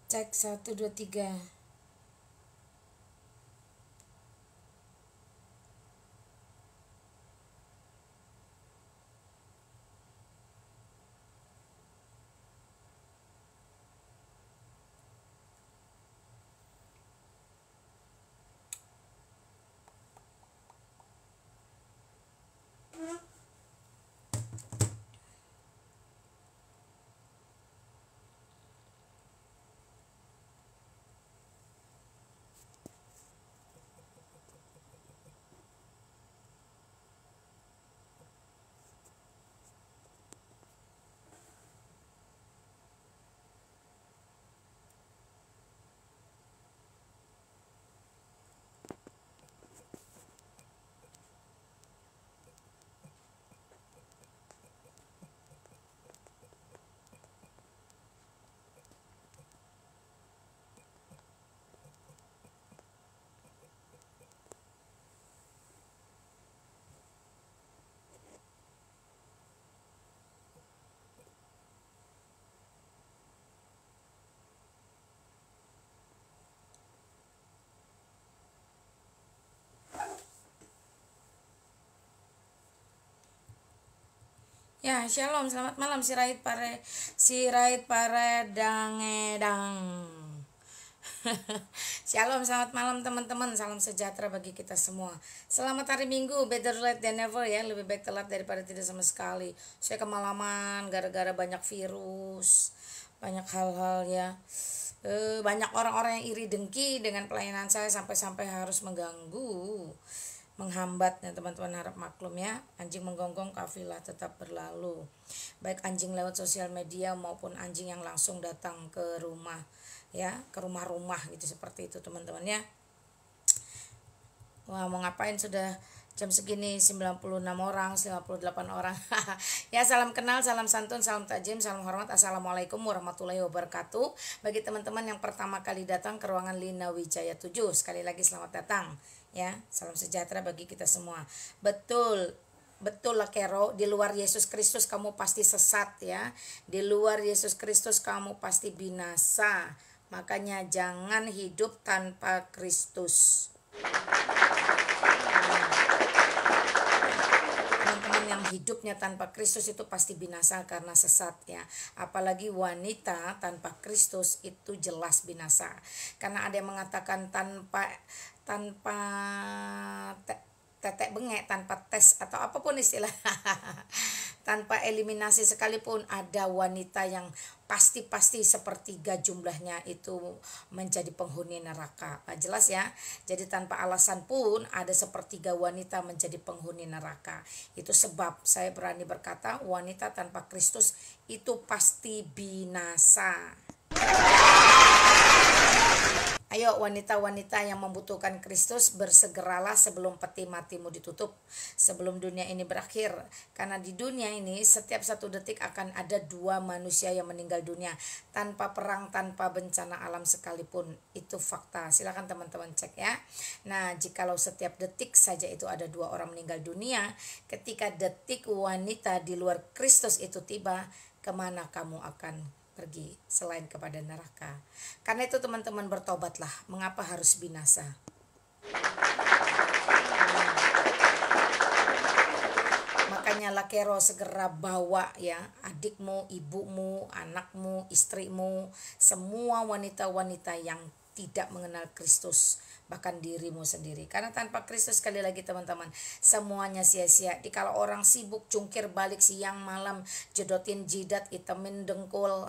Cek 1 2 3. Ya, shalom, selamat malam si Rait Paredangedang. Shalom, selamat malam teman-teman. Salam sejahtera bagi kita semua. Selamat hari Minggu, better late than never ya. Lebih baik telat daripada tidak sama sekali. Saya kemalaman gara-gara banyak virus, banyak hal-hal ya. Banyak orang-orang yang iri dengki dengan pelayanan saya sampai-sampai harus mengganggu, menghambat ya teman-teman, harap maklum ya. Anjing menggonggong, kafilah tetap berlalu. Baik anjing lewat sosial media maupun anjing yang langsung datang ke rumah ya, ke rumah-rumah gitu, seperti itu teman-teman ya. Wah, mau ngapain sudah jam segini 96 orang, 58 orang. Ya, salam kenal, salam santun, salam takjim, salam hormat. Assalamualaikum warahmatullahi wabarakatuh. Bagi teman-teman yang pertama kali datang ke ruangan Lina Wijaya 7, sekali lagi selamat datang. Ya, salam sejahtera bagi kita semua. Betul, betul lah Kero, di luar Yesus Kristus kamu pasti sesat ya. Di luar Yesus Kristus kamu pasti binasa. Makanya jangan hidup tanpa Kristus. Teman-teman yang hidupnya tanpa Kristus itu pasti binasa karena sesat ya. Apalagi wanita tanpa Kristus itu jelas binasa. Karena ada yang mengatakan tanpa tanpa tetek bengek, tanpa tes atau apapun istilah tanpa eliminasi sekalipun, ada wanita yang pasti sepertiga jumlahnya itu menjadi penghuni neraka. Nah, jelas ya. Jadi tanpa alasan pun ada sepertiga wanita menjadi penghuni neraka. Itu sebab saya berani berkata wanita tanpa Kristus itu pasti binasa. Ayo wanita-wanita yang membutuhkan Kristus, bersegeralah sebelum peti matimu ditutup, sebelum dunia ini berakhir. Karena di dunia ini setiap 1 detik akan ada 2 manusia yang meninggal dunia, tanpa perang, tanpa bencana alam sekalipun. Itu fakta, silakan teman-teman cek ya. Nah, jikalau setiap detik saja itu ada 2 orang meninggal dunia, ketika detik wanita di luar Kristus itu tiba, kemana kamu akan pergi selain kepada neraka? Karena itu teman-teman bertobatlah. Mengapa harus binasa? Makanya Lakero segera bawa ya adikmu, ibumu, anakmu, istrimu, semua wanita-wanita yang tidak mengenal Kristus, bahkan dirimu sendiri. Karena tanpa Kristus, sekali lagi teman-teman, semuanya sia-sia. Kalau orang sibuk jungkir balik siang malam, jodotin jidat, itemin dengkul,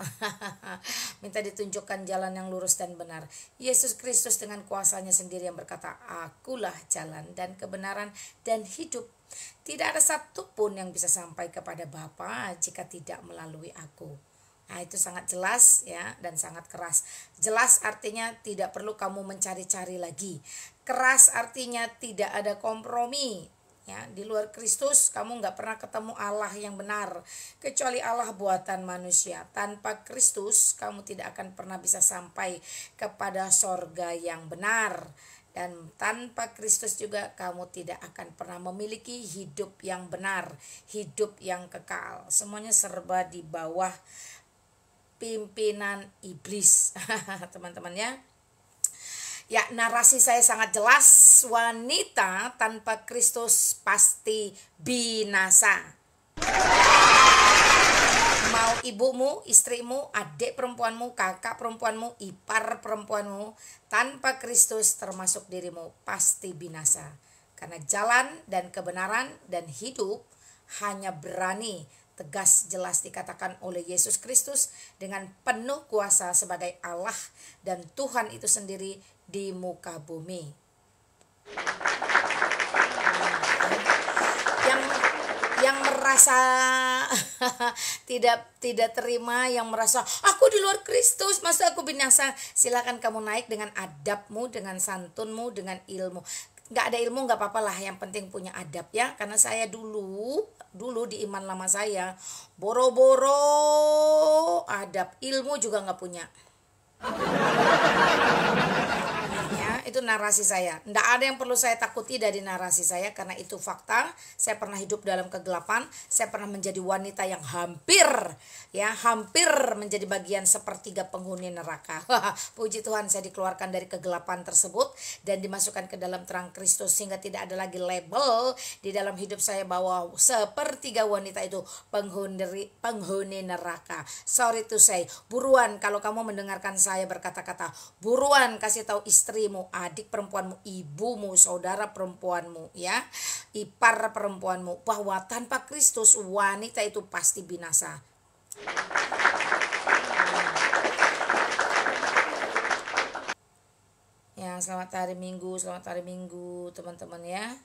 minta ditunjukkan jalan yang lurus dan benar. Yesus Kristus dengan kuasanya sendiri yang berkata, akulah jalan dan kebenaran dan hidup. Tidak ada satupun yang bisa sampai kepada Bapa jika tidak melalui aku. Nah, itu sangat jelas ya, dan sangat keras. Jelas artinya tidak perlu kamu mencari-cari lagi. Keras artinya tidak ada kompromi. Ya, di luar Kristus kamu nggak pernah ketemu Allah yang benar, kecuali Allah buatan manusia. Tanpa Kristus kamu tidak akan pernah bisa sampai kepada sorga yang benar. Dan tanpa Kristus juga kamu tidak akan pernah memiliki hidup yang benar, hidup yang kekal. Semuanya serba di bawah pimpinan iblis. Teman-teman ya. Ya, narasi saya sangat jelas, wanita tanpa Kristus pasti binasa. Mau ibumu, istrimu, adik perempuanmu, kakak perempuanmu, ipar perempuanmu, tanpa Kristus termasuk dirimu pasti binasa. Karena jalan dan kebenaran dan hidup hanya berani tegas jelas dikatakan oleh Yesus Kristus dengan penuh kuasa sebagai Allah dan Tuhan itu sendiri di muka bumi. Yang merasa tidak terima, yang merasa aku di luar Kristus, masa aku binasa, silakan kamu naik dengan adabmu, dengan santunmu, dengan ilmu. Nggak ada ilmu nggak apa-apa lah, yang penting punya adab ya. Karena saya dulu di iman lama saya boro-boro adab, ilmu juga nggak punya. Ya, itu narasi saya. Nggak ada yang perlu saya takuti dari narasi saya, karena itu fakta. Saya pernah hidup dalam kegelapan. Saya pernah menjadi wanita yang hampir menjadi bagian sepertiga penghuni neraka. Puji Tuhan, saya dikeluarkan dari kegelapan tersebut dan dimasukkan ke dalam terang Kristus, sehingga tidak ada lagi label di dalam hidup saya bahwa sepertiga wanita itu penghuni neraka. Sorry to say, buruan kalau kamu mendengarkan saya berkata-kata, buruan kasih tahu istrimu, adik perempuanmu, ibumu, saudara perempuanmu, ya, ipar perempuanmu, bahwa tanpa Kristus wanita itu pasti binasa. Ya, selamat hari Minggu teman-teman ya.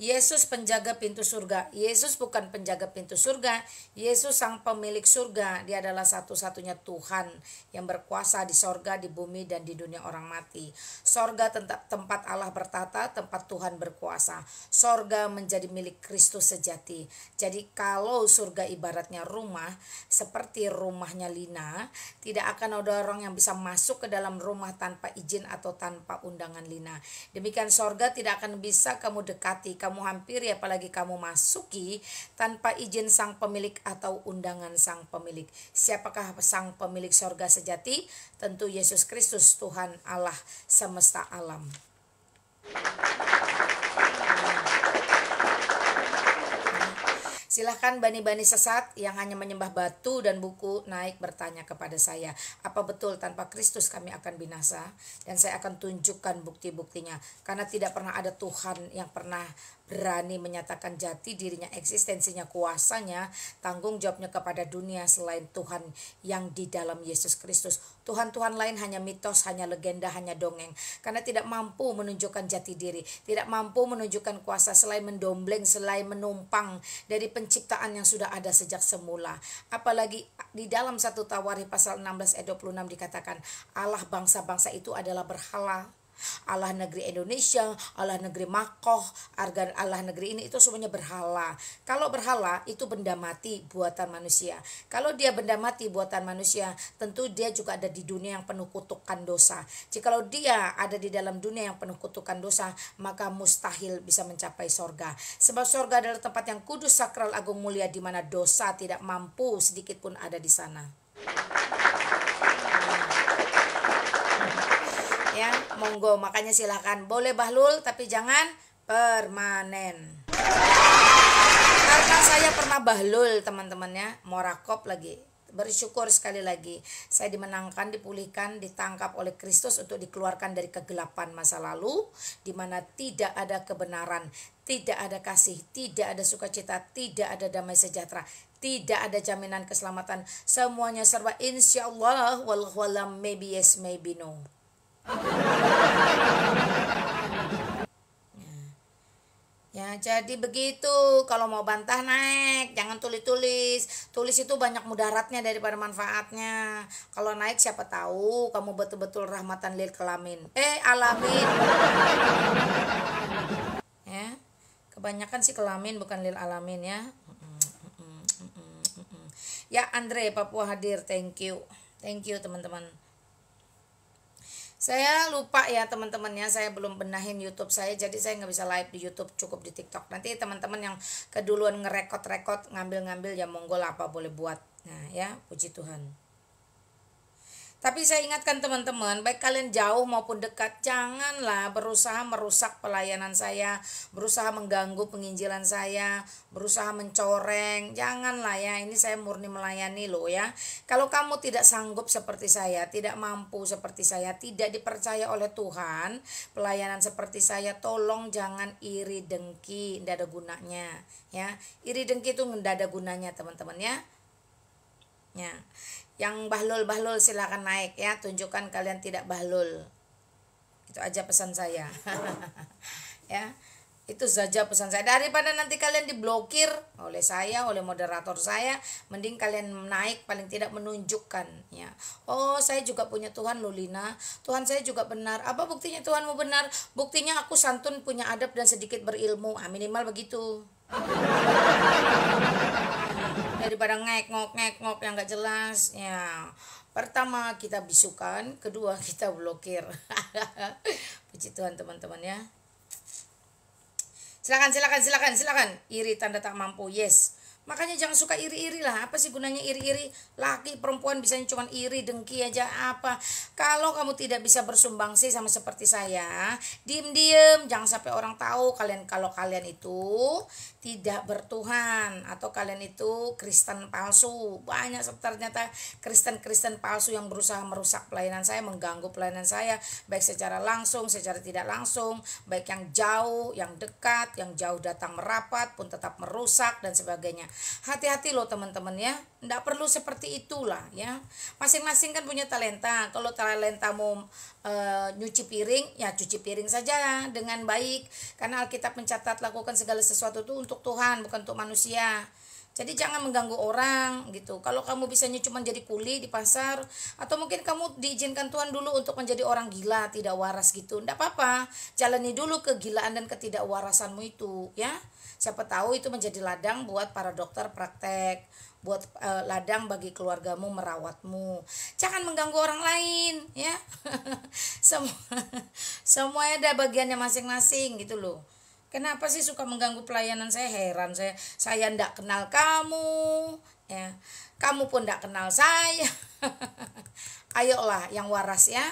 Yesus penjaga pintu surga. Yesus bukan penjaga pintu surga. Yesus sang pemilik surga. Dia adalah satu-satunya Tuhan yang berkuasa di sorga, di bumi, dan di dunia orang mati. Sorga tempat Allah bertata, tempat Tuhan berkuasa. Sorga menjadi milik Kristus sejati. Jadi kalau surga ibaratnya rumah, seperti rumahnya Lina, tidak akan ada orang yang bisa masuk ke dalam rumah tanpa izin atau tanpa undangan Lina. Demikian sorga tidak akan bisa kamu dekati, kamu hampiri, apalagi kamu masuki tanpa izin sang pemilik atau undangan sang pemilik. Siapakah sang pemilik sorga sejati? Tentu Yesus Kristus, Tuhan Allah semesta alam. Silahkan bani-bani sesat yang hanya menyembah batu dan buku naik bertanya kepada saya, apa betul tanpa Kristus kami akan binasa? Dan saya akan tunjukkan bukti-buktinya. Karena tidak pernah ada Tuhan yang pernah berani menyatakan jati dirinya, eksistensinya, kuasanya, tanggung jawabnya kepada dunia selain Tuhan yang di dalam Yesus Kristus. Tuhan-Tuhan lain hanya mitos, hanya legenda, hanya dongeng. Karena tidak mampu menunjukkan jati diri, tidak mampu menunjukkan kuasa selain mendombleng, selain menumpang dari penciptaan yang sudah ada sejak semula. Apalagi di dalam 1 Tawarikh pasal 16 ayat 26 dikatakan Allah bangsa-bangsa itu adalah berhala. Allah negeri Indonesia, Allah negeri Makoh, Allah negeri ini itu semuanya berhala. Kalau berhala itu benda mati buatan manusia. Kalau dia benda mati buatan manusia, tentu dia juga ada di dunia yang penuh kutukan dosa. Jikalau dia ada di dalam dunia yang penuh kutukan dosa, maka mustahil bisa mencapai sorga. Sebab sorga adalah tempat yang kudus, sakral, agung, mulia, di mana dosa tidak mampu sedikit pun ada di sana. Ya, monggo, makanya silakan boleh bahlul tapi jangan permanen. Karena saya pernah bahlul teman-teman ya, morakop lagi. Bersyukur sekali lagi saya dimenangkan, dipulihkan, ditangkap oleh Kristus untuk dikeluarkan dari kegelapan masa lalu, di mana tidak ada kebenaran, tidak ada kasih, tidak ada sukacita, tidak ada damai sejahtera, tidak ada jaminan keselamatan. Semuanya serba insyaallah, wallahu alam, maybe yes, maybe no. Ya, jadi begitu. Kalau mau bantah naik, jangan tulis-tulis. Tulis itu banyak mudaratnya daripada manfaatnya. Kalau naik siapa tahu kamu betul-betul rahmatan lil alamin. Ya. Kebanyakan sih kelamin bukan lil alamin ya. Ya, Andre Papua hadir, thank you. Thank you teman-teman. Saya lupa ya teman-temannya, saya belum benahin YouTube saya, jadi saya nggak bisa live di YouTube, cukup di TikTok. Nanti teman-teman yang keduluan ngerekod-rekod, ngambil-ngambil ya monggo lah, apa boleh buat Nah ya, puji Tuhan. Tapi saya ingatkan teman-teman, baik kalian jauh maupun dekat, janganlah berusaha merusak pelayanan saya, berusaha mengganggu penginjilan saya, berusaha mencoreng. Janganlah ya, ini saya murni melayani loh ya. Kalau kamu tidak sanggup seperti saya, tidak mampu seperti saya, tidak dipercaya oleh Tuhan, pelayanan seperti saya, tolong jangan iri dengki, tidak ada gunanya ya. Iri dengki itu tidak ada gunanya teman-teman ya. Ya. Yang bahlul-bahlul silakan naik ya, tunjukkan kalian tidak bahlul. Itu aja pesan saya. Ya. Itu saja pesan saya. Daripada nanti kalian diblokir oleh saya, oleh moderator saya, mending kalian naik, paling tidak menunjukkan ya. Oh, saya juga punya Tuhan loh Lina. Tuhan saya juga benar. Apa buktinya Tuhanmu benar? Buktinya aku santun, punya adab dan sedikit berilmu. Minimal begitu. Daripada ngek-ngok yang gak jelas ya. Pertama kita bisukan, kedua kita blokir. Puji Tuhan teman-teman ya. Silakan. Iri tanda tak mampu. Yes. Makanya jangan suka iri-iri lah. Apa sih gunanya iri-iri? Laki perempuan bisanya cuma iri, dengki aja apa. Kalau kamu tidak bisa bersumbangsi sama seperti saya, diem-diem, jangan sampai orang tahu kalau kalian itu tidak bertuhan atau kalian itu Kristen palsu. Banyak ternyata Kristen palsu yang berusaha merusak pelayanan saya, mengganggu pelayanan saya, baik secara langsung, secara tidak langsung, baik yang jauh, yang dekat, yang jauh datang merapat pun tetap merusak dan sebagainya. Hati-hati loh teman-teman ya, nggak perlu seperti itulah ya. Masing-masing kan punya talenta. Kalau talentamu nyuci piring, ya cuci piring saja dengan baik. Karena Alkitab mencatat lakukan segala sesuatu itu untuk Tuhan, bukan untuk manusia. Jadi jangan mengganggu orang gitu. Kalau kamu bisanya cuma jadi kuli di pasar, atau mungkin kamu diizinkan Tuhan dulu untuk menjadi orang gila, tidak waras gitu, nggak apa-apa. Jalani dulu kegilaan dan ketidakwarasanmu itu ya. Siapa tahu itu menjadi ladang buat para dokter praktek, buat ladang bagi keluargamu merawatmu. Jangan mengganggu orang lain ya. Semuanya ada bagiannya masing-masing gitu loh. Kenapa sih suka mengganggu pelayanan saya? Heran saya ndak kenal kamu ya. Kamu pun ndak kenal saya. Ayolah yang waras ya.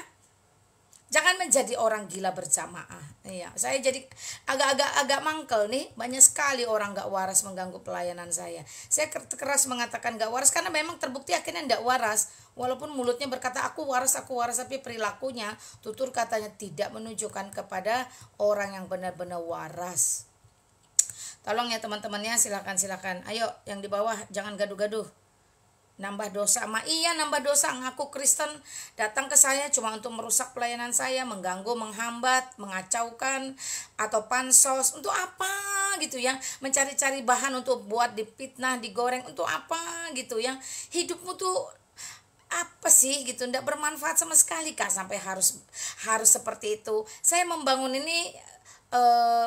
Jangan menjadi orang gila berjamaah. Iya, saya jadi agak mangkel nih. Banyak sekali orang gak waras mengganggu pelayanan saya. Saya keras mengatakan gak waras karena memang terbukti akhirnya gak waras. Walaupun mulutnya berkata aku waras, tapi perilakunya, tutur katanya tidak menunjukkan kepada orang yang benar-benar waras. Tolong ya teman-temannya, silakan. Ayo yang di bawah jangan gaduh-gaduh. Nambah dosa, nambah dosa, ngaku Kristen, datang ke saya cuma untuk merusak pelayanan saya, mengganggu, menghambat, mengacaukan, atau pansos, untuk apa gitu ya, mencari-cari bahan untuk buat dipitnah, digoreng, untuk apa gitu ya. Hidupmu tuh apa sih gitu, ndak bermanfaat sama sekali kak, sampai harus seperti itu. Saya membangun ini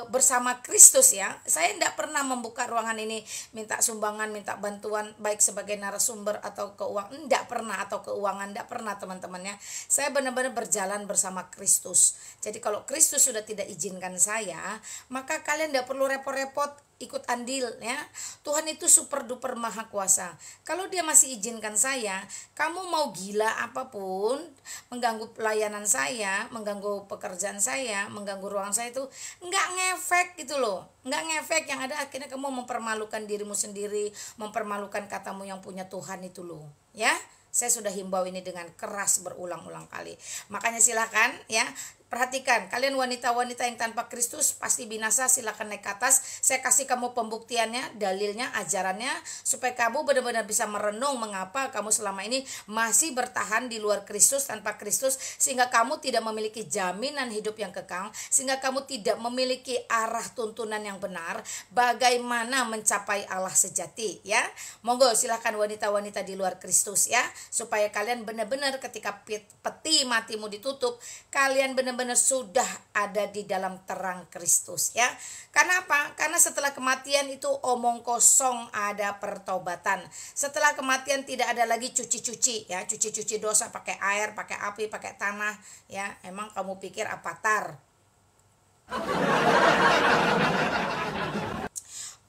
bersama Kristus ya. Saya tidak pernah membuka ruangan ini minta sumbangan, minta bantuan baik sebagai narasumber atau keuangan, tidak pernah, atau keuangan tidak pernah teman-teman ya. Saya benar-benar berjalan bersama Kristus. Jadi kalau Kristus sudah tidak izinkan saya, maka kalian tidak perlu repot-repot ikut andil ya. Tuhan itu super duper maha kuasa. Kalau dia masih izinkan saya, kamu mau gila apapun, mengganggu pelayanan saya, mengganggu pekerjaan saya, mengganggu ruang saya, itu nggak ngefek gitu loh. Nggak ngefek, yang ada akhirnya kamu mempermalukan dirimu sendiri, mempermalukan katamu yang punya Tuhan itu loh ya. Saya sudah himbau ini dengan keras berulang-ulang kali. Makanya silakan ya, perhatikan, kalian wanita-wanita yang tanpa Kristus pasti binasa, silakan naik ke atas. Saya kasih kamu pembuktiannya, dalilnya, ajarannya, supaya kamu benar-benar bisa merenung mengapa kamu selama ini masih bertahan di luar Kristus, tanpa Kristus, sehingga kamu tidak memiliki jaminan hidup yang kekal, sehingga kamu tidak memiliki arah tuntunan yang benar, bagaimana mencapai Allah sejati ya. Monggo silakan wanita-wanita di luar Kristus ya, supaya kalian benar-benar ketika peti matimu ditutup, kalian benar-benar sudah ada di dalam terang Kristus ya. Karena apa? Karena setelah kematian itu omong kosong, ada pertobatan. Setelah kematian tidak ada lagi cuci-cuci ya, cuci-cuci dosa pakai air, pakai api, pakai tanah ya. Emang kamu pikir avatar?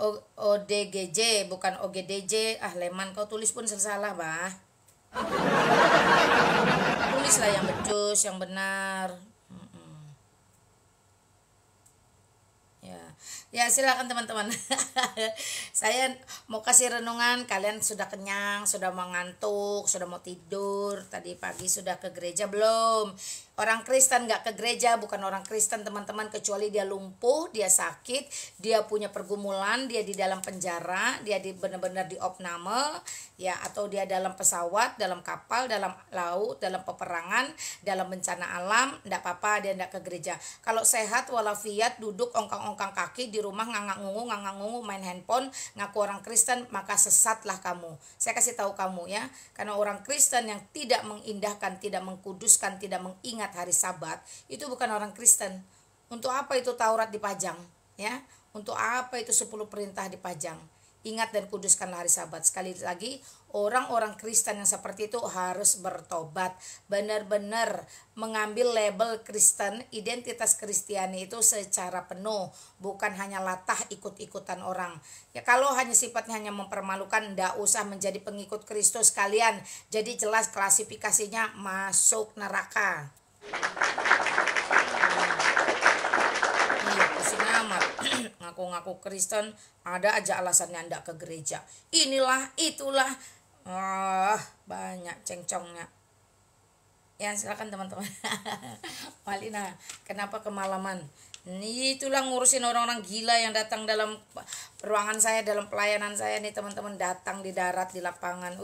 ODGJ bukan OGDJ. Leman kau tulis pun salah, bah. Tulislah yang becus, yang benar. Ya silakan teman-teman. Saya mau kasih renungan. Kalian sudah kenyang, sudah mau ngantuk, sudah mau tidur. Tadi pagi sudah ke gereja belum? Orang Kristen gak ke gereja bukan orang Kristen teman-teman, kecuali dia lumpuh, dia sakit, dia punya pergumulan, dia di dalam penjara, dia benar-benar di opname, ya, atau dia dalam pesawat, dalam kapal, dalam laut, dalam peperangan, dalam bencana alam. Nggak apa-apa dia nggak ke gereja. Kalau sehat walafiat, duduk ongkang-ongkang kaki di rumah ngangak ngungu main handphone, ngaku orang Kristen, maka sesatlah kamu. Saya kasih tahu kamu ya, karena orang Kristen yang tidak mengindahkan, tidak mengkuduskan, tidak mengingat hari Sabat, itu bukan orang Kristen. Untuk apa itu Taurat dipajang, ya? Untuk apa itu 10 perintah dipajang? Ingat dan kuduskanlah hari Sabat. Sekali lagi, orang-orang Kristen yang seperti itu harus bertobat, benar-benar mengambil label Kristen, identitas Kristiani itu secara penuh, bukan hanya latah ikut-ikutan orang. Ya kalau hanya sifatnya hanya mempermalukan, ndak usah menjadi pengikut Kristus kalian. Jadi jelas klasifikasinya masuk neraka. Iya, pusing amat. Ngaku-ngaku Kristen, ada aja alasannya ndak ke gereja. Inilah, itulah. Banyak cengcongnya. Ya, silakan teman-teman. Malina, kenapa kemalaman? Itulah ngurusin orang-orang gila yang datang dalam ruangan saya, dalam pelayanan saya nih teman-teman, datang di darat, di lapangan.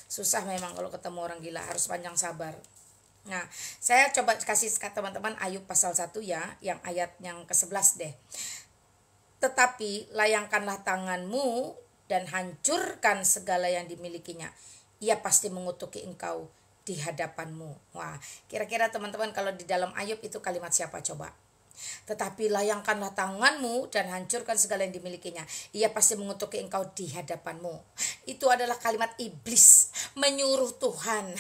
Susah memang kalau ketemu orang gila, harus panjang sabar. Nah, saya coba kasih ke teman-teman Ayub pasal 1 ya, yang ayat yang ke-11 deh. Tetapi layangkanlah tanganmu dan hancurkan segala yang dimilikinya. Ia pasti mengutuki engkau di hadapanmu. Wah, kira-kira teman-teman kalau di dalam Ayub itu kalimat siapa coba? Tetapi layangkanlah tanganmu dan hancurkan segala yang dimilikinya. Ia pasti mengutuki engkau di hadapanmu. Itu adalah kalimat iblis menyuruh Tuhan.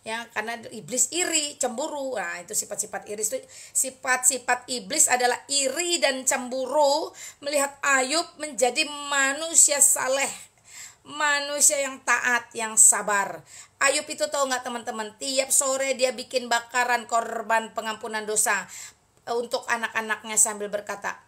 Ya, karena iblis iri, cemburu. Nah, itu sifat-sifat iri itu, sifat-sifat iblis adalah iri dan cemburu melihat Ayub menjadi manusia saleh, manusia yang taat, yang sabar. Ayub itu tahu nggak teman-teman, tiap sore dia bikin bakaran korban pengampunan dosa untuk anak-anaknya sambil berkata,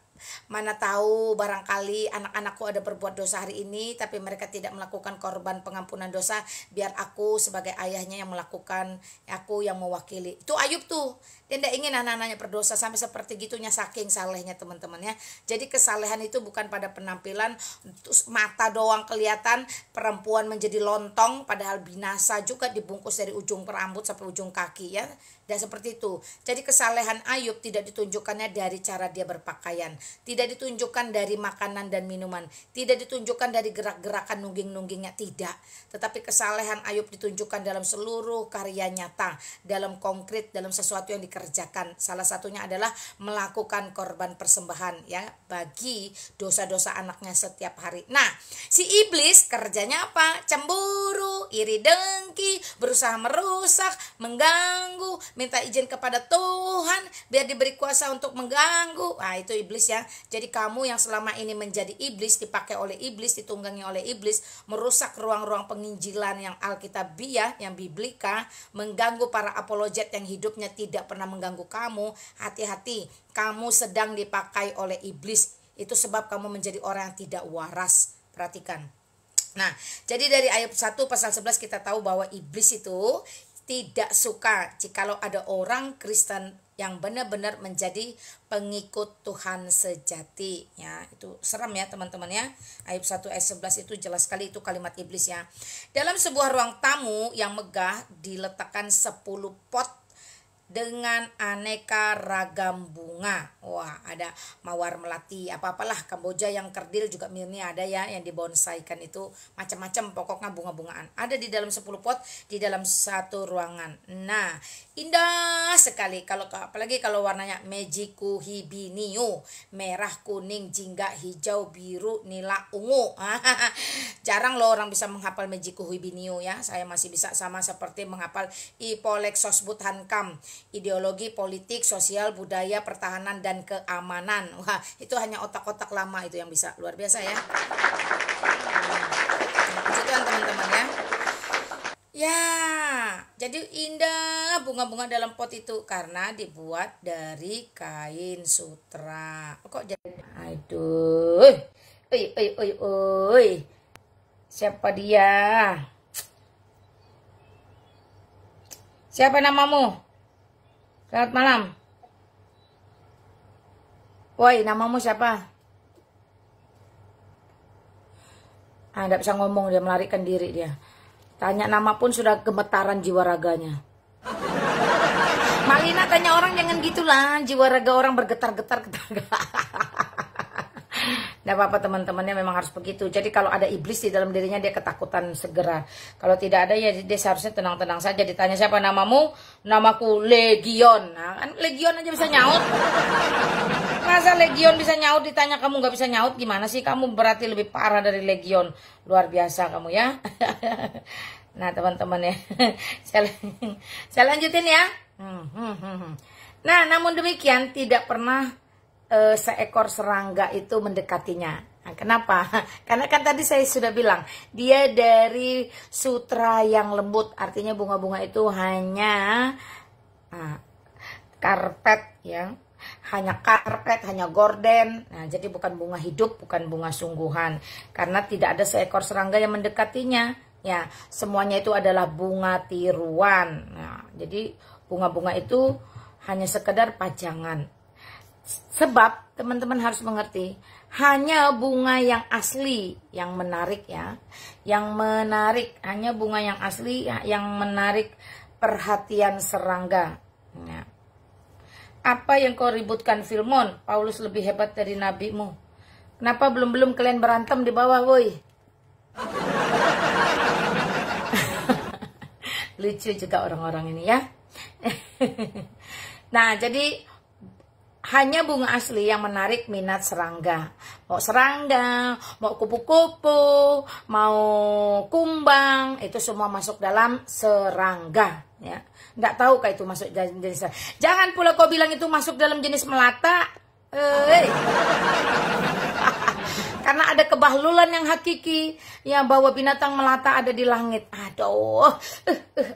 mana tahu barangkali anak-anakku ada berbuat dosa hari ini, tapi mereka tidak melakukan korban pengampunan dosa, biar aku sebagai ayahnya yang melakukan, aku yang mewakili. Itu Ayub tuh, dia tidak ingin anak-anaknya berdosa, sampai seperti gitunya saking salehnya teman-teman ya. Jadi kesalehan itu bukan pada penampilan, mata doang kelihatan, perempuan menjadi lontong, padahal binasa juga dibungkus dari ujung rambut sampai ujung kaki ya. Dan seperti itu. Jadi kesalehan Ayub tidak ditunjukkannya dari cara dia berpakaian, tidak ditunjukkan dari makanan dan minuman, tidak ditunjukkan dari gerak-gerakan nungging-nunggingnya, tidak. Tetapi kesalehan Ayub ditunjukkan dalam seluruh karya nyata, dalam konkret, dalam sesuatu yang dikerjakan. Salah satunya adalah melakukan korban persembahan ya bagi dosa-dosa anaknya setiap hari. Nah, si iblis kerjanya apa? Cemburu, iri dengki, berusaha merusak, mengganggu, minta izin kepada Tuhan biar diberi kuasa untuk mengganggu. Nah, itu iblis ya. Jadi kamu yang selama ini menjadi iblis, dipakai oleh iblis, ditunggangi oleh iblis, merusak ruang-ruang penginjilan yang alkitabiah, yang biblika, mengganggu para apologet yang hidupnya tidak pernah mengganggu kamu. Hati-hati, kamu sedang dipakai oleh iblis. Itu sebab kamu menjadi orang yang tidak waras. Perhatikan. Nah, jadi dari ayat 1 pasal 11 kita tahu bahwa iblis itu tidak suka jikalau ada orang Kristen yang benar-benar menjadi pengikut Tuhan sejati ya. Itu seram ya teman-teman ya. Ayat 1 ayat 11 itu jelas sekali, itu kalimat iblis ya. Dalam sebuah ruang tamu yang megah diletakkan 10 pot dengan aneka ragam bunga. Wah, ada mawar melati, apa-apalah, Kamboja yang kerdil juga ini ada ya, yang dibonsaikan itu macam-macam, pokoknya bunga-bungaan. Ada di dalam 10 pot di dalam satu ruangan. Nah, indah sekali kalau apalagi kalau warnanya Mejiku Hibiniu, merah, kuning, jingga, hijau, biru, nila, ungu. Jarang loh orang bisa menghafal Mejiku Hibiniu ya. Saya masih bisa, sama seperti menghafal Ipolexos Buthankam. ideologi, politik, sosial, budaya, pertahanan, dan keamanan. Wah, itu hanya otak-otak lama itu yang bisa. Luar biasa ya. Puji Tuhan teman-teman ya. Ya, jadi indah bunga-bunga dalam pot itu karena dibuat dari kain sutra. Kok jadi, aduh, oi, siapa dia? Siapa namamu? Selamat malam. Woi, namamu siapa? Nggak bisa ngomong, dia melarikan diri dia. Tanya nama pun sudah gemetaran jiwa raganya. Malina tanya orang jangan gitulah, jiwa raga orang bergetar-getar. Tidak apa-apa teman-temannya, memang harus begitu. Jadi kalau ada iblis di dalam dirinya dia ketakutan segera. Kalau tidak ada ya dia seharusnya tenang-tenang saja. Ditanya siapa namamu? Namaku Legion. Nah, kan Legion aja bisa nyaut. Masa Legion bisa nyaut, ditanya kamu nggak bisa nyaut, gimana sih? Kamu berarti lebih parah dari Legion. Luar biasa kamu ya. Nah teman-teman ya, saya lanjutin ya. Nah namun demikian tidak pernah seekor serangga itu mendekatinya. Nah, kenapa? Karena kan tadi saya sudah bilang dia dari sutra yang lembut, artinya bunga-bunga itu hanya karpet ya. Hanya karpet, hanya gorden. Nah, jadi bukan bunga hidup, bukan bunga sungguhan. Karena tidak ada seekor serangga yang mendekatinya. Ya, semuanya itu adalah bunga tiruan. Nah, jadi bunga-bunga itu hanya sekedar pajangan. Sebab teman-teman harus mengerti, hanya bunga yang asli yang menarik ya. Yang menarik, hanya bunga yang asli yang menarik perhatian serangga. Nah, apa yang kau ributkan Filmon? Paulus lebih hebat dari nabimu. Kenapa belum kalian berantem di bawah, woi? Lucu juga orang-orang ini ya. Nah, jadi hanya bunga asli yang menarik minat serangga. Mau serangga, mau kupu-kupu, mau kumbang, itu semua masuk dalam serangga. Ya, nggak tahu kah itu masuk jenis. Jangan pula kau bilang itu masuk dalam jenis melata. Karena ada kebahlulan yang hakiki ya, bahwa binatang melata ada di langit. Aduh,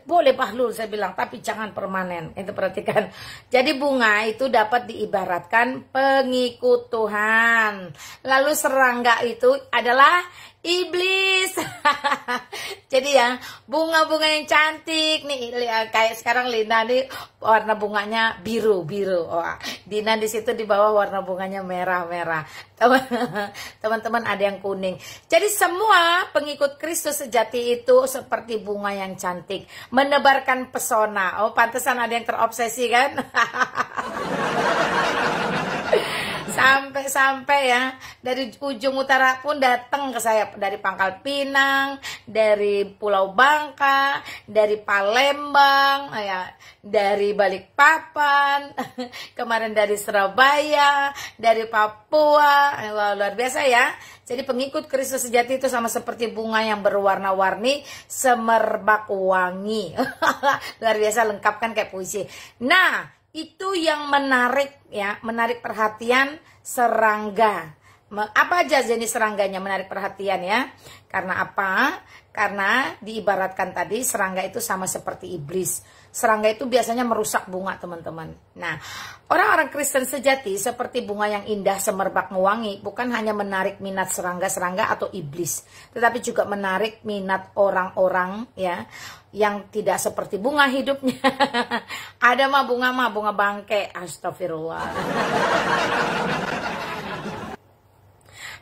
boleh bahlul saya bilang, tapi jangan permanen. Itu perhatikan. Jadi bunga itu dapat diibaratkan pengikut Tuhan. Lalu serangga itu adalah iblis. Jadi ya, bunga-bunga yang cantik nih, kayak sekarang Lina nih warna bunganya biru. Oh, Dina di situ di bawah warna bunganya merah. Teman-teman ada yang kuning. Jadi semua pengikut Kristus sejati itu seperti bunga yang cantik, menebarkan pesona. Oh, pantesan ada yang terobsesi kan? Sampai ya, dari ujung utara pun datang ke saya, dari Pangkal Pinang, dari Pulau Bangka, dari Palembang ya, dari Balikpapan, kemarin dari Surabaya, dari Papua. Wah, luar biasa ya. Jadi pengikut Kristus sejati itu sama seperti bunga yang berwarna-warni semerbak wangi. Luar biasa, lengkap kan kayak puisi. Nah, itu yang menarik ya, menarik perhatian serangga. Apa aja jenis serangganya menarik perhatian ya? Karena apa? Karena diibaratkan tadi serangga itu sama seperti iblis. Serangga itu biasanya merusak bunga, teman-teman. Nah, orang-orang Kristen sejati seperti bunga yang indah semerbak mewangi bukan hanya menarik minat serangga-serangga atau iblis, tetapi juga menarik minat orang-orang ya yang tidak seperti bunga hidupnya. Ada bunga bangke. Astagfirullah.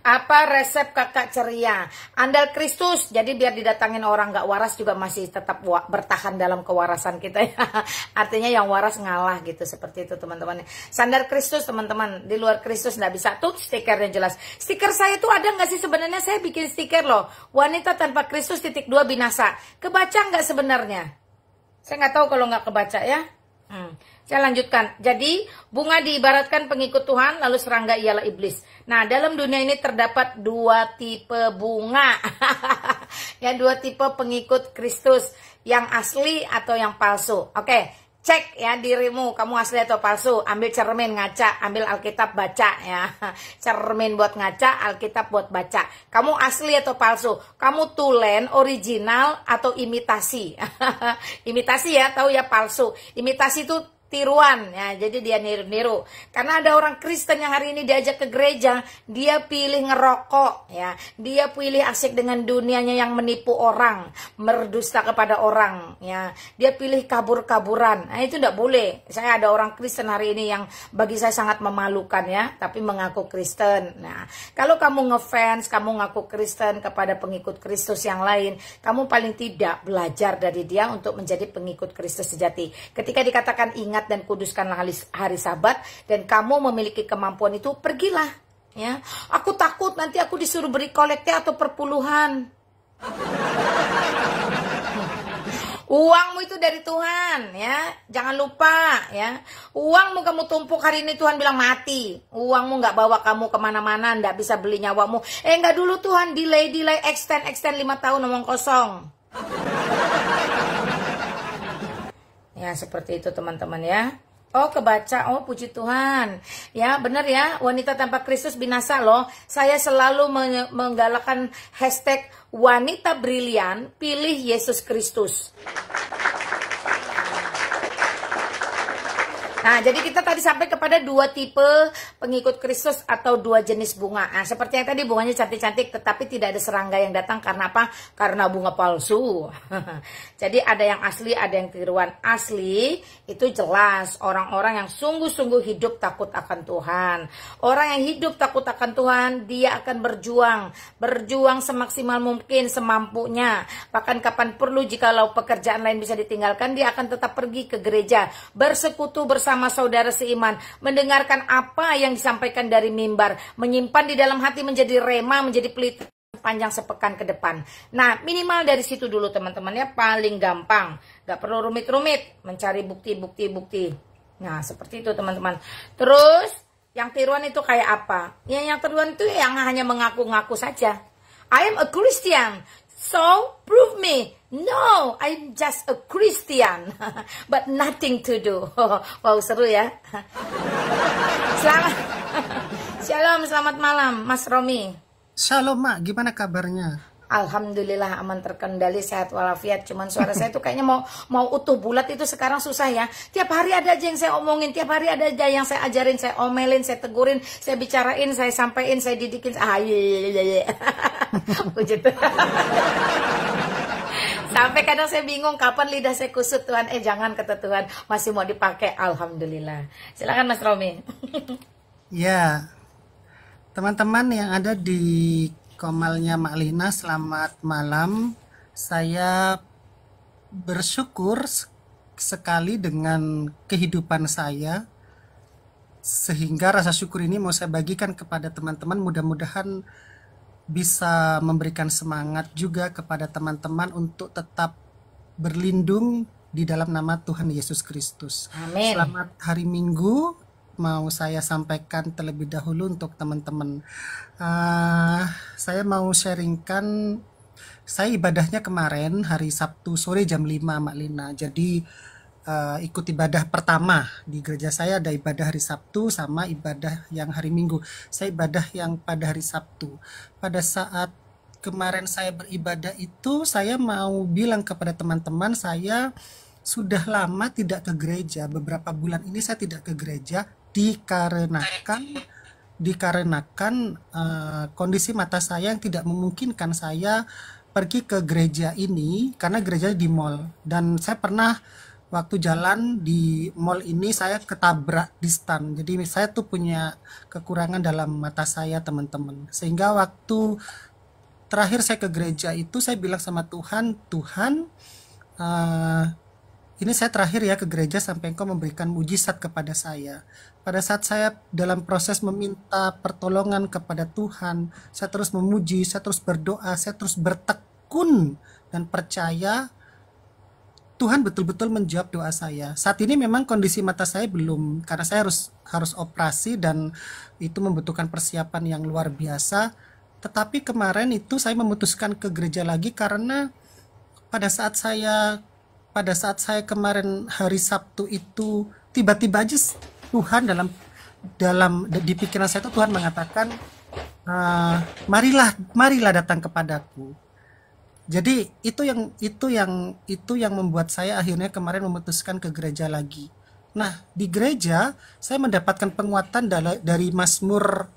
Apa resep kakak ceria? Andal Kristus. Jadi biar didatangin orang gak waras juga masih tetap bertahan dalam kewarasan kita ya. Artinya yang waras ngalah gitu. Seperti itu teman-teman. Sandal Kristus teman-teman. Di luar Kristus gak bisa. Tuh stikernya jelas. Stiker saya tuh ada gak sih sebenarnya? Saya bikin stiker loh. Wanita tanpa Kristus ;2 binasa. Kebaca gak sebenarnya? Saya gak tahu kalau gak kebaca ya. Saya lanjutkan. Jadi bunga diibaratkan pengikut Tuhan, lalu serangga ialah iblis. Nah, dalam dunia ini terdapat 2 tipe bunga. Ya, 2 tipe pengikut Kristus, yang asli atau yang palsu. Oke, Cek ya dirimu, kamu asli atau palsu. Ambil cermin ngaca, ambil Alkitab baca ya. Cermin buat ngaca, Alkitab buat baca. Kamu asli atau palsu? Kamu tulen, original atau imitasi? Imitasi ya, tahu ya palsu. Imitasi itu tiruan ya, jadi dia niru-niru. Karena ada orang Kristen yang hari ini diajak ke gereja, dia pilih ngerokok ya, dia pilih asik dengan dunianya yang menipu orang, berdusta kepada orang ya, dia pilih kabur-kaburan. Nah itu tidak boleh. Saya ada orang Kristen hari ini yang bagi saya sangat memalukan ya, tapi mengaku Kristen. Nah kalau kamu ngefans, kamu ngaku Kristen kepada pengikut Kristus yang lain, kamu paling tidak belajar dari dia untuk menjadi pengikut Kristus sejati. Ketika dikatakan ingat dan kuduskanlah hari Sabat, dan kamu memiliki kemampuan itu, pergilah ya. Aku takut nanti aku disuruh beri kolekte atau perpuluhan. Uangmu itu dari Tuhan ya, jangan lupa ya. Uangmu kamu tumpuk hari ini, Tuhan bilang mati. Uangmu nggak bawa kamu kemana-mana, nggak bisa beli nyawamu. Nggak dulu Tuhan, delay, extend 5 tahun omong kosong. Ya seperti itu teman-teman ya. Oh kebaca, oh puji Tuhan. Ya benar ya, wanita tanpa Kristus binasa loh. Saya selalu menggalakkan hashtag wanita brilian, pilih Yesus Kristus. Nah, jadi kita tadi sampai kepada 2 tipe pengikut Kristus atau 2 jenis bunga. Nah, seperti yang tadi bunganya cantik-cantik tetapi tidak ada serangga yang datang karena apa? Karena bunga palsu. Jadi ada yang asli, ada yang tiruan. Asli itu jelas orang-orang yang sungguh-sungguh hidup takut akan Tuhan. Orang yang hidup takut akan Tuhan, dia akan berjuang semaksimal mungkin, semampunya. Bahkan kapan perlu jikalau pekerjaan lain bisa ditinggalkan, dia akan tetap pergi ke gereja, bersekutu bersama saudara seiman, mendengarkan apa yang disampaikan dari mimbar, menyimpan di dalam hati menjadi rema, menjadi pelita panjang sepekan ke depan. Nah, minimal dari situ dulu teman-teman ya, paling gampang. Gak perlu rumit-rumit mencari bukti. Nah, seperti itu teman-teman. Terus, yang tiruan itu kayak apa? Ya, yang tiruan itu yang hanya mengaku-ngaku saja. I am a Christian, so prove me. No, I'm just a Christian, but nothing to do. Wow, seru ya. Shalom, selamat malam, Mas Romi. Shalom, Mak. Gimana kabarnya? Alhamdulillah aman, terkendali, sehat walafiat. Cuman suara saya tuh kayaknya mau utuh bulat itu sekarang susah ya. Tiap hari ada aja yang saya omongin, tiap hari ada aja yang saya ajarin, saya omelin, saya tegurin, saya bicarain, saya sampaikan, saya didikin. Iya. Puji Tuhan. Sampai kadang saya bingung kapan lidah saya kusut Tuhan. Jangan, kata Tuhan, masih mau dipakai. Alhamdulillah. Silakan Mas Romi. Ya, teman-teman yang ada di Komalnya Mak Lina, selamat malam. Saya bersyukur sekali dengan kehidupan saya, sehingga rasa syukur ini mau saya bagikan kepada teman-teman. Mudah-mudahan bisa memberikan semangat juga kepada teman-teman untuk tetap berlindung di dalam nama Tuhan Yesus Kristus. Amin. Selamat hari Minggu. Mau saya sampaikan terlebih dahulu untuk teman-teman. Saya mau sharingkan, saya ibadahnya kemarin hari Sabtu sore jam 5 Mak Lina. Jadi ikut ibadah pertama di gereja saya, ada ibadah hari Sabtu sama ibadah yang hari Minggu. Saya ibadah yang pada hari Sabtu. Pada saat kemarin saya beribadah itu, saya mau bilang kepada teman-teman, saya sudah lama tidak ke gereja. Beberapa bulan ini saya tidak ke gereja dikarenakan kondisi mata saya yang tidak memungkinkan saya pergi ke gereja ini karena gereja di mall. Dan saya pernah waktu jalan di mall ini saya ketabrak di stan. Jadi saya tuh punya kekurangan dalam mata saya teman-teman. Sehingga waktu terakhir saya ke gereja itu saya bilang sama Tuhan, Tuhan ini saya terakhir ya ke gereja sampai Engkau memberikan mujizat kepada saya. Pada saat saya dalam proses meminta pertolongan kepada Tuhan, saya terus memuji, saya terus berdoa, saya terus bertekun dan percaya Tuhan betul-betul menjawab doa saya. Saat ini memang kondisi mata saya belum, karena saya harus operasi dan itu membutuhkan persiapan yang luar biasa. Tetapi kemarin itu saya memutuskan ke gereja lagi karena pada saat saya pada saat saya kemarin hari Sabtu itu tiba-tiba aja Tuhan dalam dalam di pikiran saya itu Tuhan mengatakan, marilah marilah datang kepadaku. Jadi itu yang membuat saya akhirnya kemarin memutuskan ke gereja lagi. Nah, di gereja saya mendapatkan penguatan dari Mazmur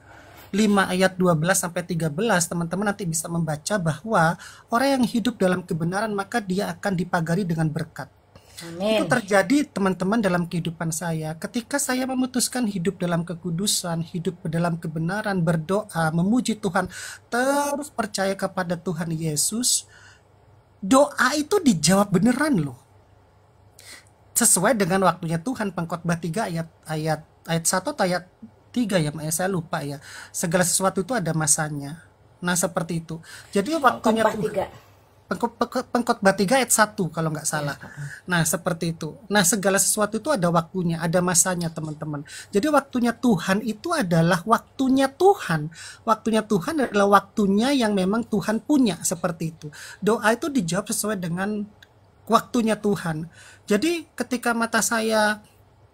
5 ayat 12 sampai 13. Teman-teman nanti bisa membaca bahwa orang yang hidup dalam kebenaran maka dia akan dipagari dengan berkat. Itu Amin. terjadi teman-teman dalam kehidupan saya. Ketika saya memutuskan hidup dalam kekudusan, hidup dalam kebenaran, berdoa, memuji Tuhan, terus percaya kepada Tuhan Yesus, doa itu dijawab beneran loh. Sesuai dengan waktunya Tuhan. Pengkhotbah 3 ayat 1 atau ayat 3 ya, saya lupa ya. Segala sesuatu itu ada masanya. Nah, seperti itu. Jadi waktunya Pengkhotbah 3. Pengkhotbah 3 ayat 1 kalau nggak salah. Nah, seperti itu. Nah, segala sesuatu itu ada waktunya, ada masanya, teman-teman. Jadi waktunya Tuhan itu adalah waktunya Tuhan. Waktunya Tuhan adalah waktunya yang memang Tuhan punya, seperti itu. Doa itu dijawab sesuai dengan waktunya Tuhan. Jadi ketika mata saya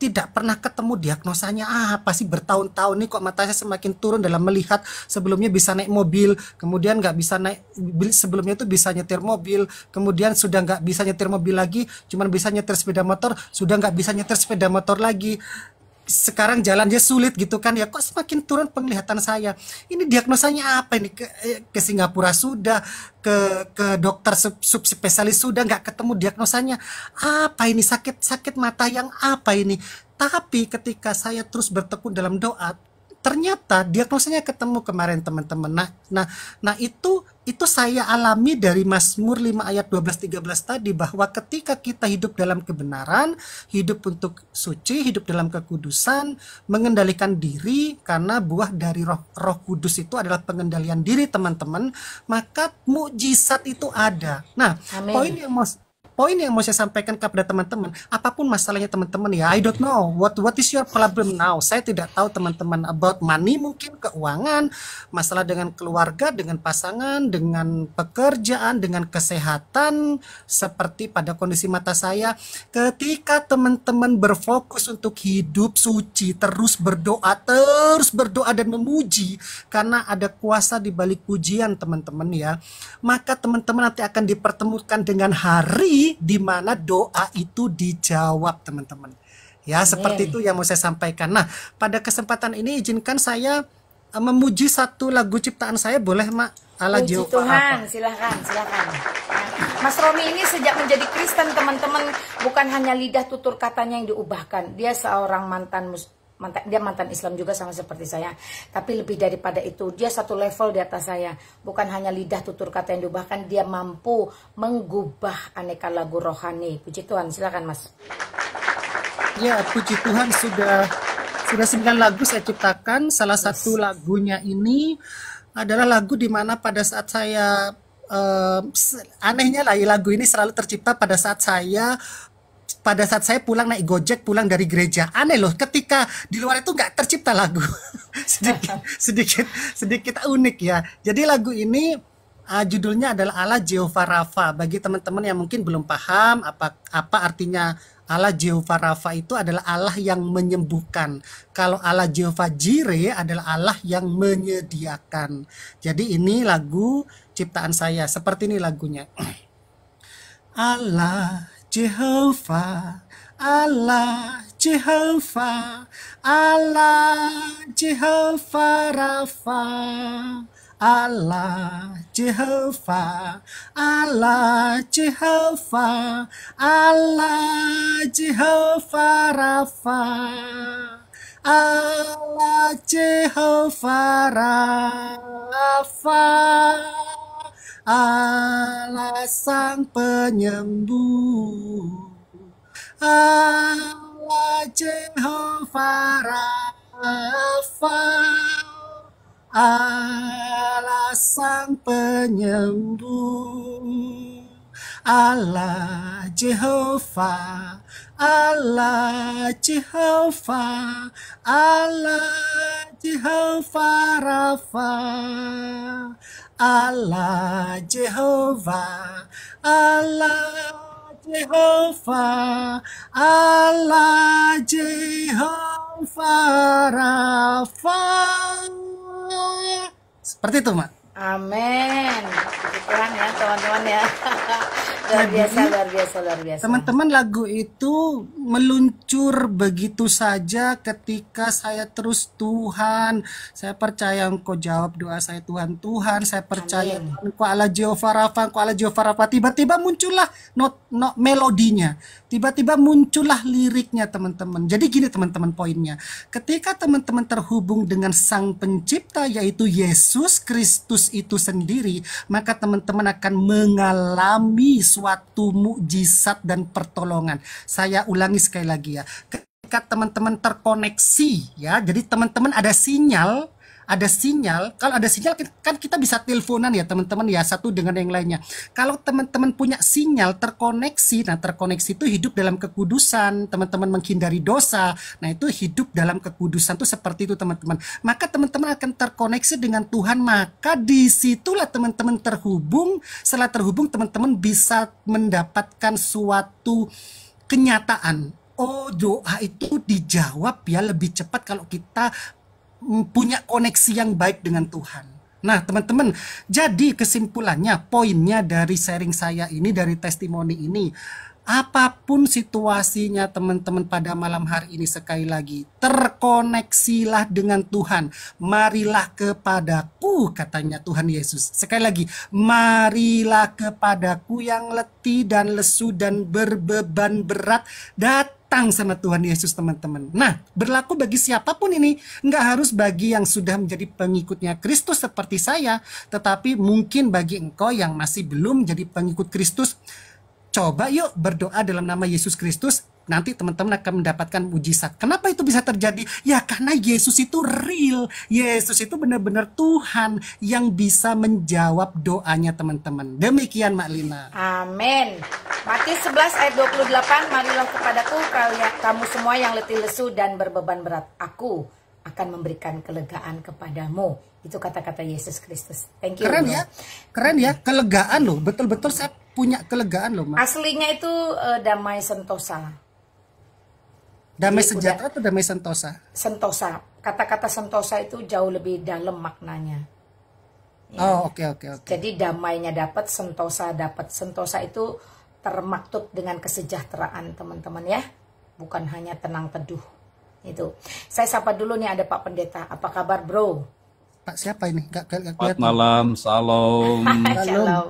tidak pernah ketemu diagnosanya apa sih, bertahun-tahun nih kok mata saya semakin turun dalam melihat, sebelumnya bisa naik mobil, kemudian nggak bisa naik, sebelumnya itu bisa nyetir mobil, kemudian sudah nggak bisa nyetir mobil lagi, cuman bisa nyetir sepeda motor, sudah nggak bisa nyetir sepeda motor lagi, sekarang jalannya sulit gitu kan ya, kok semakin turun penglihatan saya. Ini diagnosanya apa ini? Ke Singapura sudah, ke dokter subspesialis sudah, nggak ketemu diagnosanya. Apa ini, sakit mata yang apa ini? Tapi ketika saya terus bertekun dalam doa, ternyata diagnosanya ketemu kemarin, teman-teman. Nah, itu saya alami dari Mazmur 5 ayat 12-13 tadi, bahwa ketika kita hidup dalam kebenaran, hidup untuk suci, hidup dalam kekudusan, mengendalikan diri, karena buah dari Roh Kudus itu adalah pengendalian diri, teman-teman, maka mukjizat itu ada. Nah, Amin. poin yang mau saya sampaikan kepada teman-teman, apapun masalahnya teman-teman ya, I don't know what is your problem now. Saya tidak tahu teman-teman about money, mungkin keuangan, masalah dengan keluarga, dengan pasangan, dengan pekerjaan, dengan kesehatan, seperti pada kondisi mata saya. Ketika teman-teman berfokus untuk hidup suci, terus berdoa dan memuji, karena ada kuasa di balik pujian, teman-teman ya, maka teman-teman nanti akan dipertemukan dengan hari di mana doa itu dijawab, teman-teman. Ya, seperti itu yang mau saya sampaikan. Nah, pada kesempatan ini izinkan saya memuji satu lagu ciptaan saya, boleh, Mak? Ala Puji Jehovah Tuhan, Rafa. silakan. Mas Romi ini sejak menjadi Kristen, teman-teman, bukan hanya lidah tutur katanya yang diubahkan. Dia seorang mantan Islam juga, sama seperti saya. Tapi lebih daripada itu, dia satu level di atas saya. Bukan hanya lidah tutur kata yang diubahkan, dia mampu menggubah aneka lagu rohani. Puji Tuhan, silakan Mas. Ya, puji Tuhan, sudah 9 lagu saya ciptakan. Salah satu lagunya ini adalah lagu di mana pada saat saya anehnya lah, lagu ini selalu tercipta pada saat saya pulang naik Gojek pulang dari gereja. Aneh loh, ketika di luar itu nggak tercipta lagu. sedikit unik ya. Jadi lagu ini judulnya adalah Allah Jehovah Rafa. Bagi teman-teman yang mungkin belum paham apa artinya Allah Jehovah Rafa, itu adalah Allah yang menyembuhkan. Kalau Allah Jehovah Jireh adalah Allah yang menyediakan. Jadi ini lagu ciptaan saya. Seperti ini lagunya. Allah Jehovah, Allah Jehovah, Allah Jehovah Rafa, Allah Jehovah, Allah Jehovah, Allah Jehovah Rafa, Allah Jehovah Rafa, Allah Sang Penyembuh, Allah Jehovah Rafa, Allah Sang Penyembuh, Allah Jehovah, Allah Jehovah, Allah Jehovah Rafa, Allah Jehovah, Allah Jehovah, Allah Jehovah Rafa. Seperti itu, Mak. Amin. Puji Tuhan ya teman-teman ya. Luar biasa, luar biasa, luar biasa. Teman-teman, lagu itu meluncur begitu saja ketika saya terus, Tuhan, saya percaya Engkau jawab doa saya, Tuhan. Tuhan, saya percaya Amin. Engkau Allah Jehovah Rafa, Engkau Allah Jehovah Rafa. Tiba-tiba muncullah melodinya. Tiba-tiba muncullah liriknya, teman-teman. Jadi gini teman-teman poinnya. Ketika teman-teman terhubung dengan Sang Pencipta, yaitu Yesus Kristus itu sendiri, maka teman-teman akan mengalami suatu mukjizat dan pertolongan. Saya ulangi sekali lagi ya. Ketika teman-teman terkoneksi ya, jadi teman-teman ada sinyal, kalau ada sinyal kan kita bisa teleponan ya teman-teman ya, satu dengan yang lainnya. Kalau teman-teman punya sinyal terkoneksi, nah terkoneksi itu hidup dalam kekudusan, teman-teman menghindari dosa, nah itu hidup dalam kekudusan itu seperti itu teman-teman. Maka teman-teman akan terkoneksi dengan Tuhan, maka disitulah teman-teman terhubung. Setelah terhubung teman-teman bisa mendapatkan suatu kenyataan. Oh, doa itu dijawab ya lebih cepat kalau kita punya koneksi yang baik dengan Tuhan. Nah, teman-teman, jadi kesimpulannya, poinnya dari sharing saya ini, dari testimoni ini, apapun situasinya teman-teman pada malam hari ini, sekali lagi, terkoneksilah dengan Tuhan. Marilah kepadaku, katanya Tuhan Yesus. Sekali lagi, marilah kepadaku yang letih dan lesu dan berbeban berat, datang sama Tuhan Yesus, teman-teman. Nah, berlaku bagi siapapun ini, nggak harus bagi yang sudah menjadi pengikutnya Kristus seperti saya, tetapi mungkin bagi engkau yang masih belum jadi pengikut Kristus, coba yuk berdoa dalam nama Yesus Kristus, nanti teman-teman akan mendapatkan mujizat. Kenapa itu bisa terjadi? Ya karena Yesus itu real, Yesus itu benar-benar Tuhan yang bisa menjawab doanya teman-teman. Demikian Mak Lina. Amin. Matius 11 ayat 28, marilah kepadaku kamu semua yang letih lesu dan berbeban berat, aku akan memberikan kelegaan kepadamu. Itu kata-kata Yesus Kristus. Thank you. Keren bro. ya, keren ya, kelegaan loh, betul-betul saya punya kelegaan loh, Mak. Aslinya itu damai sentosa. Damai Jadi sejahtera atau damai sentosa? Sentosa. Kata-kata sentosa itu jauh lebih dalam maknanya. Oh, oke. Jadi damainya dapat, sentosa dapat. Sentosa itu termaktub dengan kesejahteraan teman-teman ya. Bukan hanya tenang teduh. Itu. Saya sapa dulu nih, ada Pak Pendeta. Apa kabar bro? Pak siapa ini? Gak Selamat kelihatan. malam, salam. Shalom.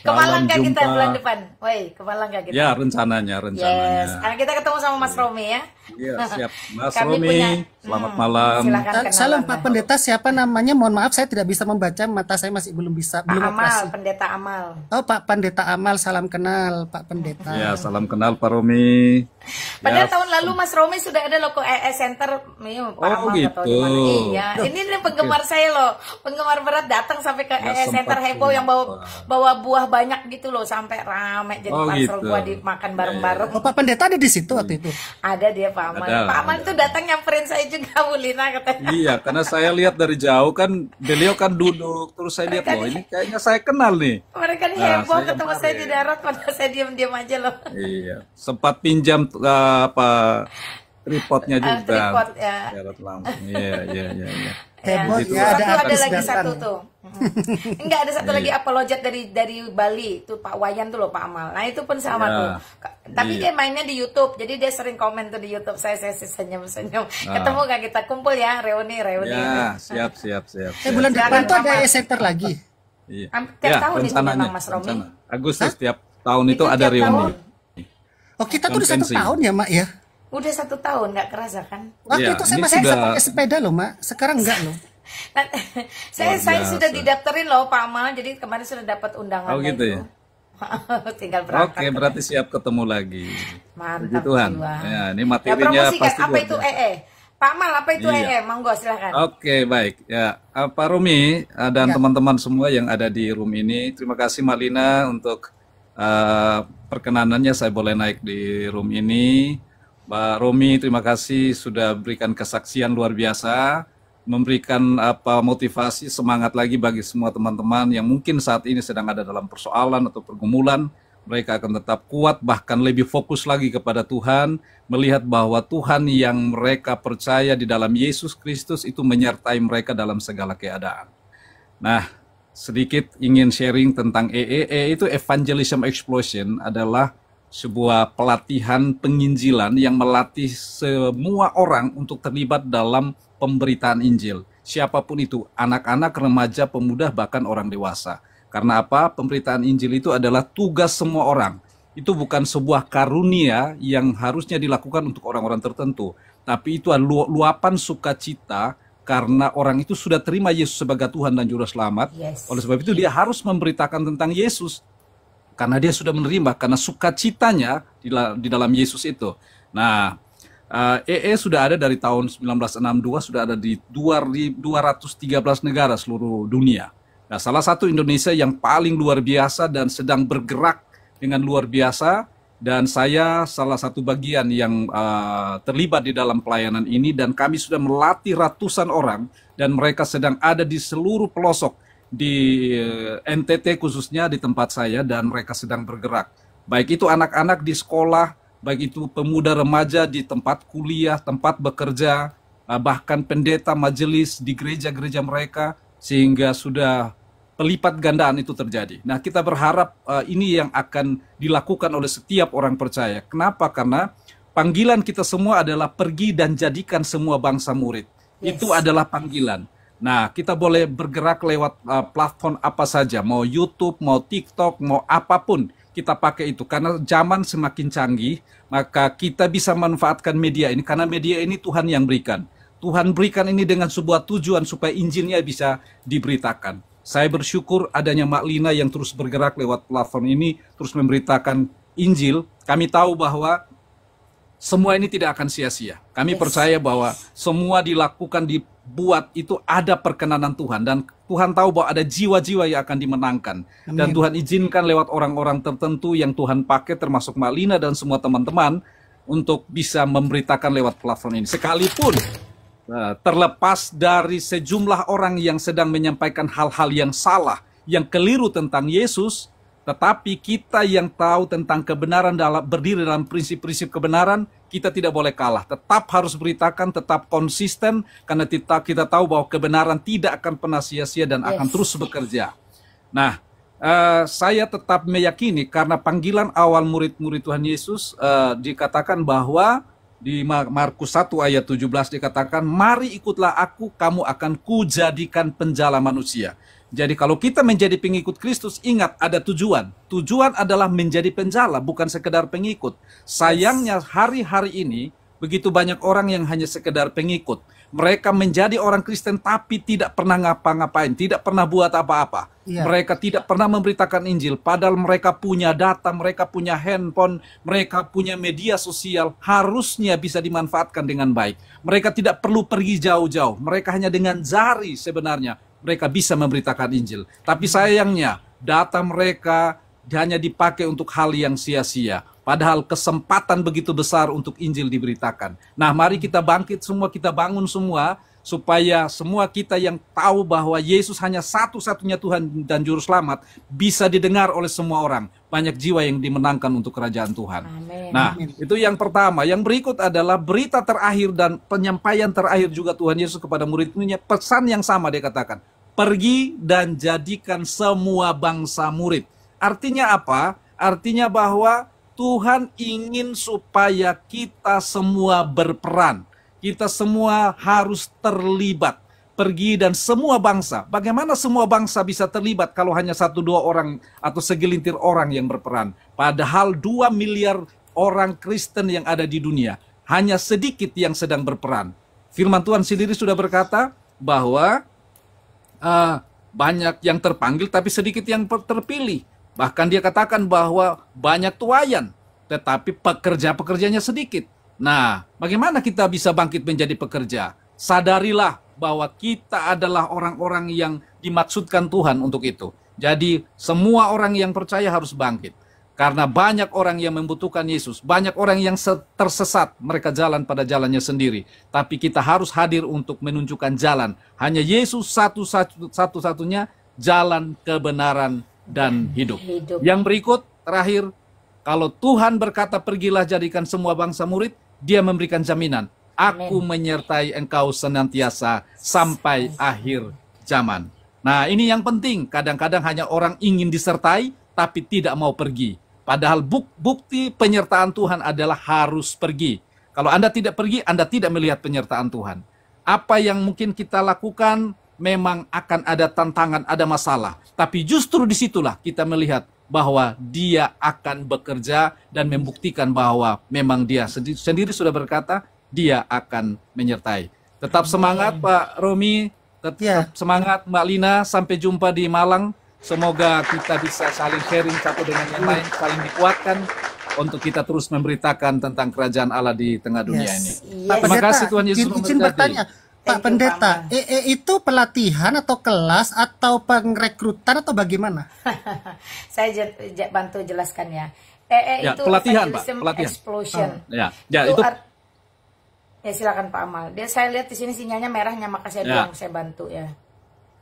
Ke Malang gak kita jumpa. bulan depan? Woi, ke Malang gak kita? Ya, rencananya. Yes. Karena kita ketemu sama Mas Romi ya. Ya, siap. Mas Kami Romi, punya, selamat malam. silakan kenalan. Salam Pak Pendeta, siapa namanya? Mohon maaf saya tidak bisa membaca, mata saya masih belum Pak belum Amal, operasi. Pendeta Amal. Oh, Pak Pendeta Amal, salam kenal Pak Pendeta. Ya, salam kenal Pak Romi. Padahal Ya, tahun lalu Mas Romi sudah ada loh ke ES Center. Pak Oh, Amal nggak tahu di mana. gitu. Iya, ini nih penggemar saya loh. Penggemar berat datang sampai ke Nggak ES Center sempat heboh yang jumpa. bawa buah banyak gitu loh, sampai rame jadi Oh, parcel gitu. buah dimakan bareng-bareng. Oh, Pak Pendeta ada di situ waktu itu. Ada dia Pak Amal. Ada, Pak Amal ada. itu datang nyamperin saya juga Bu Lina katanya. Iya, karena saya lihat dari jauh kan, beliau kan duduk, terus saya lihat, loh ini kayaknya saya kenal nih. Mereka nih Nah, heboh saya ketemu saya di kemarin. darat, padahal saya diam-diam aja loh. Iya, sempat pinjam tripodnya juga. Tripod ya. Jalan langsung. Iya. Heboh Begitu. ya, Satu ada lagi kesehatan satu ya. tuh. Enggak, ada satu lagi apologet dari Bali tuh Pak Wayan tuh loh Pak Amal. Nah itu pun sama Ya. tuh. Tapi Iya. dia mainnya di YouTube, jadi dia sering komen tuh di YouTube. Saya senyum-senyum. Ketemu gak kita kumpul ya, reuni. Ya, siap. Bulan Silakan, depan tuh ada Pak. ES Center lagi. Iya. Tiap tahun itu rencananya, memang, Mas Romi. rencana. Agustus tiap tahun itu Itu ada tiap reuni. tahun. Oh, kita tuh udah 1 Konvensi. tahun ya, Mak ya. Udah 1 tahun, nggak kerasa kan? Waktu Iya, itu saya ini masih bisa sudah- pakai sepeda loh, Mak. Sekarang enggak loh. Nah, saya biasa. sudah didaftarin loh Pak Amal, jadi kemarin sudah dapat undangan. Oh, gitu ya? Tinggal berangkat. Oke, berarti siap ketemu lagi. Mantap Puji Tuhan. jiwa. Ya, ini Ya, materinya promosikan pasti apa luar itu biasa. EE? Pak Amal, apa itu Iya. EE? Monggo silakan. Oke, baik. Ya, Pak Romi dan Ya. teman-teman semua yang ada di room ini, terima kasih Malina untuk perkenanannya saya boleh naik di room ini. Mbak Romi, terima kasih sudah berikan kesaksian luar biasa, memberikan motivasi, semangat lagi bagi semua teman-teman yang mungkin saat ini sedang ada dalam persoalan atau pergumulan, mereka akan tetap kuat, bahkan lebih fokus lagi kepada Tuhan, melihat bahwa Tuhan yang mereka percaya di dalam Yesus Kristus itu menyertai mereka dalam segala keadaan. Nah, sedikit ingin sharing tentang EE itu Evangelism Explosion adalah sebuah pelatihan penginjilan yang melatih semua orang untuk terlibat dalam pemberitaan Injil. Siapapun itu, anak-anak, remaja, pemuda, bahkan orang dewasa. Karena apa? Pemberitaan Injil itu adalah tugas semua orang. Itu bukan sebuah karunia yang harusnya dilakukan untuk orang-orang tertentu. Tapi itu adalah luapan sukacita karena orang itu sudah terima Yesus sebagai Tuhan dan Juru Selamat. Yes. Oleh sebab itu dia harus memberitakan tentang Yesus. Karena dia sudah menerima, karena sukacitanya di dalam Yesus itu. Nah, EE sudah ada dari tahun 1962, sudah ada di 213 negara seluruh dunia. Nah, salah satu Indonesia yang paling luar biasa dan sedang bergerak dengan luar biasa, dan saya salah satu bagian yang terlibat di dalam pelayanan ini, dan kami sudah melatih ratusan orang, dan mereka sedang ada di seluruh pelosok, di NTT khususnya di tempat saya, dan mereka sedang bergerak. Baik itu anak-anak di sekolah, baik itu pemuda remaja di tempat kuliah, tempat bekerja, bahkan pendeta majelis di gereja-gereja mereka, sehingga sudah pelipat gandaan itu terjadi. Nah, kita berharap ini yang akan dilakukan oleh setiap orang percaya. Kenapa? Karena panggilan kita semua adalah pergi dan jadikan semua bangsa murid. Yes. Itu adalah panggilan. Nah, kita boleh bergerak lewat platform apa saja, mau YouTube, mau TikTok, mau apapun kita pakai itu. Karena zaman semakin canggih, maka kita bisa manfaatkan media ini, karena media ini Tuhan yang berikan. Tuhan berikan ini dengan sebuah tujuan supaya Injilnya bisa diberitakan. Saya bersyukur adanya Mak Lina yang terus bergerak lewat platform ini, terus memberitakan Injil. Kami tahu bahwa semua ini tidak akan sia-sia. Kami percaya bahwa semua dilakukan, dibuat itu ada perkenanan Tuhan. Dan Tuhan tahu bahwa ada jiwa-jiwa yang akan dimenangkan. Amin. Dan Tuhan izinkan lewat orang-orang tertentu yang Tuhan pakai, termasuk Mak Lina dan semua teman-teman, untuk bisa memberitakan lewat platform ini. Sekalipun terlepas dari sejumlah orang yang sedang menyampaikan hal-hal yang salah, yang keliru tentang Yesus, tetapi kita yang tahu tentang kebenaran, berdiri dalam prinsip-prinsip kebenaran, kita tidak boleh kalah. Tetap harus beritakan, tetap konsisten, karena kita tahu bahwa kebenaran tidak akan pernah sia-sia dan akan terus bekerja. Nah, saya tetap meyakini karena panggilan awal murid-murid Tuhan Yesus dikatakan bahwa di Markus 1 ayat 17 dikatakan, mari ikutlah aku, kamu akan kujadikan penjala manusia. Jadi kalau kita menjadi pengikut Kristus, ingat ada tujuan. Tujuan adalah menjadi penjala, bukan sekedar pengikut. Sayangnya hari-hari ini, begitu banyak orang yang hanya sekedar pengikut. Mereka menjadi orang Kristen tapi tidak pernah ngapa-ngapain, tidak pernah buat apa-apa. Mereka tidak pernah memberitakan Injil, padahal mereka punya data, mereka punya handphone, mereka punya media sosial, harusnya bisa dimanfaatkan dengan baik. Mereka tidak perlu pergi jauh-jauh, mereka hanya dengan jari sebenarnya mereka bisa memberitakan Injil. Tapi sayangnya data mereka hanya dipakai untuk hal yang sia-sia. Padahal kesempatan begitu besar untuk Injil diberitakan. Nah, mari kita bangkit semua, kita bangun semua, supaya semua kita yang tahu bahwa Yesus hanya satu-satunya Tuhan dan Juru Selamat bisa didengar oleh semua orang. Banyak jiwa yang dimenangkan untuk kerajaan Tuhan. Amen. Nah, itu yang pertama. Yang berikut adalah berita terakhir dan penyampaian terakhir juga Tuhan Yesus kepada murid-muridnya. Pesan yang sama dia katakan, pergi dan jadikan semua bangsa murid. Artinya apa? Artinya bahwa Tuhan ingin supaya kita semua berperan. Kita semua harus terlibat. Pergi dan semua bangsa. Bagaimana semua bangsa bisa terlibat kalau hanya 1-2 orang atau segelintir orang yang berperan? Padahal 2 miliar orang Kristen yang ada di dunia. Hanya sedikit yang sedang berperan. Firman Tuhan sendiri sudah berkata bahwa banyak yang terpanggil tapi sedikit yang terpilih. Bahkan dia katakan bahwa banyak tuayan, tetapi pekerja-pekerjanya sedikit. Nah, bagaimana kita bisa bangkit menjadi pekerja? Sadarilah bahwa kita adalah orang-orang yang dimaksudkan Tuhan untuk itu. Jadi, semua orang yang percaya harus bangkit. Karena banyak orang yang membutuhkan Yesus. Banyak orang yang tersesat. Mereka jalan pada jalannya sendiri. Tapi kita harus hadir untuk menunjukkan jalan. Hanya Yesus satu-satunya jalan kebenaran dan hidup. Yang berikut, terakhir, kalau Tuhan berkata pergilah jadikan semua bangsa murid, dia memberikan jaminan. Aku menyertai engkau senantiasa sampai akhir zaman. Nah, ini yang penting. Kadang-kadang hanya orang ingin disertai, tapi tidak mau pergi. Padahal bukti penyertaan Tuhan adalah harus pergi. Kalau Anda tidak pergi, Anda tidak melihat penyertaan Tuhan. Apa yang mungkin kita lakukan, memang akan ada tantangan, ada masalah. Tapi justru disitulah kita melihat bahwa dia akan bekerja dan membuktikan bahwa memang dia sendiri sudah berkata, dia akan menyertai. Tetap semangat Pak Romi, tetap semangat Mbak Lina, sampai jumpa di Malang. Semoga kita bisa saling sharing satu dengan yang lain, saling dikuatkan untuk kita terus memberitakan tentang kerajaan Allah di tengah dunia ini. Terima kasih Tuhan Yesus izin bertanya, Pak Pendeta, itu pelatihan atau kelas atau pengrekrutan atau bagaimana? Saya bantu jelaskan ya. Itu pelatihan Pak, pelatihan. Explosion. Itu ya silakan Pak Amal. Saya lihat di sini sinyalnya merahnya, maka saya bilang saya bantu ya.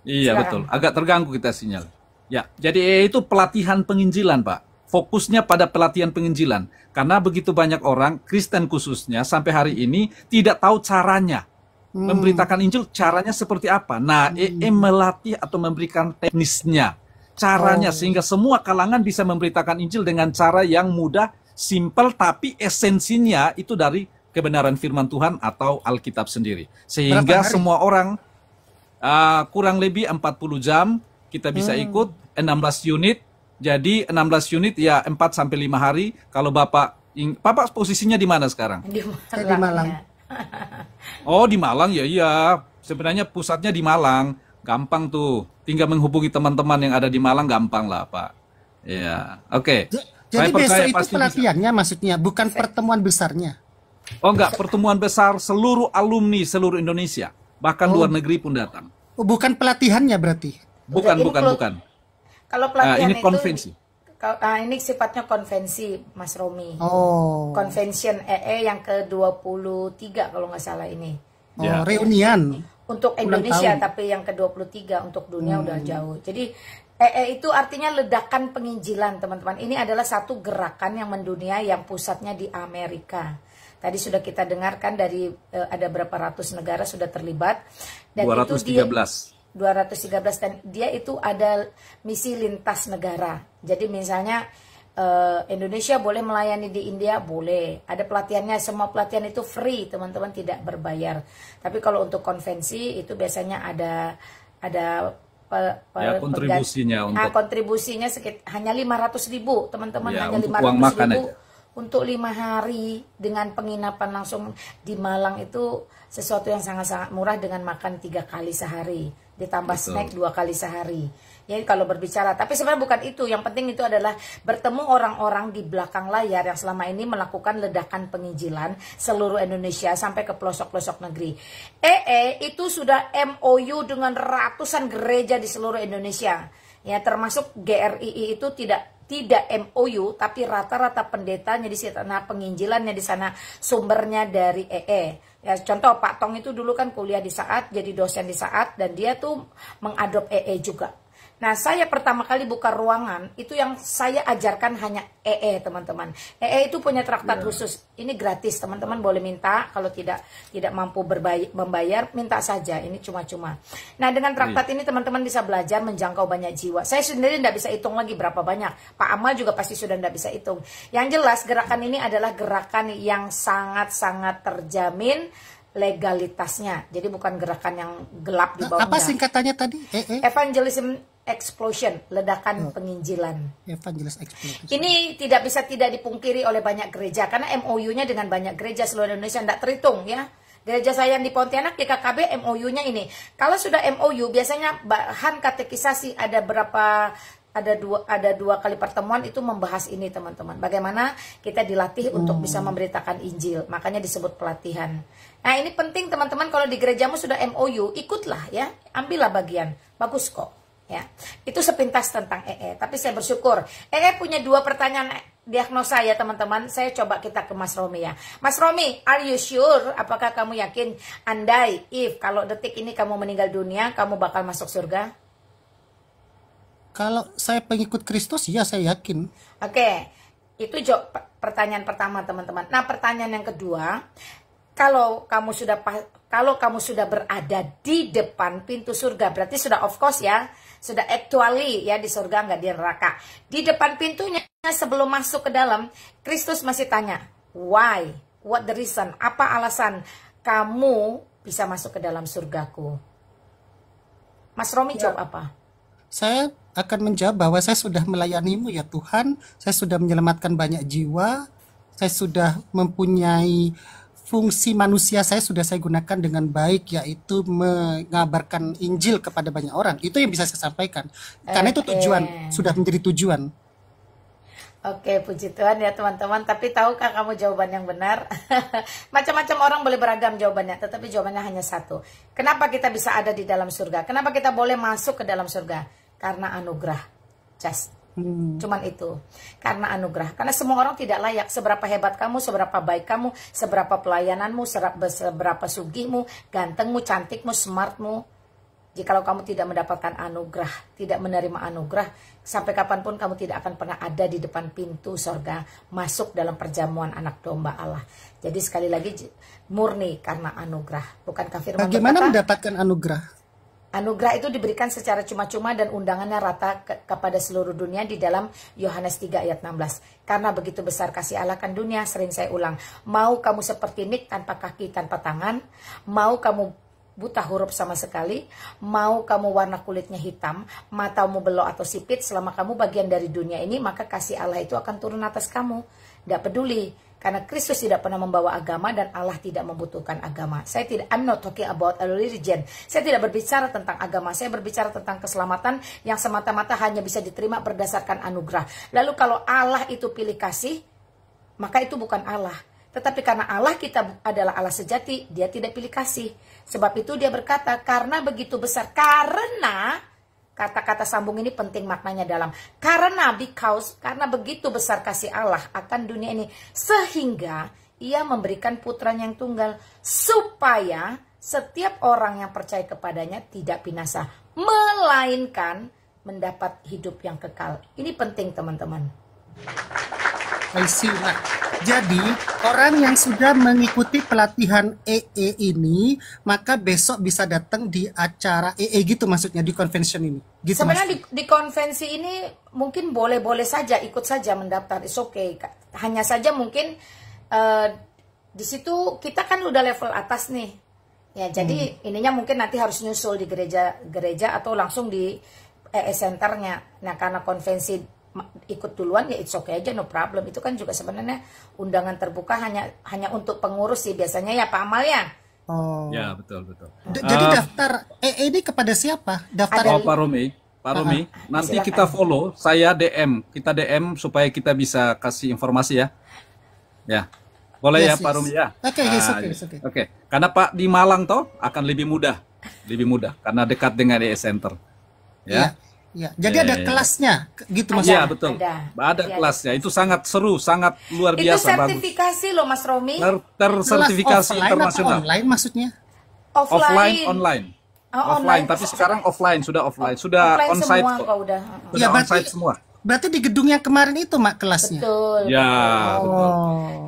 Iya silakan. Betul, agak terganggu kita sinyal. Ya, jadi itu pelatihan penginjilan Pak. Fokusnya pada pelatihan penginjilan. Karena begitu banyak orang, Kristen khususnya, sampai hari ini tidak tahu caranya. Memberitakan Injil caranya seperti apa. Nah, melatih atau memberikan teknisnya. Caranya, sehingga semua kalangan bisa memberitakan Injil dengan cara yang mudah, simpel, tapi esensinya itu dari kebenaran firman Tuhan atau Alkitab sendiri. Sehingga semua orang kurang lebih 40 jam kita bisa ikut, 16 unit. Jadi 16 unit ya 4-5 hari. Kalau Bapak posisinya di mana sekarang? Di Malang. Oh, di Malang ya, iya. Sebenarnya pusatnya di Malang. Gampang tuh. Tinggal menghubungi teman-teman yang ada di Malang, gampang lah, Pak. Iya. Oke. Jadi besok itu pelatihannya bisa. Maksudnya bukan pertemuan besarnya. Oh enggak, pertemuan besar seluruh alumni seluruh Indonesia. Bahkan luar negeri pun datang. Oh, bukan pelatihannya berarti? Bukan. Kalau pelatihan ini konvensi. Ini sifatnya konvensi, Mas Romi. Convention yang ke-23 kalau nggak salah ini. Reunian. Untuk Indonesia, tapi yang ke-23 untuk dunia udah jauh. Jadi itu artinya ledakan penginjilan, teman-teman. Ini adalah satu gerakan yang mendunia yang pusatnya di Amerika. Tadi sudah kita dengarkan dari ada berapa ratus negara sudah terlibat. Dan 213. 213 dan dia itu ada misi lintas negara. Jadi misalnya Indonesia boleh melayani di India, boleh. Ada pelatihannya, semua pelatihan itu free, teman-teman, tidak berbayar. Tapi kalau untuk konvensi itu biasanya ada kontribusinya kontribusinya hanya 500.000, teman-teman, hanya 500.000 untuk 5 hari dengan penginapan langsung di Malang. Itu sesuatu yang sangat-sangat murah dengan makan 3 kali sehari, ditambah snack 2 kali sehari. Jadi kalau berbicara, tapi sebenarnya bukan itu. Yang penting itu adalah bertemu orang-orang di belakang layar yang selama ini melakukan ledakan penginjilan seluruh Indonesia sampai ke pelosok-pelosok negeri. Itu sudah MOU dengan ratusan gereja di seluruh Indonesia. Ya, termasuk GRII itu tidak MOU, tapi rata-rata pendetanya di sana, penginjilannya di sana, sumbernya dari Ya, contoh Pak Tong itu dulu kan kuliah di Saat, jadi dosen di Saat, dan dia tuh mengadop juga. Nah, saya pertama kali buka ruangan, itu yang saya ajarkan hanya teman-teman. Itu punya traktat khusus. Ini gratis, teman-teman boleh minta. Kalau tidak mampu membayar, minta saja. Ini cuma-cuma. Nah, dengan traktat ini teman-teman bisa belajar menjangkau banyak jiwa. Saya sendiri tidak bisa hitung lagi berapa banyak. Pak Amal juga pasti sudah tidak bisa hitung. Yang jelas, gerakan ini adalah gerakan yang sangat-sangat terjamin legalitasnya. Jadi bukan gerakan yang gelap di bawah. Apa singkatannya tadi? Evangelism Explosion, ledakan penginjilan. Evangelism Explosion. Ini tidak bisa tidak dipungkiri oleh banyak gereja, karena MOU-nya dengan banyak gereja seluruh Indonesia tidak terhitung ya. Gereja saya yang di Pontianak, di KKB, MOU-nya ini. Kalau sudah MOU, biasanya bahan katekisasi ada dua kali pertemuan itu membahas ini, teman-teman. Bagaimana kita dilatih untuk bisa memberitakan Injil. Makanya disebut pelatihan. Nah, ini penting, teman-teman. Kalau di gerejamu sudah MOU, ikutlah ya. Ambillah bagian. Bagus kok. Ya, itu sepintas tentang Tapi saya bersyukur punya 2 pertanyaan diagnosa ya, teman-teman. Saya coba kita ke Mas Romi ya. Mas Romi, are you sure? Apakah kamu yakin kalau detik ini kamu meninggal dunia, kamu bakal masuk surga? Kalau saya pengikut Kristus, ya saya yakin. Oke, itu pertanyaan pertama teman-teman. Nah, pertanyaan yang kedua, kalau kamu sudah berada di depan pintu surga, berarti sudah of course ya, sudah actually ya di surga, nggak di neraka. Di depan pintunya sebelum masuk ke dalam, Kristus masih tanya, why? What the reason? Apa alasan kamu bisa masuk ke dalam surgaku? Mas Romi jawab apa? Saya akan menjawab bahwa saya sudah melayanimu ya Tuhan, saya sudah menyelamatkan banyak jiwa, saya sudah mempunyai fungsi manusia saya gunakan dengan baik, yaitu mengabarkan Injil kepada banyak orang. Itu yang bisa saya sampaikan. Karena itu tujuan, sudah menjadi tujuan. Oke, puji Tuhan ya teman-teman. Tapi tahukah kamu jawaban yang benar? Macam-macam orang boleh beragam jawabannya, tetapi jawabannya hanya satu. Kenapa kita bisa ada di dalam surga? Kenapa kita boleh masuk ke dalam surga? Karena anugerah. Just. Cuman itu. Karena anugerah. Karena semua orang tidak layak. Seberapa hebat kamu, seberapa baik kamu, seberapa pelayananmu, seberapa sugihmu, gantengmu, cantikmu, smartmu. Jikalau kamu tidak mendapatkan anugerah, tidak menerima anugerah, sampai kapanpun kamu tidak akan pernah ada di depan pintu sorga, masuk dalam perjamuan anak domba Allah. Jadi sekali lagi, murni karena anugerah. Bukankah firman Bagaimana berkata, mendapatkan anugerah? anugerah itu diberikan secara cuma-cuma dan undangannya rata kepada seluruh dunia di dalam Yohanes 3 ayat 16. Karena begitu besar kasih Allah kan dunia, sering saya ulang. Mau kamu seperti Nick tanpa kaki, tanpa tangan. Mau kamu buta huruf sama sekali. Mau kamu warna kulitnya hitam, matamu belok atau sipit. Selama kamu bagian dari dunia ini, maka kasih Allah itu akan turun atas kamu. Tidak peduli. Karena Kristus tidak pernah membawa agama dan Allah tidak membutuhkan agama. I'm not talking about a religion. Saya tidak berbicara tentang agama. Saya berbicara tentang keselamatan yang semata-mata hanya bisa diterima berdasarkan anugerah. Lalu kalau Allah itu pilih kasih, maka itu bukan Allah. Tetapi karena Allah kita adalah Allah sejati, dia tidak pilih kasih. Sebab itu dia berkata, karena begitu besar. Karena kata-kata sambung ini penting maknanya dalam. Karena begitu besar kasih Allah akan dunia ini. Sehingga ia memberikan putranya yang tunggal. Supaya setiap orang yang percaya kepadanya tidak binasa. Melainkan mendapat hidup yang kekal. Ini penting teman-teman. I see. Nah, jadi orang yang sudah mengikuti pelatihan EE ini, maka besok bisa datang di acara EE gitu maksudnya, di convention ini. Gitu sebenarnya di konvensi ini mungkin boleh-boleh saja, ikut saja mendaftar, it's okay. Hanya saja mungkin di situ kita kan udah level atas nih. Ya, jadi ininya mungkin nanti harus nyusul di gereja atau langsung di EE centernya. Nah, karena konvensi ikut duluan ya it's okay aja, no problem. Itu kan juga sebenarnya undangan terbuka hanya untuk pengurus sih biasanya ya Pak Amal ya. Oh. Ya, betul. Jadi daftar EE ini kepada siapa? Daftar Pak Romi, nanti silakan. Kita follow, saya kita DM supaya kita bisa kasih informasi ya. Ya. Boleh ya Pak Romi ya? Oke. Karena Pak di Malang toh akan lebih mudah karena dekat dengan EE Center. Ya. Ya, jadi ada kelasnya, gitu maksudnya. Iya betul. Ada kelasnya. Itu sangat seru, sangat luar biasa. Itu sertifikasi loh Mas Romi. Offline Tersertifikasi internasional. Online maksudnya? Online. Offline. Tapi sekarang sudah offline onsite kok. Ya, onsite semua. Berarti di gedung yang kemarin itu Mak kelasnya? Betul. Ya, betul.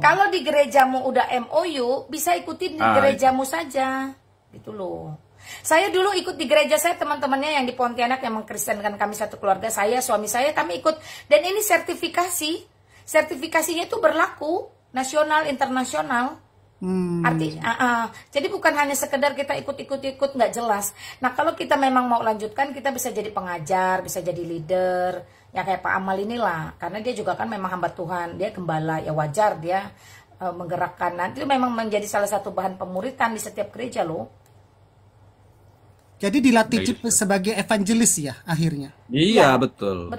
Kalau di gerejamu udah MOU, bisa ikutin di gerejamu saja. Gitu loh. Saya dulu ikut di gereja saya, teman-temannya yang di Pontianak yang mengkristenkan kami satu keluarga, saya, suami saya, kami ikut. Dan ini sertifikasinya itu berlaku nasional, internasional. Jadi bukan hanya sekedar kita ikut nggak jelas. Nah kalau kita memang mau lanjutkan, kita bisa jadi pengajar, bisa jadi leader, ya kayak Pak Amal inilah. Karena dia juga kan memang hamba Tuhan, dia gembala, ya wajar dia menggerakkan. Nanti memang menjadi salah satu bahan pemuritan di setiap gereja loh. Jadi dilatih sebagai evangelis ya akhirnya? Iya, betul.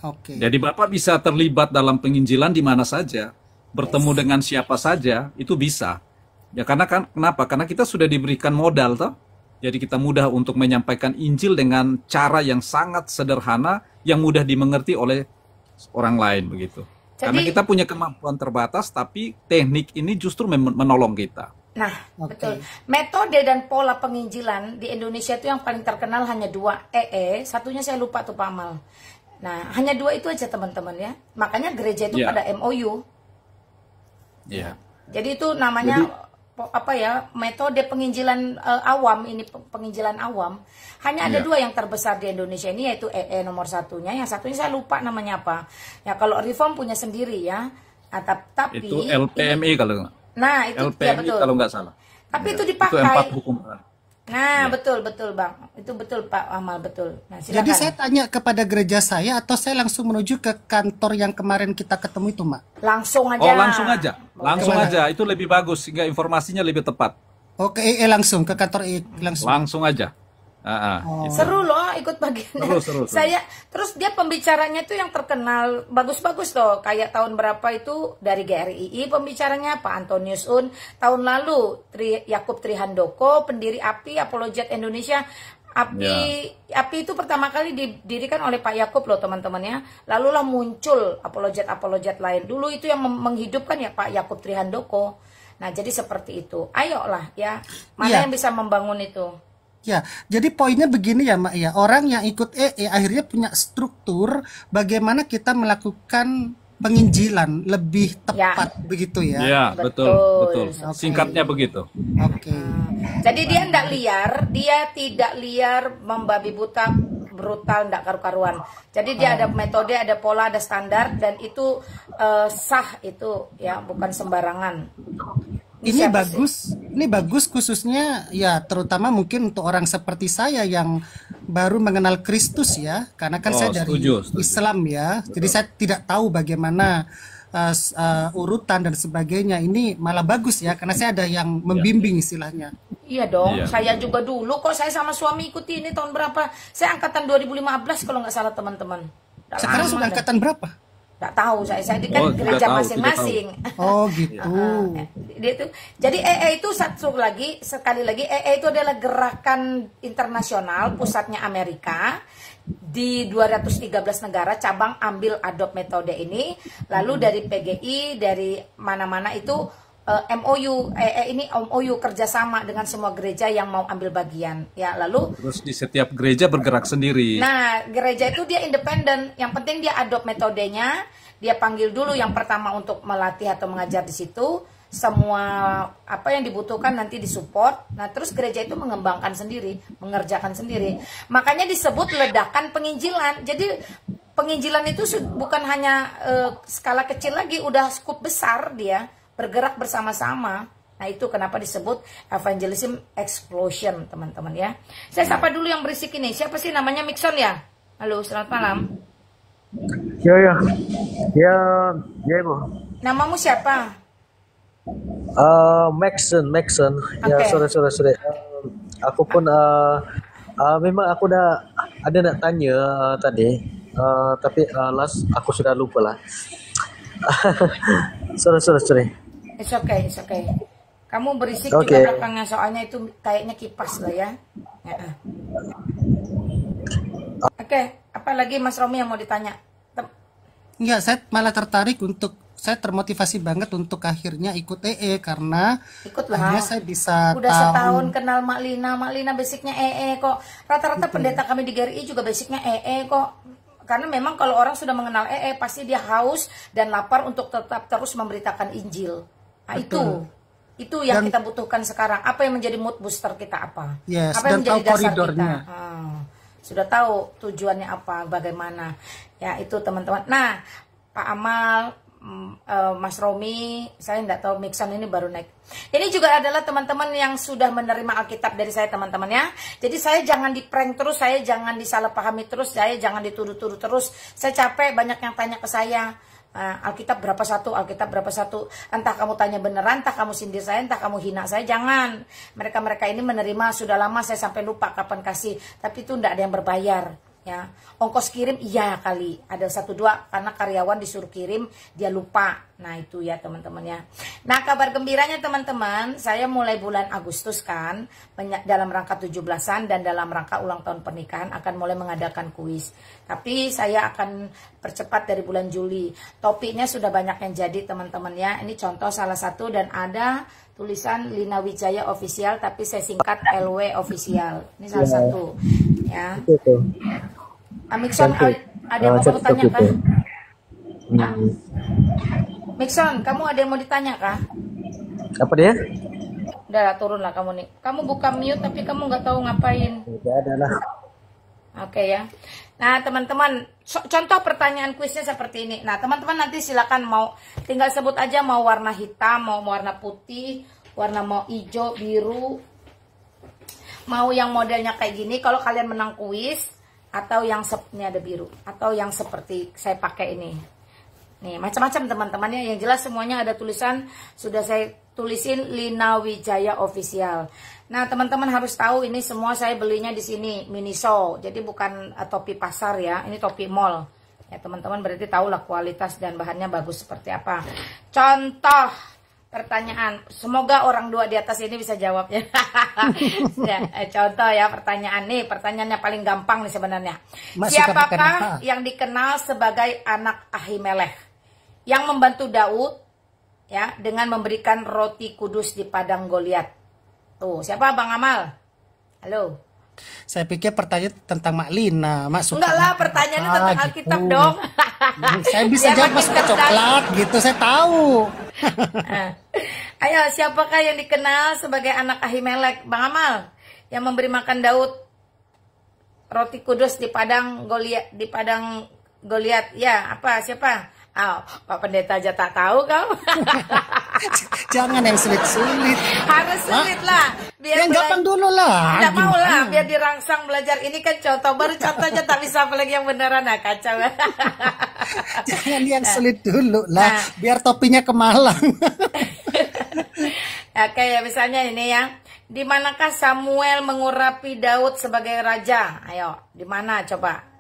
Oke. Jadi Bapak bisa terlibat dalam penginjilan di mana saja, bertemu dengan siapa saja, itu bisa. Ya kenapa? Karena kita sudah diberikan modal toh. Jadi kita mudah untuk menyampaikan Injil dengan cara yang sangat sederhana, yang mudah dimengerti oleh orang lain begitu. Karena kita punya kemampuan terbatas, tapi teknik ini justru menolong kita. Nah, Oke. betul. Metode dan pola penginjilan di Indonesia itu yang paling terkenal hanya dua, satunya saya lupa tuh Pak Amal. Nah, hanya dua itu aja teman-teman ya. Makanya gereja itu Ya. pada MOU. Ya. Jadi itu namanya apa ya, metode penginjilan awam, ini penginjilan awam. Hanya ada Iya. dua yang terbesar di Indonesia ini, yaitu nomor satunya. Yang satunya saya lupa namanya apa. Ya kalau Reform punya sendiri ya. Nah, tapi Itu LPMI kalau nggak. nah itu ya LPMI betul. kalau nggak salah. Tapi Ya. itu Itu dipakai. empat hukum. Nah, Ya. betul Bang. Itu betul Pak Amal, betul. Nah, silakan. Jadi saya tanya kepada gereja saya atau saya langsung menuju ke kantor yang kemarin kita ketemu itu, Mak? Langsung aja. Oh, langsung aja. Langsung Kemana? aja. Itu lebih bagus sehingga informasinya lebih tepat. Oke, langsung ke kantor langsung. Langsung aja. Seru loh ikut bagiannya. Seru. Saya terus dia pembicaranya itu yang terkenal bagus-bagus tuh. Kayak tahun berapa itu dari GRII pembicaranya Pak Antonius Un. Tahun lalu Yakub Trihandoko, pendiri API Apologet Indonesia. API itu pertama kali didirikan oleh Pak Yakub loh teman-teman ya. Lalulah muncul apologet lain. Dulu itu yang menghidupkan ya Pak Yakub Trihandoko. Nah, jadi seperti itu. Ayolah ya. Mana Iya. yang bisa membangun itu? Ya, jadi poinnya begini ya, Mak ya. Orang yang ikut akhirnya punya struktur bagaimana kita melakukan penginjilan lebih tepat begitu ya. Ya, Betul. betul. Oke. Singkatnya begitu. Oke. Jadi dia tidak liar, membabi buta, brutal, tidak karu-karuan. Jadi dia ada metode, ada pola, ada standar, dan itu sah itu ya, bukan sembarangan. Ini siapa sih? ini bagus khususnya ya terutama mungkin untuk orang seperti saya yang baru mengenal Kristus ya, karena kan saya dari setuju. Islam ya, jadi saya tidak tahu bagaimana urutan dan sebagainya. Ini malah bagus ya, karena saya ada yang membimbing istilahnya. Iya dong, Iya. saya juga dulu kok, saya sama suami ikuti ini tahun berapa? Saya angkatan 2015 kalau nggak salah teman-teman. Udah Sekarang lama sudah dah. angkatan berapa? Nggak tahu, saya di kan Oh, tidak gereja tahu, masing-masing. Oh gitu. Dia itu, jadi itu sekali lagi itu adalah gerakan internasional, pusatnya Amerika, di 213 negara cabang ambil adopt metode ini, lalu dari PGI, dari mana-mana itu MOU ini MOU kerjasama dengan semua gereja yang mau ambil bagian ya. Lalu Terus di setiap gereja bergerak sendiri. nah, gereja itu dia independen. Yang penting dia adopt metodenya. Dia panggil dulu yang pertama untuk melatih atau mengajar di situ. Semua apa yang dibutuhkan nanti disupport. Nah, terus gereja itu mengembangkan sendiri, mengerjakan sendiri. Makanya disebut ledakan penginjilan. Jadi penginjilan itu bukan hanya skala kecil lagi, udah skup besar dia, bergerak bersama-sama. Nah, itu kenapa disebut evangelism explosion, teman-teman ya. Saya sapa dulu yang berisik ini. Siapa sih namanya? Mixon ya? Halo, selamat malam. Ya, Ibu. Namamu siapa? Maxon. Ya, Oke. sorry. Aku pun memang aku udah ada nak tanya tadi, tapi last aku sudah lupa lah. sorry. It's okay. Kamu berisik Oke. juga belakangnya, soalnya itu kayaknya kipas lah ya. Oke, apalagi Mas Romi yang mau ditanya? Enggak, saya malah tertarik saya termotivasi banget untuk akhirnya ikut karena Ikutlah. akhirnya saya bisa Udah tahu. setahun kenal Mak Lina basicnya kok. Rata-rata pendeta kami di GRI juga basicnya kok. Karena memang kalau orang sudah mengenal pasti dia haus dan lapar untuk tetap terus memberitakan Injil. Nah, itu yang kita butuhkan sekarang. Apa yang menjadi mood booster kita apa? Yes, Apa yang dan menjadi tahu dasar koridornya. kita? Sudah tahu tujuannya apa, bagaimana. Ya, itu teman-teman. Nah, Pak Amal, Mas Romi, saya tidak tahu Mixon ini baru naik. Ini juga adalah teman-teman yang sudah menerima Alkitab dari saya, teman-teman ya. Jadi saya jangan di-prank terus, saya jangan disalahpahami terus, saya jangan dituduh-tuduh terus. Saya capek banyak yang tanya ke saya, Alkitab berapa satu, entah kamu tanya beneran, entah kamu sindir saya, entah kamu hina saya. Jangan. Mereka ini menerima sudah lama, saya sampai lupa kapan kasih, tapi itu tidak ada yang berbayar. Ya, ongkos kirim iya kali ada 1-2 karena karyawan disuruh kirim dia lupa. Nah itu ya teman-teman ya. Nah kabar gembiranya teman-teman, saya mulai bulan Agustus kan dalam rangka 17-an dan dalam rangka ulang tahun pernikahan akan mulai mengadakan kuis. Tapi saya akan percepat dari bulan Juli. Topiknya sudah banyak yang jadi teman-teman ya. Ini contoh salah satu dan ada tulisan Lina Wijaya Official tapi saya singkat LW Official. Ini salah satu ya. Mixon ada yang mau kamu tanya kah? Mixon, kamu ada yang mau ditanya kah? Apa dia? Udah lah, turun lah kamu nih. Kamu buka mute tapi kamu nggak tahu ngapain. Tidak ada lah. Oke ya. Nah teman-teman, contoh pertanyaan kuisnya seperti ini. Nah teman-teman nanti silakan mau tinggal sebut aja mau warna hitam, mau warna putih, warna mau hijau, biru, mau yang modelnya kayak gini. Kalau kalian menang kuis atau yang ini ada biru atau yang seperti saya pakai ini. Nih macam-macam teman-teman ya. Yang jelas semuanya ada tulisan sudah saya tulisin Lina Wijaya Official. Nah teman-teman harus tahu ini semua saya belinya di sini Miniso. Jadi bukan topi pasar ya. Ini topi mall. Ya teman-teman berarti tahulah kualitas dan bahannya bagus seperti apa. Contoh pertanyaan, semoga orang dua di atas ini bisa jawab ya. Ya, contoh ya pertanyaan nih, pertanyaannya paling gampang nih sebenarnya. Siapakah yang dikenal sebagai anak Ahimelech yang membantu Daud ya dengan memberikan roti kudus di padang Goliat? Tuh, siapa Bang Amal? Halo. Saya pikir pertanyaan tentang Mak Lina, Mak suka. Enggak lah, pertanyaannya tentang gitu. Alkitab dong. Saya bisa jawab Mas suka coklat gitu, saya tahu. Ayo, siapakah yang dikenal sebagai anak Ahimelech, Bang Amal, yang memberi makan Daud roti kudus di padang Goliat? Ya, apa? Siapa? Oh, Pak Pendeta aja tak tahu kau. Jangan yang sulit-sulit. Harus sulit lah. Biar yang gampang dulu lah. Tidak mau lah, biar dirangsang belajar. Ini kan contoh, baru contohnya tak bisa apalagi yang beneran. Nah, kacau. Jangan yang sulit dulu lah, biar topinya ke Malang. Oke ya, misalnya ini ya. Di manakah Samuel mengurapi Daud sebagai raja? Ayo, di mana coba?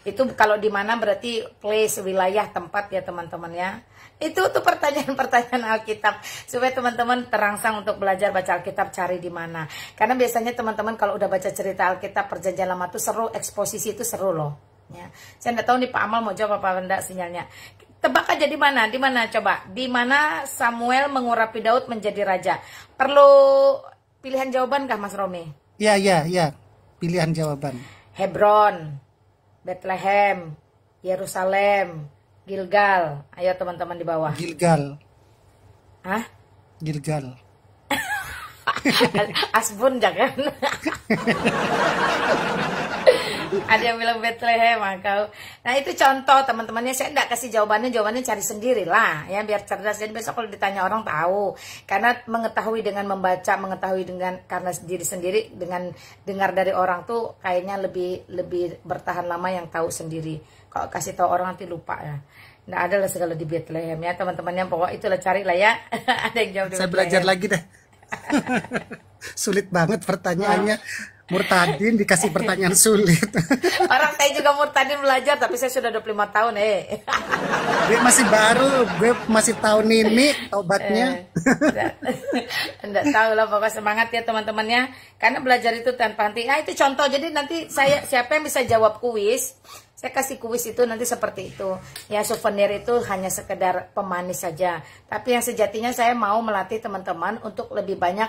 Itu kalau di mana berarti place, wilayah, tempat ya teman-teman ya. Itu tuh pertanyaan-pertanyaan Alkitab supaya teman-teman terangsang untuk belajar baca Alkitab, cari di mana. Karena biasanya teman-teman kalau udah baca cerita Alkitab Perjanjian Lama tuh seru, eksposisi itu seru loh. Ya. Saya nggak tahu nih Pak Amal mau jawab apa enggak sinyalnya. Tebak aja di mana? Di mana coba? Di mana Samuel mengurapi Daud menjadi raja? Perlu pilihan jawaban kah Mas Romi? Ya. Pilihan jawaban. Hebron, Bethlehem, Yerusalem, Gilgal. Ayo teman-teman di bawah. Gilgal. Hah? Gilgal. Asbun jangan. Ada yang bilang Bethlehem kau. Nah itu contoh teman-temannya. Saya enggak kasih jawabannya cari sendiri lah ya, biar cerdas. Jadi besok kalau ditanya orang tahu. Karena mengetahui dengan membaca, mengetahui dengan karena diri sendiri, dengan dengar dari orang tuh kayaknya lebih bertahan lama yang tahu sendiri. Kalau kasih tahu orang nanti lupa ya. Nggak ada lah segala di Bethlehem ya teman-temannya. Pokok itulah carilah ya. Ada yang jawab di Saya Bethlehem. belajar lagi deh. Sulit banget pertanyaannya. Murtadin dikasih pertanyaan sulit. Orang saya juga Murtadin belajar, tapi saya sudah 25 tahun Gue masih baru, gue masih tahun ini obatnya. Enggak tahu lah, pokoknya semangat ya teman-temannya. Karena belajar itu tanpa henti. Nah itu contoh, jadi nanti siapa yang bisa jawab kuis, saya kasih kuis itu nanti seperti itu. Ya souvenir itu hanya sekedar pemanis saja. Tapi yang sejatinya saya mau melatih teman-teman untuk lebih banyak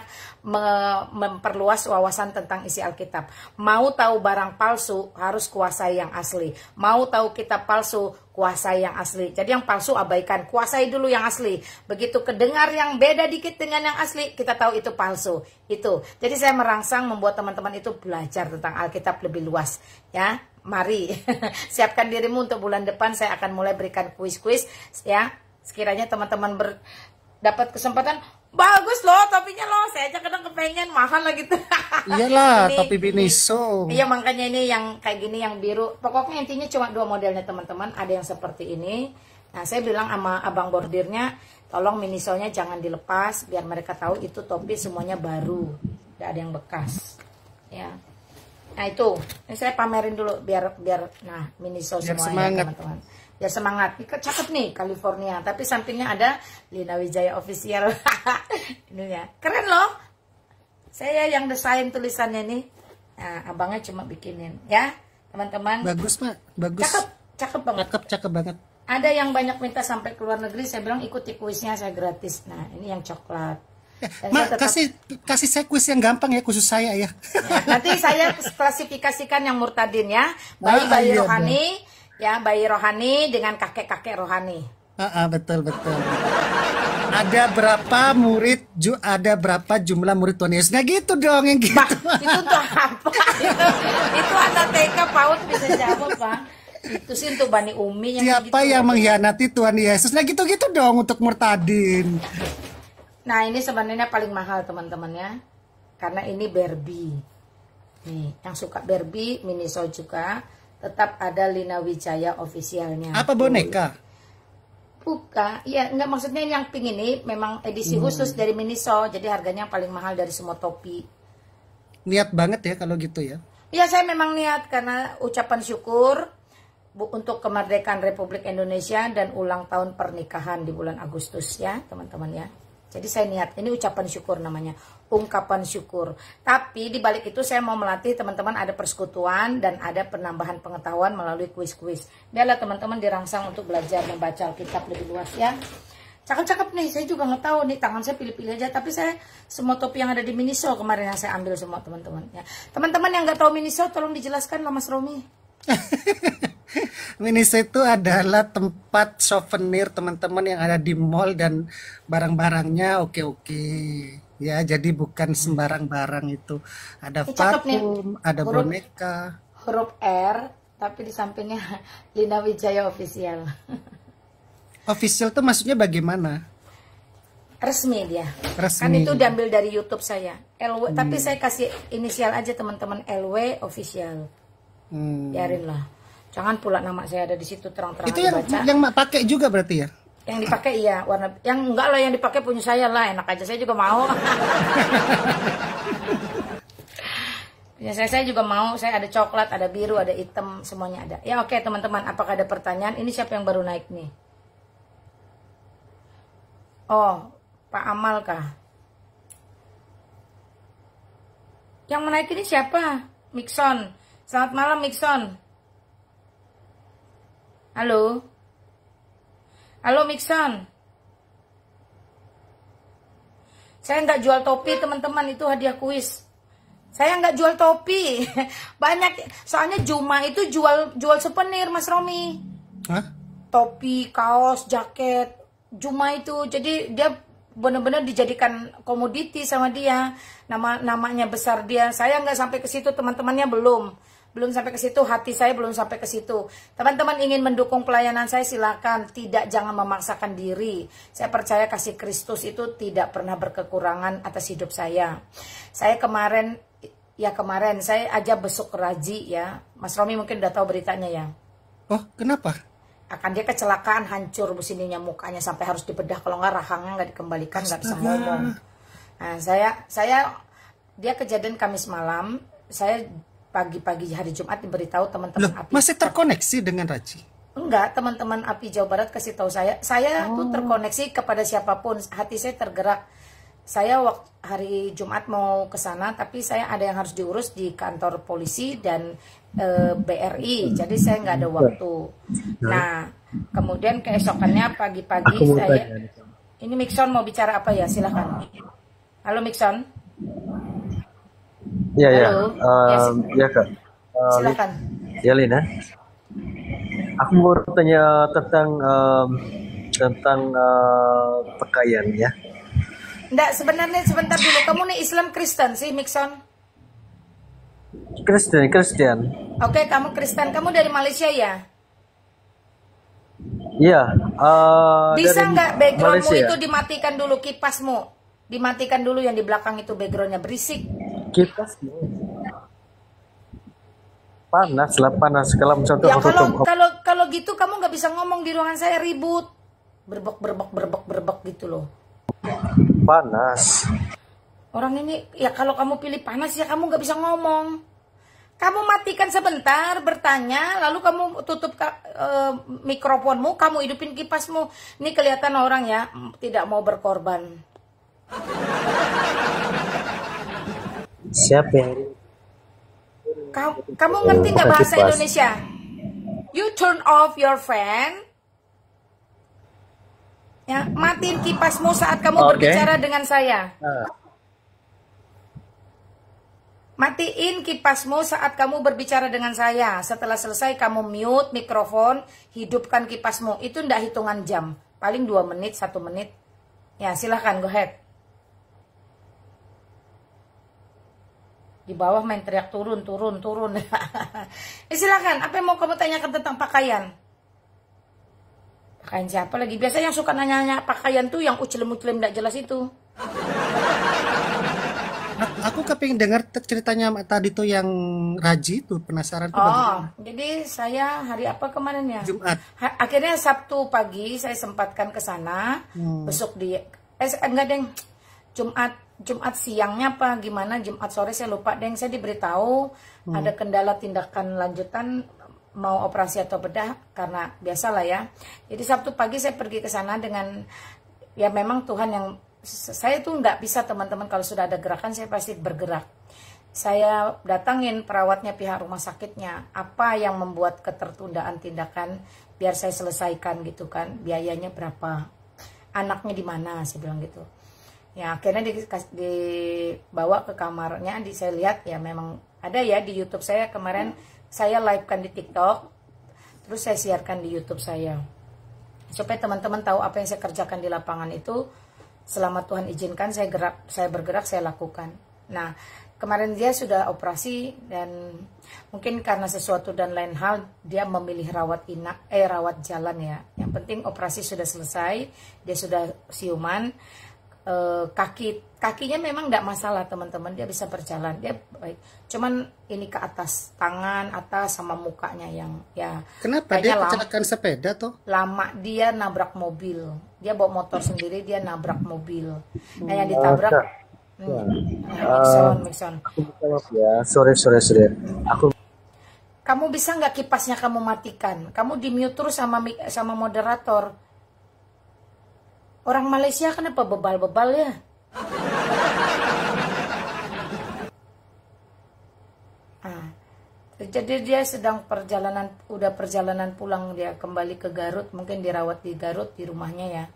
memperluas wawasan tentang isi Alkitab. Mau tahu barang palsu harus kuasai yang asli. Mau tahu kitab palsu kuasai yang asli. Jadi yang palsu abaikan, kuasai dulu yang asli. Begitu kedengar yang beda dikit dengan yang asli, kita tahu itu palsu. Itu. Jadi saya merangsang membuat teman-teman itu belajar tentang Alkitab lebih luas, ya. Mari siapkan dirimu untuk bulan depan saya akan mulai berikan kuis-kuis ya. Sekiranya teman-teman dapat kesempatan, bagus loh topinya loh. Saya aja kadang kepengen, mahal lah gitu. Iyalah, topi Biniso. Iya makanya ini yang kayak gini yang biru. Pokoknya intinya cuma 2 modelnya teman-teman. Ada yang seperti ini. Nah saya bilang sama abang bordirnya, tolong Minisonya jangan dilepas biar mereka tahu itu topi semuanya baru, tidak ada yang bekas. Ya. Nah itu, ini saya pamerin dulu biar nah Miniso Biar semuanya semangat. teman-teman. Biar semangat. Ini cakep nih California, tapi sampingnya ada Lina Wijaya Official. Ini ya, keren loh. Saya yang desain tulisannya nih. Nah, abangnya cuma bikinin ya, teman-teman. Bagus, Mak. Bagus. Cakep banget. Cakep banget. Ada yang banyak minta sampai ke luar negeri, saya bilang ikuti kuisnya, saya gratis. Nah, ini yang coklat. Dan Mak, saya tetap- kasih saya kuis yang gampang ya, khusus saya ya. Ya, nanti saya klasifikasikan yang murtadin ya. Bayi-bayi iya, rohani, ya bayi rohani dengan kakek-kakek rohani. Betul. Ada berapa jumlah murid Tuhan Yesus? Nah gitu dong yang gitu. Bah, itu tuh apa? Itu anak TK PAUD bisa jawab, Bang. Itu sih untuk Bani Umi yang Siapa gitu. yang mengkhianati Tuhan Yesus? Nah gitu-gitu dong untuk murtadin. Nah, ini sebenarnya paling mahal teman-teman ya. Karena ini Barbie. Nih, yang suka Barbie, Miniso juga. Tetap ada Lina Wijaya officialnya. Apa boneka? Buka, ya enggak, maksudnya yang pink ini memang edisi khusus dari Miniso. Jadi harganya paling mahal dari semua topi. Niat banget ya kalau gitu ya. Ya saya memang niat karena ucapan syukur untuk kemerdekaan Republik Indonesia dan ulang tahun pernikahan di bulan Agustus ya teman-teman ya. Jadi saya niat, ini ucapan syukur namanya, ungkapan syukur. Tapi di balik itu saya mau melatih teman-teman ada persekutuan dan ada penambahan pengetahuan melalui kuis-kuis. Biarlah teman-teman dirangsang untuk belajar membaca Alkitab lebih luas ya. Cakep-cakep nih, saya juga nggak tahu nih, tangan saya pilih-pilih aja. Tapi saya semua topi yang ada di Miniso kemarin yang saya ambil semua teman-teman ya. Teman-teman yang nggak tahu Miniso tolong dijelaskan lah Mas Romi. Miniso itu adalah tempat souvenir teman-teman yang ada di mall dan barang-barangnya oke-oke. Ya, jadi bukan sembarang barang itu. Ada Cakep nih. parfum, ada boneka. Huruf R, tapi di sampingnya Lina Wijaya Official. Official tuh maksudnya bagaimana? Resmi dia. Resmi. Kan itu diambil dari YouTube saya. LW, tapi saya kasih inisial aja teman-teman, LW Official. Biarin lah. Jangan pula nama saya ada di situ terang-terangan Itu yang dibaca. yang Mak pakai juga berarti ya? Yang dipakai iya, warna yang enggak lah, yang dipakai punya saya lah, enak aja, saya juga mau. Ya, saya juga mau, saya ada coklat, ada biru, ada hitam, semuanya ada. Ya oke teman-teman, apakah ada pertanyaan? Ini siapa yang baru naik nih? Oh, Pak Amal kah? Yang menaik ini siapa? Mixon. Selamat malam Mixon. Halo? Halo Mixon. Saya nggak jual topi teman-teman, itu hadiah kuis. Saya nggak jual topi. Banyak, soalnya Juma itu jual souvenir Mas Romi. Hah? Topi, kaos, jaket. Juma itu, jadi dia benar-benar dijadikan komoditi sama dia. Namanya besar dia. Saya nggak sampai ke situ, teman-temannya belum sampai ke situ, hati saya belum sampai ke situ. Teman-teman ingin mendukung pelayanan saya, silakan. Jangan memaksakan diri. Saya percaya kasih Kristus itu tidak pernah berkekurangan atas hidup saya. Saya kemarin saya aja besuk Raji ya. Mas Romi mungkin udah tahu beritanya ya. Oh, kenapa? Akan dia kecelakaan, hancur sininya, mukanya sampai harus dibedah, kalau nggak rahangnya nggak dikembalikan, nggak bisa ngomong. Nah, dia kejadian Kamis malam, saya pagi-pagi hari Jumat diberitahu teman-teman API. Masih terkoneksi dengan Raji? Enggak, teman-teman API Jawa Barat kasih tahu saya tuh terkoneksi kepada siapapun, hati saya tergerak. Saya waktu hari Jumat mau ke sana, tapi saya ada yang harus diurus di kantor polisi dan BRI, jadi saya nggak ada waktu. Nah, kemudian keesokannya pagi-pagi ini Mixon mau bicara apa ya, silahkan. Halo Mixon. Ya, Halo. ya Kak. Silakan. Ya Lina. Aku mau tanya tentang pakaian ya. Enggak, sebenarnya sebentar dulu. Kamu nih Islam Kristen sih, Mixon? Kristen. Oke, kamu Kristen. Kamu dari Malaysia ya? Iya. Bisa dari nggak backgroundmu Malaysia. itu dimatikan dulu, kipasmu? Dimatikan dulu yang di belakang itu, backgroundnya berisik. Kipas panas kalau contoh Ya tutup. kalau gitu kamu nggak bisa ngomong di ruangan saya, ribut. Berbek gitu loh. Panas. Orang ini, ya kalau kamu pilih panas ya kamu nggak bisa ngomong. Kamu matikan sebentar, bertanya, lalu kamu tutup mikrofonmu, kamu hidupin kipasmu. Ini kelihatan orang ya, tidak mau berkorban. Siapa yang Kamu ngerti nggak bahasa kipas? Indonesia? You turn off your fan. Ya, matiin kipasmu saat kamu berbicara dengan saya. Matiin kipasmu saat kamu berbicara dengan saya. Setelah selesai kamu mute mikrofon, hidupkan kipasmu. Itu ndak hitungan jam. Paling 2 menit, 1 menit. Ya, silahkan, go ahead. Di bawah main teriak turun. Silahkan, apa yang mau kamu tanyakan tentang pakaian? Pakaian siapa lagi? Biasanya yang suka nanya-nanya pakaian tuh yang uclem-uclem ndak jelas itu. Aku kepingin dengar ceritanya tadi tuh yang Raji tuh, penasaran tuh bagaimana. Jadi saya hari apa kemarin ya? Jumat. Akhirnya Sabtu pagi saya sempatkan ke sana. Besok enggak deng. Jumat siangnya apa gimana? Jumat sore saya lupa deng. Saya diberitahu ada kendala tindakan lanjutan mau operasi atau bedah karena biasalah ya. Jadi Sabtu pagi saya pergi ke sana dengan ya memang Tuhan yang saya tuh nggak bisa teman-teman kalau sudah ada gerakan saya pasti bergerak. Saya datangin perawatnya pihak rumah sakitnya. Apa yang membuat ketertundaan tindakan biar saya selesaikan gitu kan. Biayanya berapa? Anaknya di mana? Saya bilang gitu. Ya akhirnya dibawa ke kamarnya. Saya lihat ya memang ada ya di YouTube saya kemarin saya live-kan di TikTok. Terus saya siarkan di YouTube saya. Supaya teman-teman tahu apa yang saya kerjakan di lapangan itu. Selama Tuhan izinkan saya bergerak, saya lakukan. Nah, kemarin dia sudah operasi dan mungkin karena sesuatu dan lain hal dia memilih rawat jalan ya. Yang penting operasi sudah selesai, dia sudah siuman. Kakinya memang nggak masalah teman-teman, dia bisa berjalan, dia baik. Cuman ini ke atas, tangan atas sama mukanya yang ya. Kenapa dia kecelakaan sepeda tuh? Lama dia nabrak mobil, dia bawa motor sendiri, dia nabrak mobil. Nah yang ditabrak, Mixon. Ya, sorry. Kamu bisa nggak kipasnya kamu matikan? Kamu di mute terus sama moderator. Orang Malaysia kenapa bebal-bebal ya? Jadi dia sedang perjalanan pulang, dia kembali ke Garut, mungkin dirawat di Garut di rumahnya ya.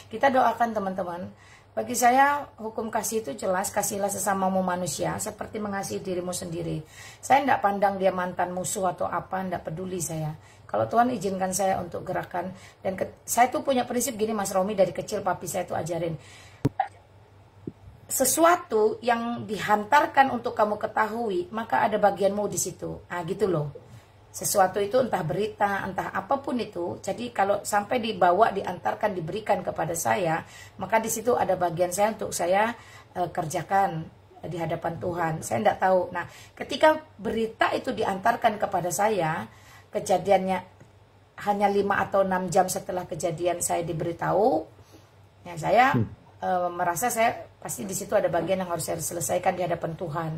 Kita doakan teman-teman. Bagi saya hukum kasih itu jelas, kasihlah sesamamu manusia seperti mengasihi dirimu sendiri. Saya tidak pandang dia mantan musuh atau apa, tidak peduli saya. Kalau Tuhan izinkan saya untuk gerakan, dan saya tuh punya prinsip gini Mas Romi, dari kecil papi saya tuh ajarin. Sesuatu yang dihantarkan untuk kamu ketahui, maka ada bagianmu di situ. Ah gitu loh. Sesuatu itu entah berita, entah apapun itu. Jadi kalau sampai dibawa, diantarkan, diberikan kepada saya, maka di situ ada bagian saya untuk saya kerjakan di hadapan Tuhan. Saya tidak tahu. Nah, ketika berita itu diantarkan kepada saya, kejadiannya hanya 5 atau 6 jam setelah kejadian saya diberitahu, ya saya merasa saya pasti di situ ada bagian yang harus saya selesaikan di hadapan Tuhan.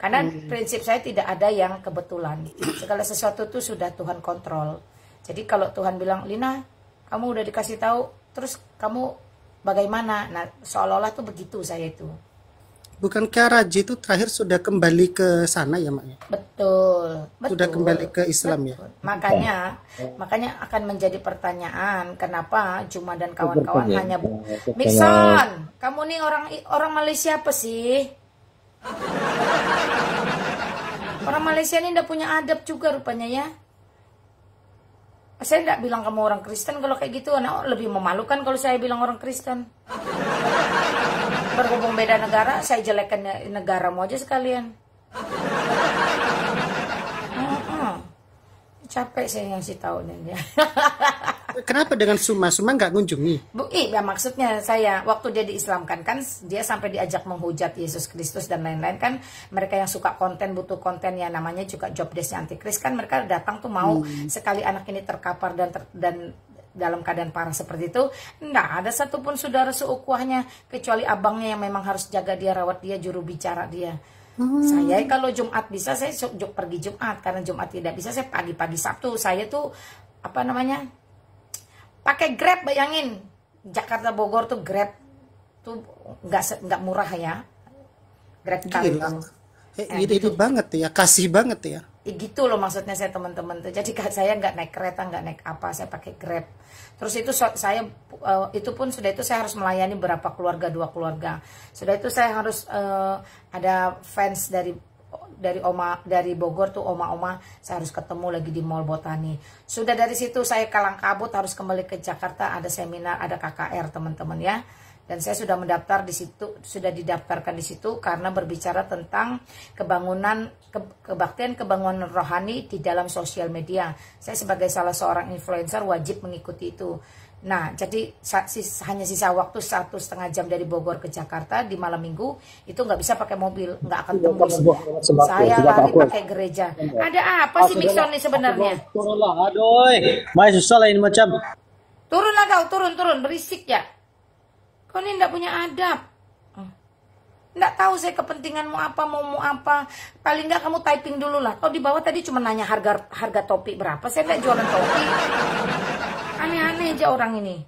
Karena prinsip saya tidak ada yang kebetulan. Segala sesuatu itu sudah Tuhan kontrol. Jadi kalau Tuhan bilang, Lina, kamu udah dikasih tahu, terus kamu bagaimana? Nah, seolah-olah tuh begitu saya itu. Bukankah Raji itu terakhir sudah kembali ke sana ya, Mak? Betul. Sudah kembali ke Islam ya. Makanya akan menjadi pertanyaan, kenapa Juma dan kawan-kawan hanya Mixon, kamu nih orang Malaysia apa sih? Orang Malaysia ini tidak punya adab juga rupanya ya. Saya tidak bilang kamu orang Kristen kalau kayak gitu, nah, lebih memalukan kalau saya bilang orang Kristen. Berhubung beda negara, saya jelekkan negaramu aja sekalian. Capek saya ngasih tahu nih. Kenapa dengan Suma nggak ngunjungi? Ya maksudnya saya waktu dia diislamkan kan dia sampai diajak menghujat Yesus Kristus dan lain-lain kan, mereka yang suka konten, butuh konten ya, namanya juga job desk-nya antikris kan, mereka datang tuh mau sekali anak ini terkapar dan dalam keadaan parah seperti itu, enggak ada satupun saudara seukuhnya kecuali abangnya yang memang harus jaga dia, rawat dia, juru bicara dia. Saya kalau Jumat bisa, saya pergi Jumat. Karena Jumat tidak bisa, saya pagi-pagi Sabtu. Saya tuh, apa namanya, pakai Grab, bayangin. Jakarta Bogor tuh Grab tuh nggak murah ya. Grab car Gila. itu. Ini banget ya, kasih banget ya. Gitu loh maksudnya saya teman-teman tuh. Jadi saya nggak naik kereta, nggak naik apa, saya pakai Grab. Terus itu saya itu pun sudah itu saya harus melayani berapa keluarga, 2 keluarga. Sudah itu saya harus ada fans dari dari Bogor tuh, oma-oma, saya harus ketemu lagi di Mall Botani. Sudah dari situ saya kalang kabut harus kembali ke Jakarta, ada seminar, ada KKR teman-teman ya. Dan saya sudah mendaftar di situ, sudah didaftarkan di situ karena berbicara tentang kebaktian kebangunan rohani di dalam sosial media. Saya sebagai salah seorang influencer wajib mengikuti itu. Nah, jadi hanya sisa waktu 1,5 jam dari Bogor ke Jakarta di malam minggu, itu nggak bisa pakai mobil, nggak akan tembus. Saya lari pakai gereja. Ada apa sih Mixon nih sebenarnya? Turunlah, aduh. Mai susah lah ini macam. Turunlah kau, turun, berisik ya. Kau ini nggak punya adab. Nggak tahu saya kepentinganmu apa, mau apa. Paling nggak kamu typing dulu lah. Kau di bawah tadi cuma nanya harga topi berapa. Saya nggak jualan topi. Aneh-aneh aja orang ini.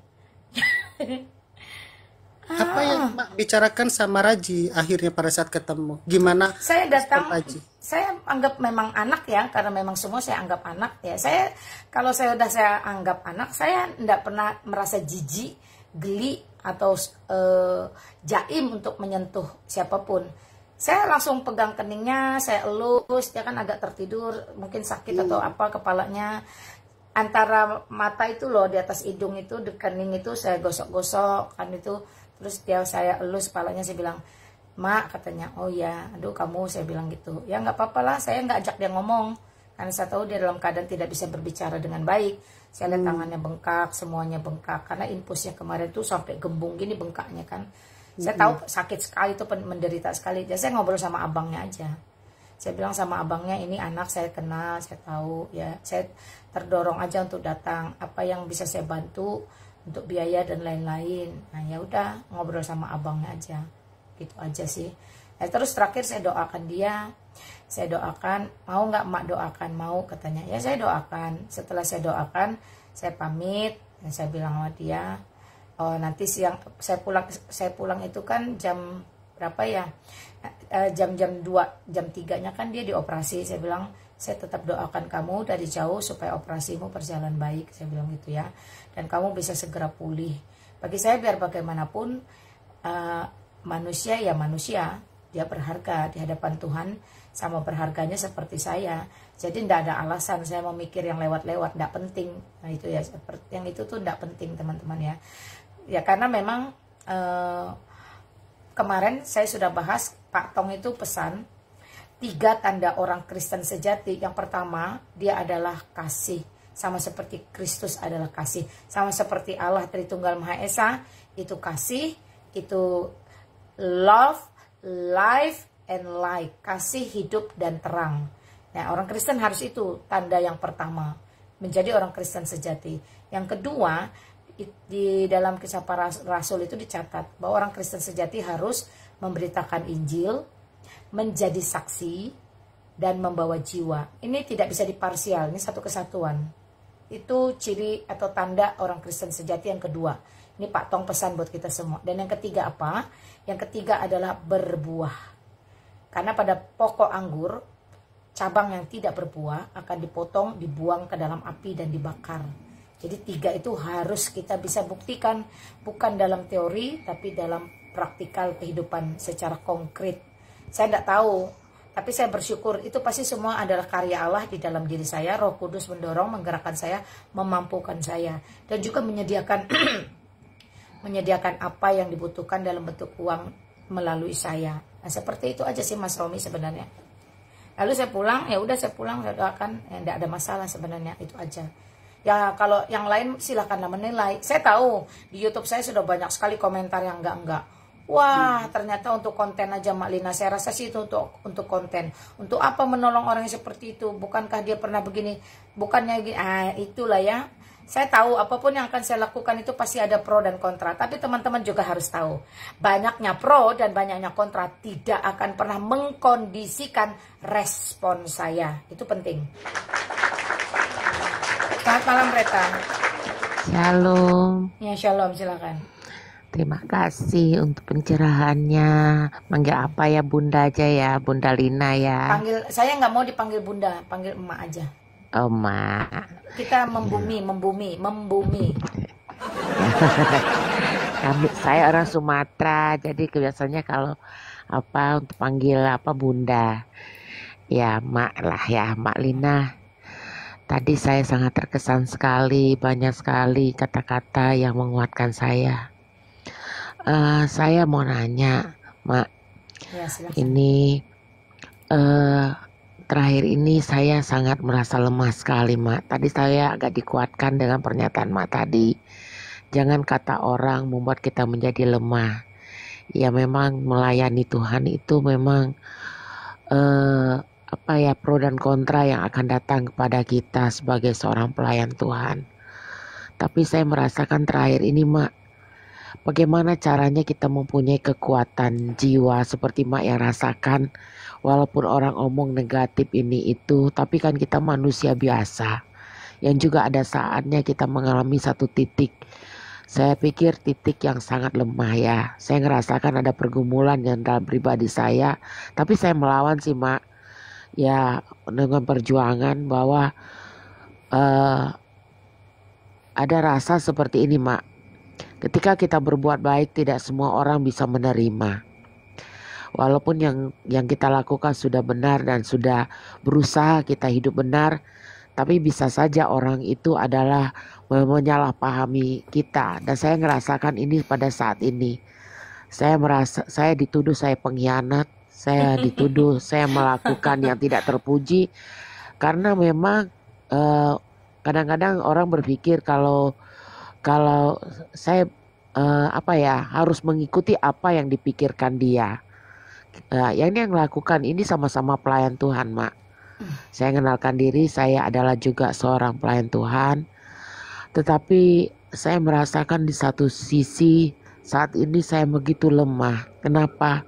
Apa yang Mak bicarakan sama Raji akhirnya pada saat ketemu? Gimana? Saya datang, Raji? saya anggap memang anak ya, karena memang semua saya anggap anak ya. Kalau saya anggap anak, saya tidak pernah merasa jijik, geli atau jaim untuk menyentuh siapapun. Saya langsung pegang keningnya, saya elus, dia kan agak tertidur, mungkin sakit atau apa kepalanya. Antara mata itu loh, di atas hidung itu, di kening itu saya gosok-gosok kan itu. Terus saya elus kepalanya, saya bilang, "Mak," katanya, "oh ya, aduh kamu," saya bilang gitu. Ya nggak apa-apa lah, saya nggak ajak dia ngomong. Karena saya tahu dia dalam keadaan tidak bisa berbicara dengan baik. Saya lihat tangannya bengkak, semuanya bengkak. Karena infusnya kemarin tuh sampai gembung gini bengkaknya kan. Saya tahu sakit sekali itu, menderita sekali. Jadi saya ngobrol sama abangnya aja. Saya bilang sama abangnya, ini anak saya kenal, saya tahu ya. Saya terdorong aja untuk datang. Apa yang bisa saya bantu untuk biaya dan lain-lain. Nah ya udah, ngobrol sama abangnya aja. Gitu aja sih. Nah, terus terakhir saya doakan dia. Saya doakan, mau nggak Mak doakan? Mau, katanya. Ya saya doakan. Setelah saya doakan, saya pamit. Dan saya bilang sama dia, oh nanti siang saya pulang itu kan jam berapa ya? Jam 2, jam 3-nya kan dia dioperasi. Saya bilang, saya tetap doakan kamu dari jauh supaya operasimu berjalan baik. Saya bilang gitu ya. Dan kamu bisa segera pulih. Bagi saya biar bagaimanapun manusia ya manusia. Dia berharga di hadapan Tuhan, sama berharganya seperti saya. Jadi tidak ada alasan saya mau mikir yang lewat-lewat, tidak penting. Nah itu ya, yang itu tuh tidak penting teman-teman ya. Ya karena memang kemarin saya sudah bahas, Pak Tong itu pesan 3 tanda orang Kristen sejati. Yang pertama, dia adalah kasih. Sama seperti Kristus adalah kasih. Sama seperti Allah Tritunggal Maha Esa, itu kasih, itu love, life and light, kasih, hidup dan terang. Nah, orang Kristen harus itu tanda yang pertama, menjadi orang Kristen sejati. Yang kedua, di dalam Kisah Para Rasul itu dicatat bahwa orang Kristen sejati harus memberitakan Injil, menjadi saksi, dan membawa jiwa. Ini tidak bisa diparsial, ini satu kesatuan. Itu ciri atau tanda orang Kristen sejati yang kedua. Ini Pak Tong pesan buat kita semua. Dan yang ketiga apa? Yang ketiga adalah berbuah. Karena pada pokok anggur, cabang yang tidak berbuah akan dipotong, dibuang ke dalam api dan dibakar. Jadi 3 itu harus kita bisa buktikan. Bukan dalam teori, tapi dalam praktikal kehidupan secara konkret. Saya tidak tahu, tapi saya bersyukur itu pasti semua adalah karya Allah di dalam diri saya. Roh Kudus mendorong, menggerakkan saya, memampukan saya. Dan juga menyediakan menyediakan apa yang dibutuhkan dalam bentuk uang melalui saya. Nah, seperti itu aja sih Mas Romi sebenarnya. Lalu saya pulang, ya udah saya pulang, saya doakan, ya enggak ada masalah sebenarnya, itu aja. Ya kalau yang lain silakanlah menilai. Saya tahu di YouTube saya sudah banyak sekali komentar yang enggak. Wah, ternyata untuk konten aja Mak Lina. Saya rasa sih itu untuk konten. Untuk apa menolong orang yang seperti itu? Bukankah dia pernah begini? Bukannya itulah ya. Saya tahu apapun yang akan saya lakukan itu pasti ada pro dan kontra. Tapi teman-teman juga harus tahu, banyaknya pro dan banyaknya kontra tidak akan pernah mengkondisikan respon saya. Itu penting. Selamat malam Reta. Shalom. Ya, shalom, silakan. Terima kasih untuk pencerahannya. Manggil apa ya, Bunda aja ya, Bunda Lina ya. Saya nggak mau dipanggil Bunda, panggil Emak aja. Oh, Mak. Kita membumi. Saya orang Sumatera, jadi biasanya kalau untuk panggil Bunda. Ya, Mak lah ya, Mak Lina. Tadi saya sangat terkesan sekali, banyak sekali kata-kata yang menguatkan saya. Saya mau nanya, Mak. Ya, silakan. Ini terakhir ini saya sangat merasa lemah sekali, Mak. Tadi saya agak dikuatkan dengan pernyataan Mak tadi. Jangan kata orang membuat kita menjadi lemah. Ya memang melayani Tuhan itu memang pro dan kontra yang akan datang kepada kita sebagai seorang pelayan Tuhan. Tapi saya merasakan terakhir ini, Mak, bagaimana caranya kita mempunyai kekuatan jiwa seperti Mak yang rasakan. Walaupun orang omong negatif ini itu, tapi kan kita manusia biasa. Yang juga ada saatnya kita mengalami satu titik. Saya pikir titik yang sangat lemah ya. Saya ngerasakan ada pergumulan yang dalam pribadi saya. Tapi saya melawan sih, Mak. Ya dengan perjuangan bahwa ada rasa seperti ini, Mak. Ketika kita berbuat baik, tidak semua orang bisa menerima. Walaupun yang kita lakukan sudah benar dan sudah berusaha kita hidup benar, tapi bisa saja orang itu adalah menyalahpahami kita. Dan saya ngerasakan ini pada saat ini. Saya dituduh saya pengkhianat, saya dituduh saya melakukan yang tidak terpuji. Karena memang kadang-kadang orang berpikir kalau saya harus mengikuti apa yang dipikirkan dia. Yang lakukan ini sama-sama pelayan Tuhan, Mak. Saya kenalkan diri, saya adalah juga seorang pelayan Tuhan. Tetapi saya merasakan di satu sisi saat ini saya begitu lemah. Kenapa?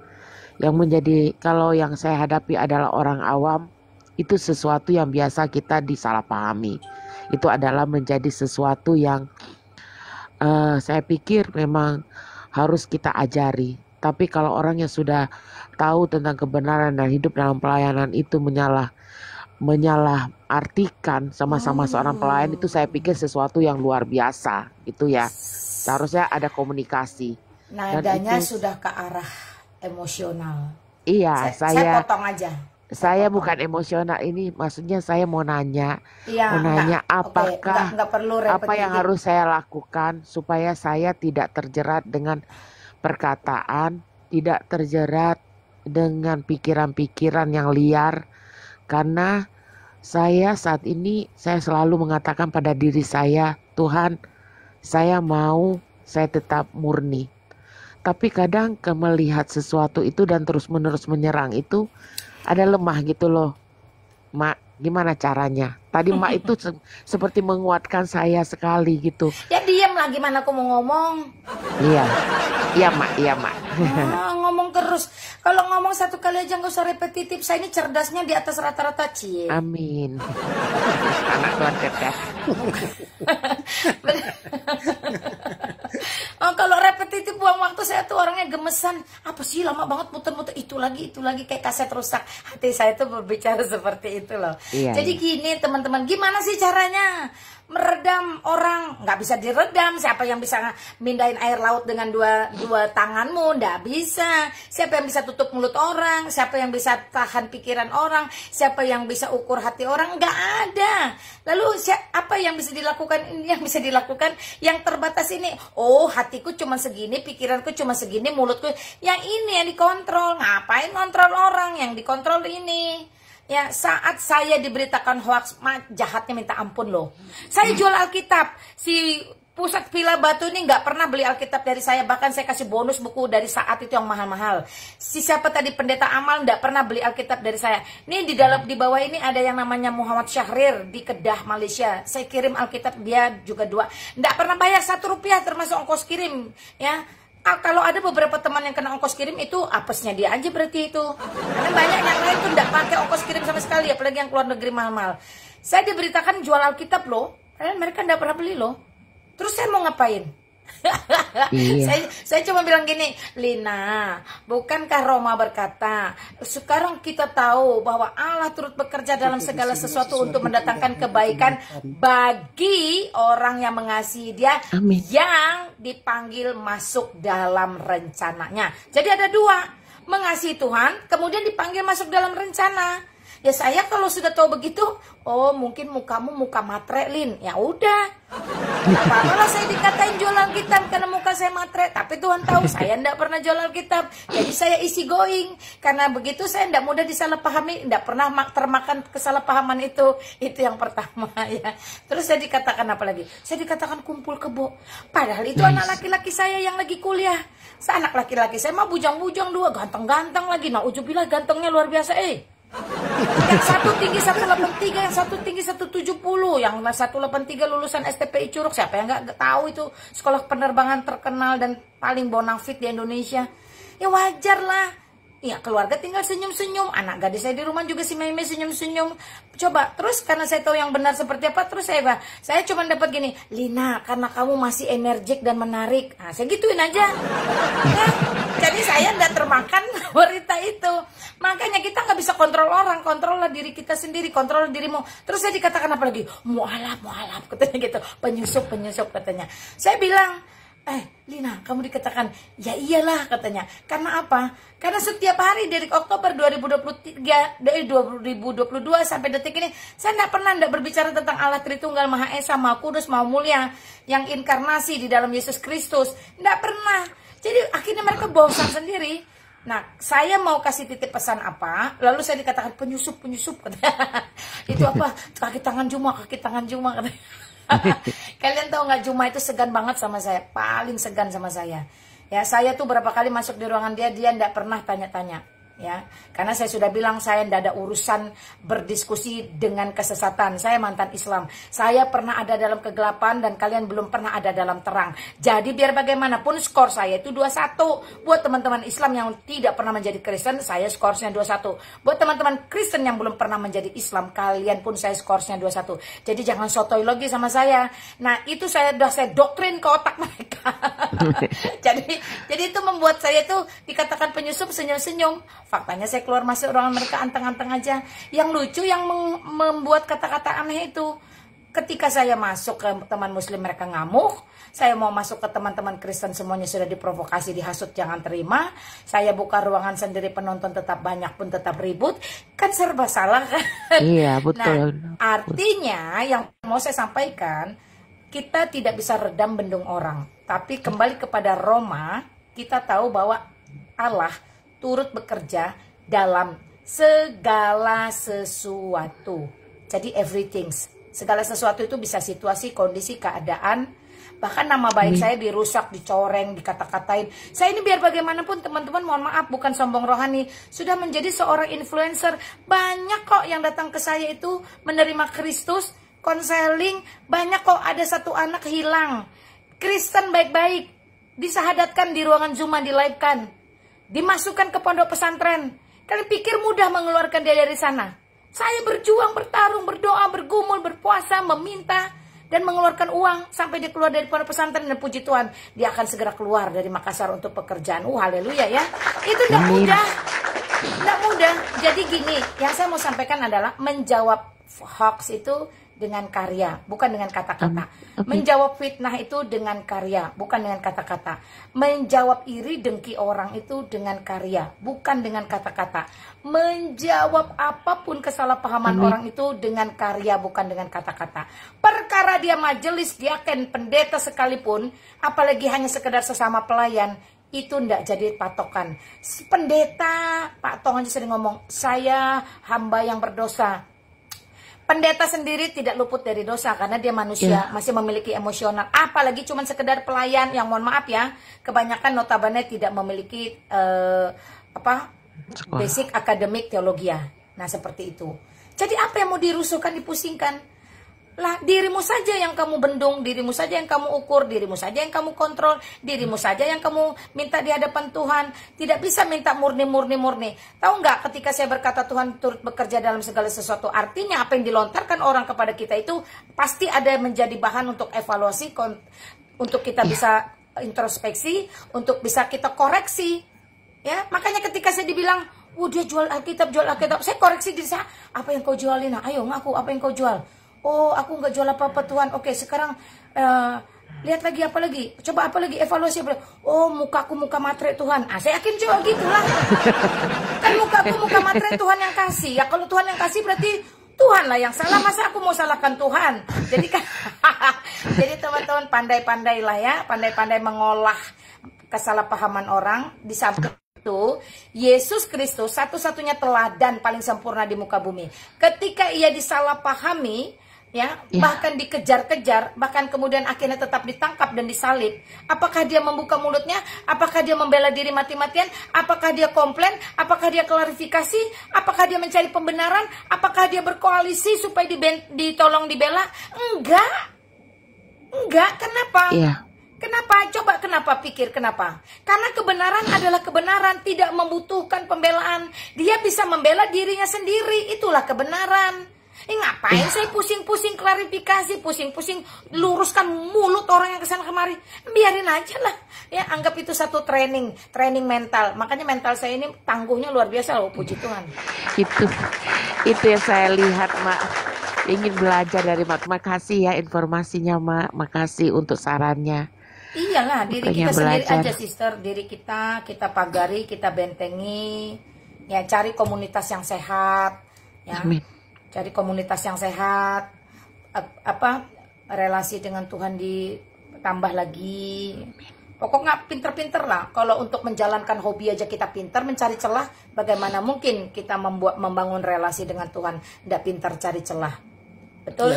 Kalau yang saya hadapi adalah orang awam, itu sesuatu yang biasa kita disalahpahami. Itu adalah menjadi sesuatu yang saya pikir memang harus kita ajari. Tapi kalau orang yang sudah tahu tentang kebenaran dan hidup dalam pelayanan itu menyalah-artikan sama-sama seorang pelayan, itu saya pikir sesuatu yang luar biasa gitu ya. Seharusnya ada komunikasi. Nadanya sudah ke arah emosional. Iya, saya potong aja. Saya bukan emosional, ini maksudnya saya mau nanya. Iya, apakah enggak perlu repetitif. Apa yang harus saya lakukan supaya saya tidak terjerat dengan perkataan, tidak terjerat dengan pikiran-pikiran yang liar. Karena saya saat ini saya selalu mengatakan pada diri saya, Tuhan, saya tetap murni. Tapi kadang melihat sesuatu itu dan terus-menerus menyerang itu ada lemah gitu loh, Mak. Gimana caranya? Tadi Mak itu seperti menguatkan saya sekali gitu. Ya diam lah, gimana aku mau ngomong? Iya Mak. Ngomong terus. Kalau ngomong satu kali aja nggak usah repetitif. Saya ini cerdasnya di atas rata-rata, Cie. Amin. Anak Tuhan cerdas. Kalau repetitif buang waktu, saya tuh orangnya gemesan. Apa sih lama banget muter-muter, itu lagi kayak kaset rusak. Hati saya tuh berbicara seperti itu loh. Iya, jadi gini teman-teman, gimana sih caranya meredam orang? Nggak bisa diredam. Siapa yang bisa mindahin air laut dengan dua tanganmu? Nggak bisa. Siapa yang bisa tutup mulut orang? Siapa yang bisa tahan pikiran orang? Siapa yang bisa ukur hati orang? Nggak ada. Lalu apa yang bisa dilakukan? Ini yang bisa dilakukan yang terbatas ini. Oh, hatiku cuma segini, pikiranku cuma segini, mulutku yang ini yang dikontrol. Ngapain kontrol orang? Yang dikontrol ini. Ya, saat saya diberitakan hoax, jahatnya minta ampun loh. Saya jual Alkitab, si Pusat Villa Batu ini nggak pernah beli Alkitab dari saya, bahkan saya kasih bonus buku dari saat itu yang mahal-mahal. Si siapa tadi pendeta Amal nggak pernah beli Alkitab dari saya. Ini di bawah ini ada yang namanya Muhammad Syahrir di Kedah, Malaysia. Saya kirim Alkitab dia juga 2. Nggak pernah bayar 1 rupiah termasuk ongkos kirim, ya. Kalau ada beberapa teman yang kena ongkos kirim itu apesnya dia aja berarti itu. Karena banyak yang lain tuh nggak pakai ongkos kirim sama sekali, apalagi yang keluar negeri mahal-mahal. Saya diberitakan jual Alkitab loh, mereka nggak pernah beli loh. Terus saya mau ngapain? Iya. saya cuma bilang gini, Lina, bukankah Roma berkata, sekarang kita tahu bahwa Allah turut bekerja dalam segala sesuatu untuk mendatangkan kebaikan bagi orang yang mengasihi Dia, Amin. yang dipanggil masuk dalam rencananya. Jadi ada 2, mengasihi Tuhan, kemudian dipanggil masuk dalam rencana. Ya saya kalau sudah tahu begitu, oh mungkin mukamu muka matre, Lin. Ya udah. Apa-apalah saya dikatain jual Alkitab karena muka saya matre. Tapi Tuhan tahu saya tidak pernah jual Alkitab. Jadi saya easy going. Karena begitu saya tidak mudah disalahpahami. Tidak pernah termakan kesalahpahaman itu. Itu yang pertama ya. Terus saya dikatakan apa lagi? Saya dikatakan kumpul kebo. Padahal itu anak laki-laki saya yang lagi kuliah. Anak laki-laki saya mah bujang-bujang 2. Ganteng-ganteng lagi. Nah ujubillah gantengnya luar biasa Yang satu tinggi 183, yang satu tinggi 170, yang 183 lulusan STPI Curug. Siapa yang nggak tahu itu sekolah penerbangan terkenal dan paling bonafit di Indonesia. Ya wajar lah. Ya keluarga tinggal senyum-senyum. Anak gadis saya di rumah juga si Meme senyum-senyum. Coba terus karena saya tahu yang benar seperti apa. Terus saya cuma dapat gini, Lina karena kamu masih energik dan menarik. Nah saya gituin aja ya. Jadi saya tidak termakan berita itu. Makanya kita nggak bisa kontrol orang. Kontrollah diri kita sendiri. Kontrol dirimu. Terus saya dikatakan apa lagi? Mualaf katanya gitu. Penyusup katanya. Saya bilang, Lina, kamu dikatakan, ya iyalah katanya. Karena apa? Karena setiap hari dari Oktober 2022 sampai detik ini, saya tidak berbicara tentang Allah Tritunggal, Maha Esa, Maha Kudus, Maha Mulia, yang inkarnasi di dalam Yesus Kristus. Tidak pernah. Jadi akhirnya mereka bosan sendiri. Nah, saya mau kasih titip pesan apa? Lalu saya dikatakan penyusup katanya. Itu apa? Kaki tangan Juma katanya. Kalian tahu nggak, Juma itu segan banget sama saya, paling segan sama saya. Ya, saya tuh berapa kali masuk di ruangan dia nggak pernah tanya-tanya. Ya, karena saya sudah bilang saya tidak ada urusan berdiskusi dengan kesesatan. Saya mantan Islam. Saya pernah ada dalam kegelapan dan kalian belum pernah ada dalam terang. Jadi biar bagaimanapun skor saya itu 2-1. Buat teman-teman Islam yang tidak pernah menjadi Kristen, saya skornya 2-1. Buat teman-teman Kristen yang belum pernah menjadi Islam, kalian pun saya skornya 2-1. Jadi jangan sotoy lagi sama saya. Nah, itu saya doktrin ke otak mereka. jadi itu membuat saya tuh dikatakan penyusup, senyum-senyum. Faktanya saya keluar masuk ruangan mereka anteng-anteng aja. Yang lucu yang membuat kata-kata aneh itu, ketika saya masuk ke teman muslim mereka ngamuk. Saya mau masuk ke teman-teman Kristen semuanya sudah diprovokasi, dihasut, jangan terima. Saya buka ruangan sendiri, penonton tetap banyak pun tetap ribut. Kan serba salah kan? Iya betul. Nah, artinya yang mau saya sampaikan, kita tidak bisa redam bendung orang. Tapi kembali kepada Roma, kita tahu bahwa Allah turut bekerja dalam segala sesuatu. Jadi everything. Segala sesuatu itu bisa situasi, kondisi, keadaan. Bahkan nama baik saya dirusak, dicoreng, dikata-katain. Saya ini biar bagaimanapun teman-teman, mohon maaf, bukan sombong rohani. Sudah menjadi seorang influencer. Banyak kok yang datang ke saya itu menerima Kristus, konseling. Banyak kok, ada satu anak hilang. Kristen baik-baik. Disahadatkan di ruangan Zuma, di-live-kan. Dimasukkan ke pondok pesantren. Kalian pikir mudah mengeluarkan dia dari sana? Saya berjuang, bertarung, berdoa, bergumul, berpuasa, meminta, dan mengeluarkan uang sampai dia keluar dari pondok pesantren. Dan puji Tuhan, dia akan segera keluar dari Makassar untuk pekerjaan. Haleluya ya. Itu tidak mudah. Tidak mudah. Jadi gini, yang saya mau sampaikan adalah menjawab hoax itu dengan karya, bukan dengan kata-kata. Menjawab fitnah itu dengan karya, bukan dengan kata-kata. Menjawab iri dengki orang itu dengan karya, bukan dengan kata-kata. Menjawab apapun kesalahpahaman orang itu dengan karya, bukan dengan kata-kata. Perkara dia majelis, dia akan pendeta sekalipun, apalagi hanya sekedar sesama pelayan, itu ndak jadi patokan. Pendeta, Pak Tong aja sering ngomong, saya hamba yang berdosa. Pendeta sendiri tidak luput dari dosa karena dia manusia, masih memiliki emosional. Apalagi cuma sekedar pelayan yang mohon maaf ya, kebanyakan notabene tidak memiliki basic akademik teologia. Nah, seperti itu. Jadi apa yang mau dirusuhkan, dipusingkan? Lah, dirimu saja yang kamu bendung, dirimu saja yang kamu ukur, dirimu saja yang kamu kontrol, dirimu saja yang kamu minta di hadapan Tuhan. Tidak bisa minta murni. Tahu nggak, ketika saya berkata Tuhan turut bekerja dalam segala sesuatu, artinya apa yang dilontarkan orang kepada kita itu pasti ada menjadi bahan untuk evaluasi, untuk kita bisa introspeksi, untuk bisa kita koreksi. Ya, makanya ketika saya dibilang, dia jual Alkitab, saya koreksi diri saya, apa yang kau jualin? Ayo ngaku, apa yang kau jual? Oh, aku nggak jual apa-apa Tuhan. Oke, sekarang lihat lagi apa lagi? Coba apa lagi? Evaluasi apa lagi? Oh, mukaku muka matre Tuhan. Saya yakin juga gitulah. Kan mukaku muka matre Tuhan yang kasih. Ya kalau Tuhan yang kasih berarti Tuhan lah yang salah. Masa aku mau salahkan Tuhan? Jadi kan, jadi teman-teman pandai-pandailah ya, pandai-pandai mengolah kesalahpahaman orang. Di samping itu, Yesus Kristus satu-satunya teladan paling sempurna di muka bumi. Ketika ia disalahpahami, bahkan dikejar-kejar, bahkan kemudian akhirnya tetap ditangkap dan disalib. Apakah dia membuka mulutnya? Apakah dia membela diri mati-matian? Apakah dia komplain? Apakah dia klarifikasi? Apakah dia mencari pembenaran? Apakah dia berkoalisi supaya ditolong dibela? Enggak. Kenapa? Kenapa? Coba kenapa? Pikir kenapa? Karena kebenaran adalah kebenaran, tidak membutuhkan pembelaan. Dia bisa membela dirinya sendiri, itulah kebenaran. Ngapain saya pusing-pusing klarifikasi, pusing-pusing luruskan mulut orang yang kesana kemari? Biarin aja lah. Ya, anggap itu satu training mental. Makanya mental saya ini tangguhnya luar biasa loh, puji Tuhan. Itu yang saya lihat, Mak. Ingin belajar dari Mak. Makasih ya informasinya, Mak. Makasih untuk sarannya. Iyalah, diri kita belajar. sendiri aja, sister. Diri kita pagari, kita bentengi. Ya, cari komunitas yang sehat. Ya. Amin. Cari komunitas yang sehat, relasi dengan Tuhan ditambah lagi. Pokoknya pinter-pinter lah. Kalau untuk menjalankan hobi aja kita pinter, mencari celah, bagaimana mungkin kita membangun relasi dengan Tuhan tidak pinter cari celah? Betul?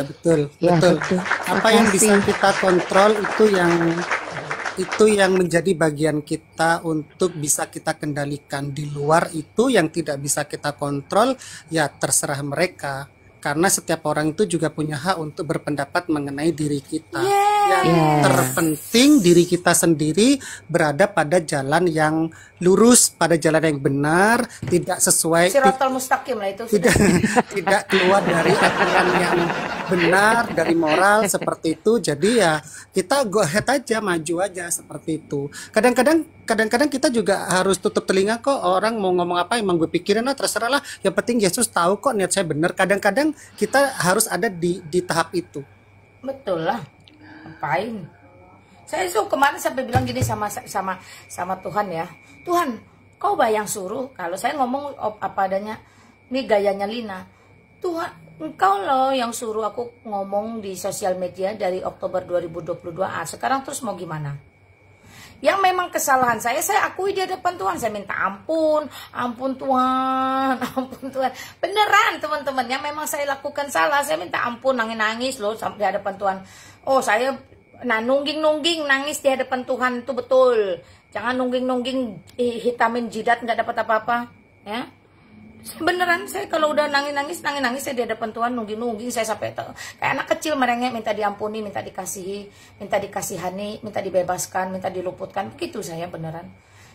Ya, betul. Apa yang bisa kita kontrol itu yang menjadi bagian kita untuk bisa kita kendalikan. Di luar itu yang tidak bisa kita kontrol, ya terserah mereka. Karena setiap orang itu juga punya hak untuk berpendapat mengenai diri kita. Yang terpenting diri kita sendiri berada pada jalan yang lurus, pada jalan yang benar, tidak sesuai, Siratal mustaqim lah itu. tidak keluar dari aturan yang benar, dari moral seperti itu. Jadi ya kita go ahead aja, maju aja seperti itu. Kadang-kadang kita juga harus tutup telinga kok, orang mau ngomong apa emang gue pikirin lah, terserah lah. Yang penting Yesus tahu kok niat saya benar. Kadang-kadang kita harus ada di tahap itu. Betul lah. Ngapain? Saya kemarin sampai bilang gini sama Tuhan ya. Tuhan, kau bayang suruh. Kalau saya ngomong apa adanya, ini gayanya Lina. Tuhan, engkau loh yang suruh aku ngomong di sosial media dari Oktober 2022. Sekarang terus mau gimana? Yang memang kesalahan saya akui di hadapan Tuhan. Saya minta ampun Tuhan, ampun Tuhan. Beneran teman-teman, yang memang saya lakukan salah, saya minta ampun, nangis-nangis loh di hadapan Tuhan. Oh, saya nungging-nungging nangis di hadapan Tuhan itu betul. Jangan nungging-nungging hitamin jidat nggak dapat apa-apa, ya. Beneran, saya kalau udah nangis saya di hadapan Tuhan, nungging saya sampai kayak anak kecil merengek, minta diampuni, minta dikasihi, minta dikasihani, minta dibebaskan, minta diluputkan. Begitu saya beneran.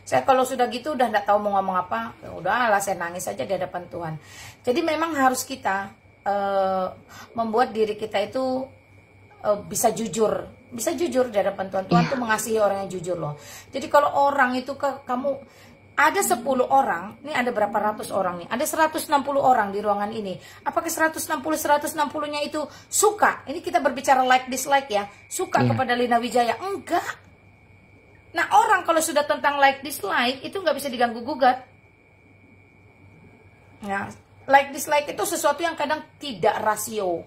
Saya kalau sudah gitu udah nggak tahu mau ngomong apa, ya udahlah saya nangis aja di hadapan Tuhan. Jadi memang harus kita membuat diri kita itu bisa jujur di hadapan Tuhan. Tuhan tuh mengasihi orang yang jujur loh. Jadi kalau orang itu kamu ada 10 orang, ini ada berapa ratus orang nih, ada 160 orang di ruangan ini. Apakah 160-160-nya itu suka? Ini kita berbicara like dislike ya. Suka kepada Lina Wijaya? Enggak. Nah, orang kalau sudah tentang like dislike itu nggak bisa diganggu gugat. Ya, like dislike itu sesuatu yang kadang tidak rasio.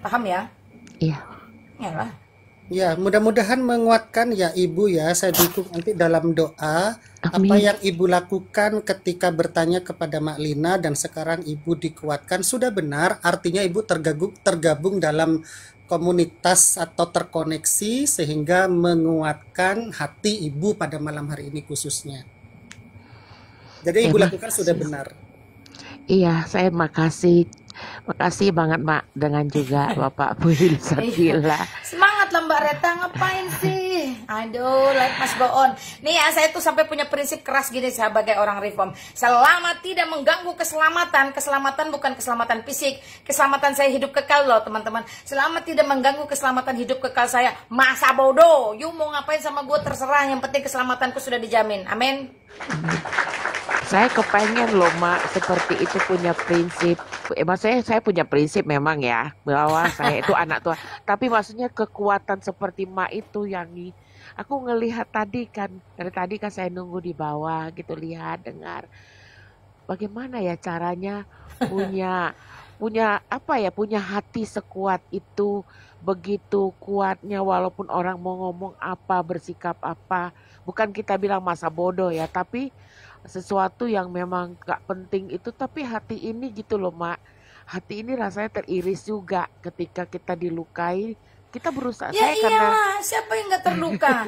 Paham ya? Iya. Yalah. Ya, mudah-mudahan menguatkan ya Ibu ya. Saya dukung nanti dalam doa. Apa Amin. yang Ibu lakukan ketika bertanya kepada Mak Lina dan sekarang Ibu dikuatkan sudah benar. Artinya Ibu tergabung dalam komunitas atau terkoneksi sehingga menguatkan hati Ibu pada malam hari ini khususnya. Jadi Ibu Terima lakukan sudah kasih. benar. Iya, saya makasih. Makasih banget, Mak. Dengan juga Bapak Buil Iya. Satila. Semangat lah Mbak Reta, ngapain sih? Aduh, life must go on. Nih ya, saya tuh sampai punya prinsip keras gini sebagai orang reform. Selama tidak mengganggu keselamatan, keselamatan bukan keselamatan fisik, keselamatan saya hidup kekal loh teman-teman. Selama tidak mengganggu keselamatan hidup kekal saya, masa bodoh. You mau ngapain sama gue terserah, yang penting keselamatanku sudah dijamin. Amin. Saya kepengen loh, Mak, seperti itu punya prinsip. Maksudnya saya punya prinsip memang ya, bahwa saya itu anak tua. Tapi maksudnya kekuatan seperti Mak itu yang aku ngelihat tadi kan, dari tadi kan saya nunggu di bawah gitu, lihat, dengar. Bagaimana ya caranya punya punya apa ya, punya hati sekuat itu, begitu kuatnya walaupun orang mau ngomong apa, bersikap apa. Bukan kita bilang masa bodoh ya, tapi sesuatu yang memang gak penting itu, tapi hati ini gitu loh, Mak. Hati ini rasanya teriris juga ketika kita dilukai. Kita berusaha, Ya saya karena iyalah, siapa yang nggak terluka?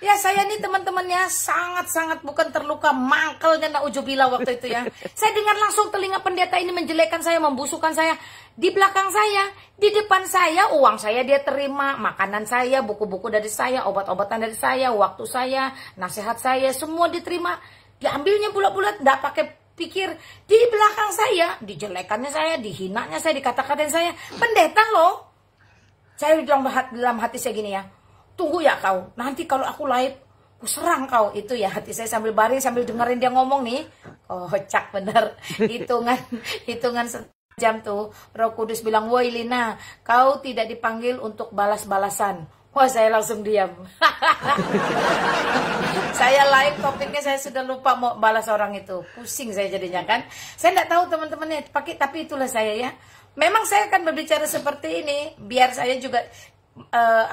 Ya saya nih teman-temannya sangat-sangat bukan terluka, mangkelnya naujubillah waktu itu ya. Saya dengar langsung telinga pendeta ini menjelekkan saya, membusukkan saya. Di belakang saya, di depan saya, uang saya dia terima, makanan saya, buku-buku dari saya, obat-obatan dari saya, waktu saya, nasihat saya, semua diterima. Diambilnya bulat-bulat, nggak pakai pikir. Di belakang saya, dijelekannya saya, dihinanya saya, dikata-katain saya. Pendeta loh. Saya dalam hati saya gini ya, tunggu ya kau, nanti kalau aku live, aku serang kau. Itu ya hati saya sambil baring, sambil dengerin dia ngomong nih. Oh, cak bener. Hitungan jam tuh, Roh Kudus bilang, woi Lina, kau tidak dipanggil untuk balas-balasan. Wah, saya langsung diam. Saya live topiknya saya sudah lupa mau balas orang itu. Pusing saya jadinya kan. Saya tidak tahu teman-temannya, tapi itulah saya ya. Memang saya akan berbicara seperti ini biar saya juga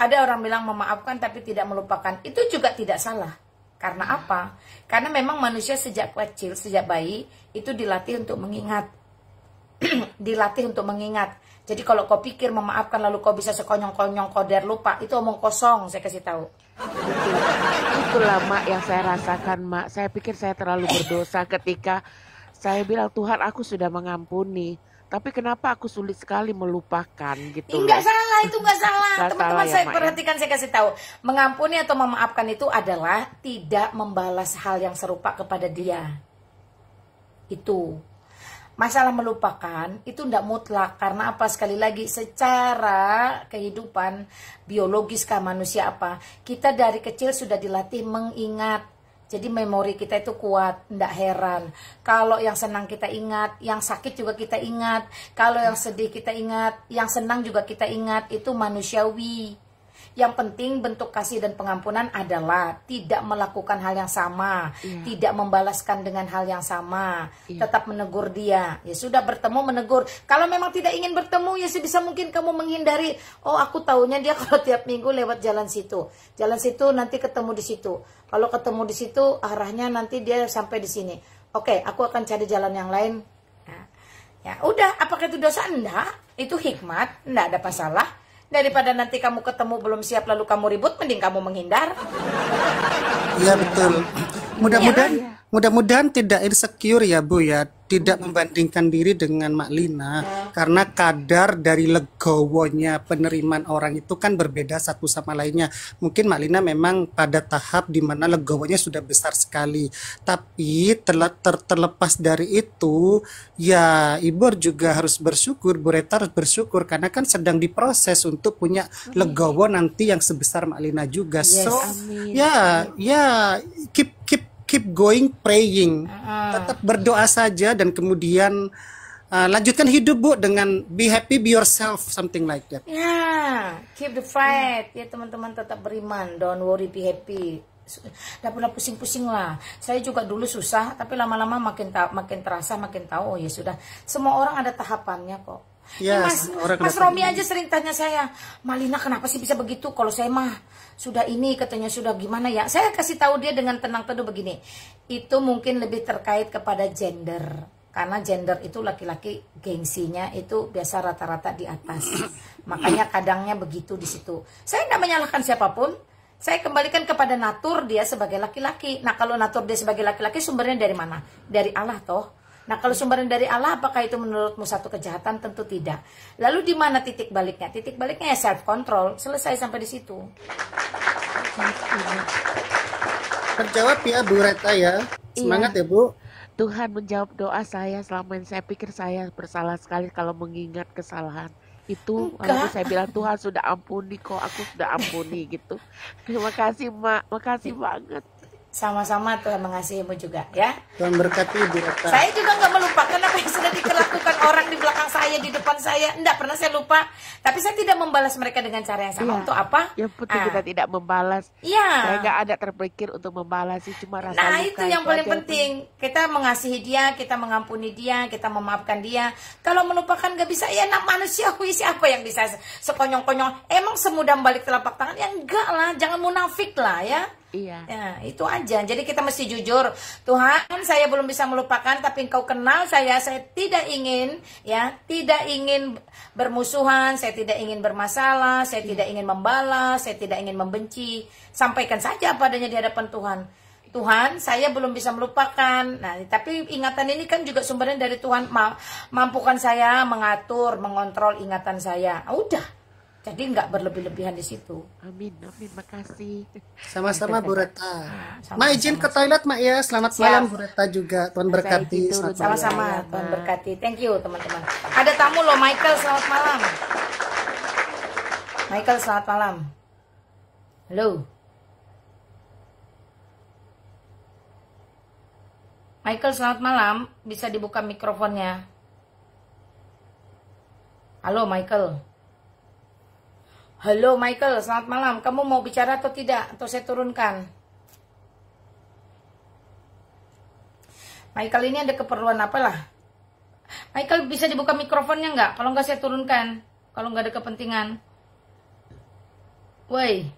ada orang bilang memaafkan tapi tidak melupakan. Itu juga tidak salah. Karena apa? Karena memang manusia sejak kecil, sejak bayi itu dilatih untuk mengingat. Dilatih untuk mengingat. Jadi kalau kau pikir memaafkan lalu kau bisa sekonyong-konyong koder lupa, itu omong kosong, saya kasih tahu. itulah, Mak, yang saya rasakan, Mak. Saya pikir saya terlalu berdosa ketika saya bilang, Tuhan, aku sudah mengampuni. Tapi kenapa aku sulit sekali melupakan gitu loh. Enggak salah, itu enggak salah. Nggak Teman-teman salah ya, saya Mak, ya? perhatikan, saya kasih tahu. Mengampuni atau memaafkan itu adalah tidak membalas hal yang serupa kepada dia. Itu. Masalah melupakan itu tidak mutlak. Karena apa? Sekali lagi, secara kehidupan biologis kah manusia apa? Kita dari kecil sudah dilatih mengingat. Jadi memori kita itu kuat, tidak heran. Kalau yang senang kita ingat, yang sakit juga kita ingat. Kalau yang sedih kita ingat, yang senang juga kita ingat. Itu manusiawi. Yang penting bentuk kasih dan pengampunan adalah tidak melakukan hal yang sama, tidak membalaskan dengan hal yang sama, tetap menegur dia. Ya sudah, bertemu menegur. Kalau memang tidak ingin bertemu, ya sebisa mungkin kamu menghindari. Oh, aku taunya dia kalau tiap minggu lewat jalan situ. Jalan situ nanti ketemu di situ. Kalau ketemu di situ arahnya nanti dia sampai di sini. Oke, aku akan cari jalan yang lain. Nah, ya udah, apakah itu dosa? Enggak, itu hikmat, enggak ada masalah. Daripada nanti kamu ketemu belum siap lalu kamu ribut, mending kamu menghindar. Iya betul. Mudah-mudahan tidak insecure ya Bu ya, tidak membandingkan diri dengan Mak Lina, karena kadar dari legowonya penerimaan orang itu kan berbeda satu sama lainnya. Mungkin Mak Lina memang pada tahap di mana legowonya sudah besar sekali, tapi terlepas dari itu ya Ibu juga harus bersyukur, Bu Reta harus bersyukur karena kan sedang diproses untuk punya legowo nanti yang sebesar Mak Lina juga. Yes. So Amin. ya keep going praying, tetap berdoa saja dan kemudian lanjutkan hidup Bu dengan be happy, be yourself, something like that. Ya, keep the fight. Ya teman-teman, tetap beriman, don't worry, be happy. Tidak pernah pusing-pusing lah. Saya juga dulu susah, tapi lama-lama makin terasa, makin tahu. Oh ya sudah, semua orang ada tahapannya kok. Ya, orang Mas kenapa Romi aja sering tanya saya, Malina kenapa sih bisa begitu? Kalau saya mah sudah ini, katanya sudah gimana ya? Saya kasih tahu dia dengan tenang teduh begini. Itu mungkin lebih terkait kepada gender. Karena gender itu laki-laki gengsinya itu biasa rata-rata di atas. Makanya kadangnya begitu di situ. Saya tidak menyalahkan siapapun. Saya kembalikan kepada natur dia sebagai laki-laki. Nah, kalau natur dia sebagai laki-laki sumbernya dari mana? Dari Allah toh. Nah, kalau sumbernya dari Allah, apakah itu menurutmu satu kejahatan? Tentu tidak. Lalu di mana titik baliknya? Titik baliknya ya self control. Selesai sampai di situ. terjawab ya Bu Reta ya. Semangat ya Bu. Tuhan menjawab doa saya. Selama ini saya pikir saya bersalah sekali kalau mengingat kesalahan itu. Lalu saya bilang, Tuhan sudah ampuni kok, aku sudah ampuni gitu. Terima kasih Mak, makasih banget. Sama-sama, Tuhan mengasihimu juga ya. Tuhan berkati Bu Reta. Saya juga nggak melupakan apa yang sudah dilakukan orang di belakang saya, di depan saya. Enggak pernah saya lupa. Tapi saya tidak membalas mereka dengan cara yang sama. Untuk apa? Yang penting kita tidak membalas. Iya. Saya nggak ada terpikir untuk membalas sih, cuma rasa Nah, luka itu yang paling aja. penting. Kita mengasihi dia, kita mengampuni dia, kita memaafkan dia. Kalau melupakan nggak bisa, ya nak manusiawi, siapa yang bisa sekonyong-konyong? Emang semudah balik telapak tangan? Ya enggak lah, jangan munafik lah ya. Iya. Ya, itu aja. Jadi kita mesti jujur. Tuhan, saya belum bisa melupakan, tapi Engkau kenal saya. Saya tidak ingin, ya, tidak ingin bermusuhan. Saya tidak ingin bermasalah. Saya tidak ingin membalas. Saya tidak ingin membenci. Sampaikan saja apa adanya di hadapan Tuhan. Tuhan, saya belum bisa melupakan. Nah, tapi ingatan ini kan juga sumbernya dari Tuhan. Mampukan saya mengatur, mengontrol ingatan saya. Udah. Jadi nggak berlebih-lebihan di situ. Amin, amin, makasih. Sama-sama Bu Reta. Sama-sama. Mak izin ke toilet Mak ya. Selamat Siap. malam Bu Reta juga. Tuhan berkati. izin dulu, Selamat malam. Sama-sama, Ya, Tuhan Ma. berkati. Thank you teman-teman. Ada tamu loh, Michael, selamat malam. Michael, selamat malam. Halo. Michael, selamat malam. Bisa dibuka mikrofonnya. Halo, Michael. Halo, Michael, selamat malam. Kamu mau bicara atau tidak? Atau saya turunkan? Michael, ini ada keperluan apa lah? Michael, bisa dibuka mikrofonnya nggak? Kalau nggak saya turunkan. Kalau nggak ada kepentingan. Woi.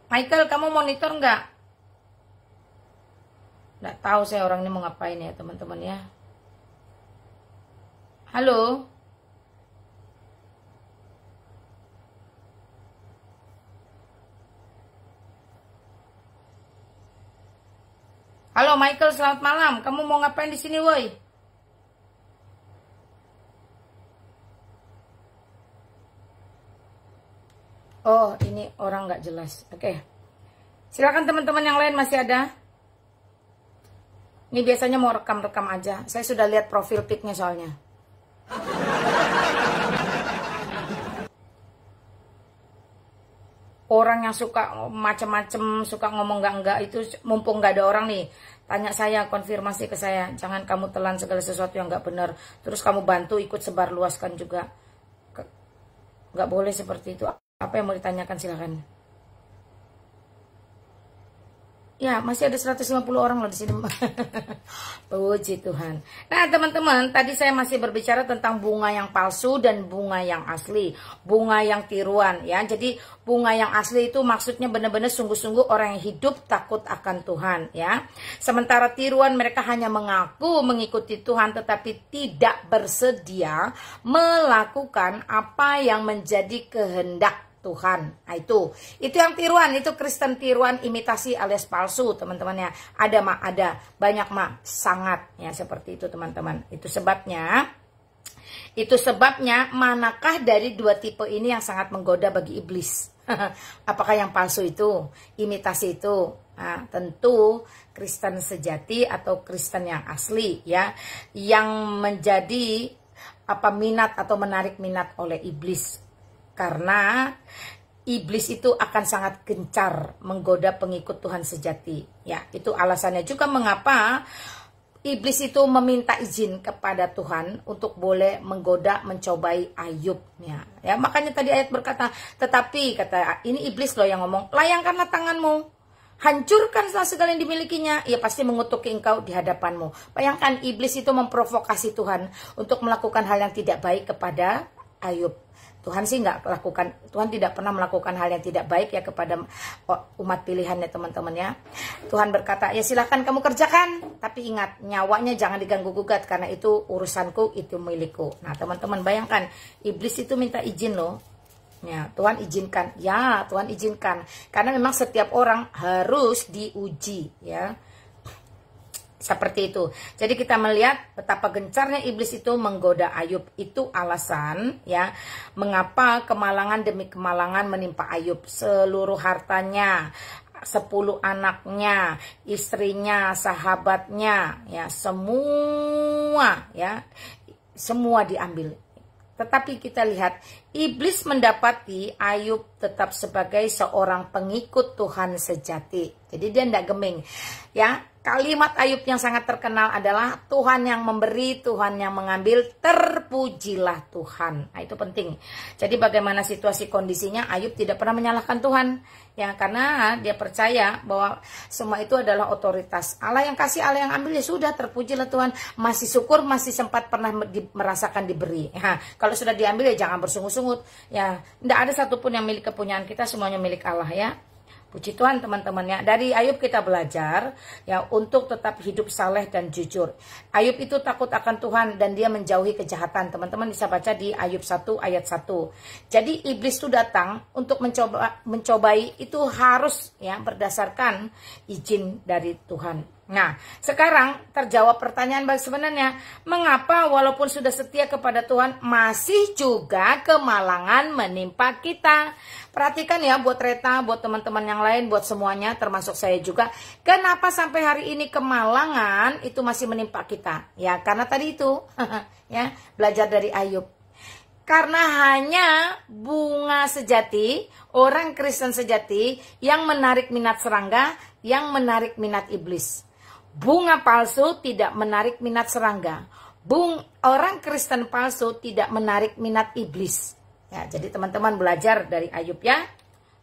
Michael, kamu monitor nggak? Nggak tahu saya orang ini mau ngapain ya teman-teman ya. Halo. Halo Michael, selamat malam. Kamu mau ngapain di sini, woi? Oh, ini orang nggak jelas. Oke. Silakan teman-teman yang lain masih ada. Ini biasanya mau rekam-rekam aja. Saya sudah lihat profil pic-nya soalnya. Orang yang suka macam-macam, suka ngomong enggak itu, mumpung nggak ada orang nih, tanya saya, konfirmasi ke saya, jangan kamu telan segala sesuatu yang nggak benar, terus kamu bantu ikut sebar luaskan juga, nggak boleh seperti itu. Apa yang mau ditanyakan silakan. Ya, masih ada 150 orang loh di sini. Puji Tuhan. Nah, teman-teman, tadi saya masih berbicara tentang bunga yang palsu dan bunga yang asli. Bunga yang tiruan, ya. Jadi, bunga yang asli itu maksudnya benar-benar sungguh-sungguh orang yang hidup takut akan Tuhan, ya. Sementara tiruan mereka hanya mengaku mengikuti Tuhan tetapi tidak bersedia melakukan apa yang menjadi kehendak Tuhan. Nah, itu yang tiruan, itu Kristen tiruan, imitasi alias palsu, teman-teman ya. Ada mak, ada banyak mak, sangat ya seperti itu teman-teman. Itu sebabnya manakah dari dua tipe ini yang sangat menggoda bagi iblis? Apakah yang palsu itu, imitasi itu? Nah, tentu Kristen sejati atau Kristen yang asli ya, yang menjadi minat atau menarik minat oleh iblis. Karena iblis itu akan sangat gencar menggoda pengikut Tuhan sejati. Ya, itu alasannya juga mengapa iblis itu meminta izin kepada Tuhan untuk boleh menggoda, mencobai Ayub. Ya, makanya tadi ayat berkata, tetapi kata ini iblis loh yang ngomong, layangkanlah tanganmu. hancurkanlah segala yang dimilikinya, ia pasti mengutuki engkau di hadapanmu. Bayangkan iblis itu memprovokasi Tuhan untuk melakukan hal yang tidak baik kepada Ayub. Tuhan sih nggak lakukan, Tuhan tidak pernah melakukan hal yang tidak baik ya kepada umat pilihannya teman-teman ya. Tuhan berkata, ya silahkan kamu kerjakan, tapi ingat nyawanya jangan diganggu gugat karena itu urusanku, itu milikku. Nah teman-teman bayangkan, iblis itu minta izin loh. Ya, Tuhan izinkan, ya Tuhan izinkan, karena memang setiap orang harus diuji ya. Seperti itu. Jadi kita melihat betapa gencarnya iblis itu menggoda Ayub. Itu alasan ya mengapa kemalangan demi kemalangan menimpa Ayub. Seluruh hartanya, 10 anaknya, istrinya, sahabatnya, ya semua diambil. Tetapi kita lihat iblis mendapati Ayub tetap sebagai seorang pengikut Tuhan sejati. Jadi dia tidak geming ya. Kalimat Ayub yang sangat terkenal adalah Tuhan yang memberi, Tuhan yang mengambil, terpujilah Tuhan. Nah itu penting. Jadi bagaimana situasi kondisinya, Ayub tidak pernah menyalahkan Tuhan. Ya karena dia percaya bahwa semua itu adalah otoritas. Allah yang kasih, Allah yang ambil, ya sudah terpujilah Tuhan. Masih syukur, masih sempat pernah merasakan diberi. Ya, kalau sudah diambil ya jangan bersungut-sungut. Ya, tidak ada satupun yang milik kepunyaan kita, semuanya milik Allah ya. Puji Tuhan teman-teman ya. Dari Ayub kita belajar ya untuk tetap hidup saleh dan jujur. Ayub itu takut akan Tuhan dan dia menjauhi kejahatan. Teman-teman bisa baca di Ayub 1 ayat 1. Jadi iblis itu datang untuk mencobai itu harus ya berdasarkan izin dari Tuhan. Nah, sekarang terjawab pertanyaan sebenarnya, mengapa walaupun sudah setia kepada Tuhan masih juga kemalangan menimpa kita? Perhatikan ya buat Reta, buat teman-teman yang lain, buat semuanya termasuk saya juga. Kenapa sampai hari ini kemalangan itu masih menimpa kita? Ya, karena tadi itu ya, belajar dari Ayub. Karena hanya bunga sejati, orang Kristen sejati yang menarik minat serangga, yang menarik minat iblis. Bunga palsu tidak menarik minat serangga. Orang Kristen palsu tidak menarik minat iblis. Ya, jadi teman-teman belajar dari Ayub ya.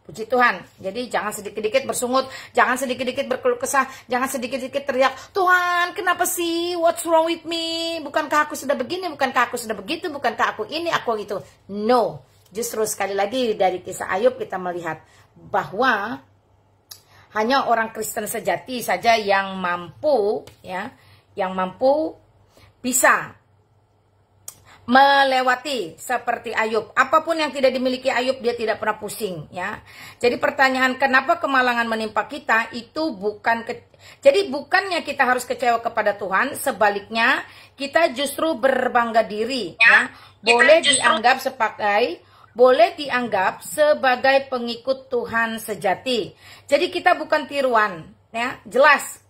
Puji Tuhan. Jadi jangan sedikit-sedikit bersungut, jangan sedikit-sedikit berkeluh kesah, jangan sedikit-sedikit teriak, Tuhan kenapa sih? What's wrong with me? Bukankah aku sudah begini? Bukankah aku sudah begitu? Bukankah aku ini, aku itu? No. Justru sekali lagi dari kisah Ayub kita melihat bahwa hanya orang Kristen sejati saja yang mampu ya, yang mampu bisa melewati seperti Ayub. Apapun yang tidak dimiliki Ayub dia tidak pernah pusing ya. Jadi pertanyaan kenapa kemalangan menimpa kita itu jadi bukannya kita harus kecewa kepada Tuhan, sebaliknya kita justru berbangga diri ya. Boleh dianggap sebagai pengikut Tuhan sejati. Jadi kita bukan tiruan, ya, jelas.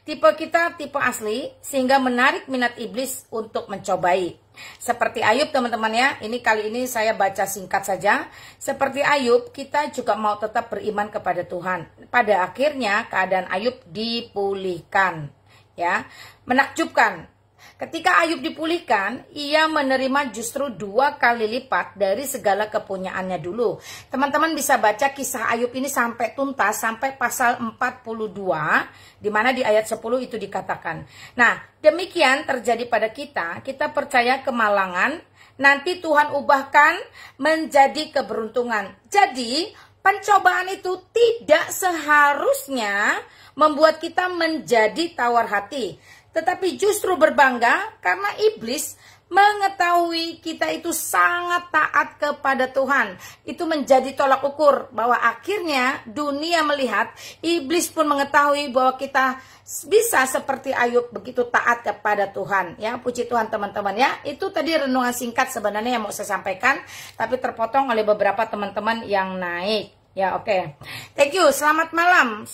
Tipe kita tipe asli sehingga menarik minat iblis untuk mencobai. Seperti Ayub teman-teman ya, kali ini saya baca singkat saja. Seperti Ayub, kita juga mau tetap beriman kepada Tuhan. Pada akhirnya keadaan Ayub dipulihkan, ya, menakjubkan. Ketika Ayub dipulihkan, ia menerima justru 2 kali lipat dari segala kepunyaannya dulu. Teman-teman bisa baca kisah Ayub ini sampai tuntas, sampai pasal 42, di mana di ayat 10 itu dikatakan. Nah, demikian terjadi pada kita. Kita percaya kemalangan, nanti Tuhan ubahkan menjadi keberuntungan. Jadi, pencobaan itu tidak seharusnya membuat kita menjadi tawar hati, tetapi justru berbangga karena iblis mengetahui kita itu sangat taat kepada Tuhan. Itu menjadi tolak ukur bahwa akhirnya dunia melihat, iblis pun mengetahui bahwa kita bisa seperti Ayub begitu taat kepada Tuhan. Ya, puji Tuhan teman-teman ya. Itu tadi renungan singkat sebenarnya yang mau saya sampaikan, tapi terpotong oleh beberapa teman-teman yang naik. Ya, oke. Thank you. Selamat malam.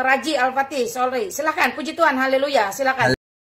Raji Al-Fatih. Sorry. Silakan. Puji Tuhan. Haleluya. Silakan.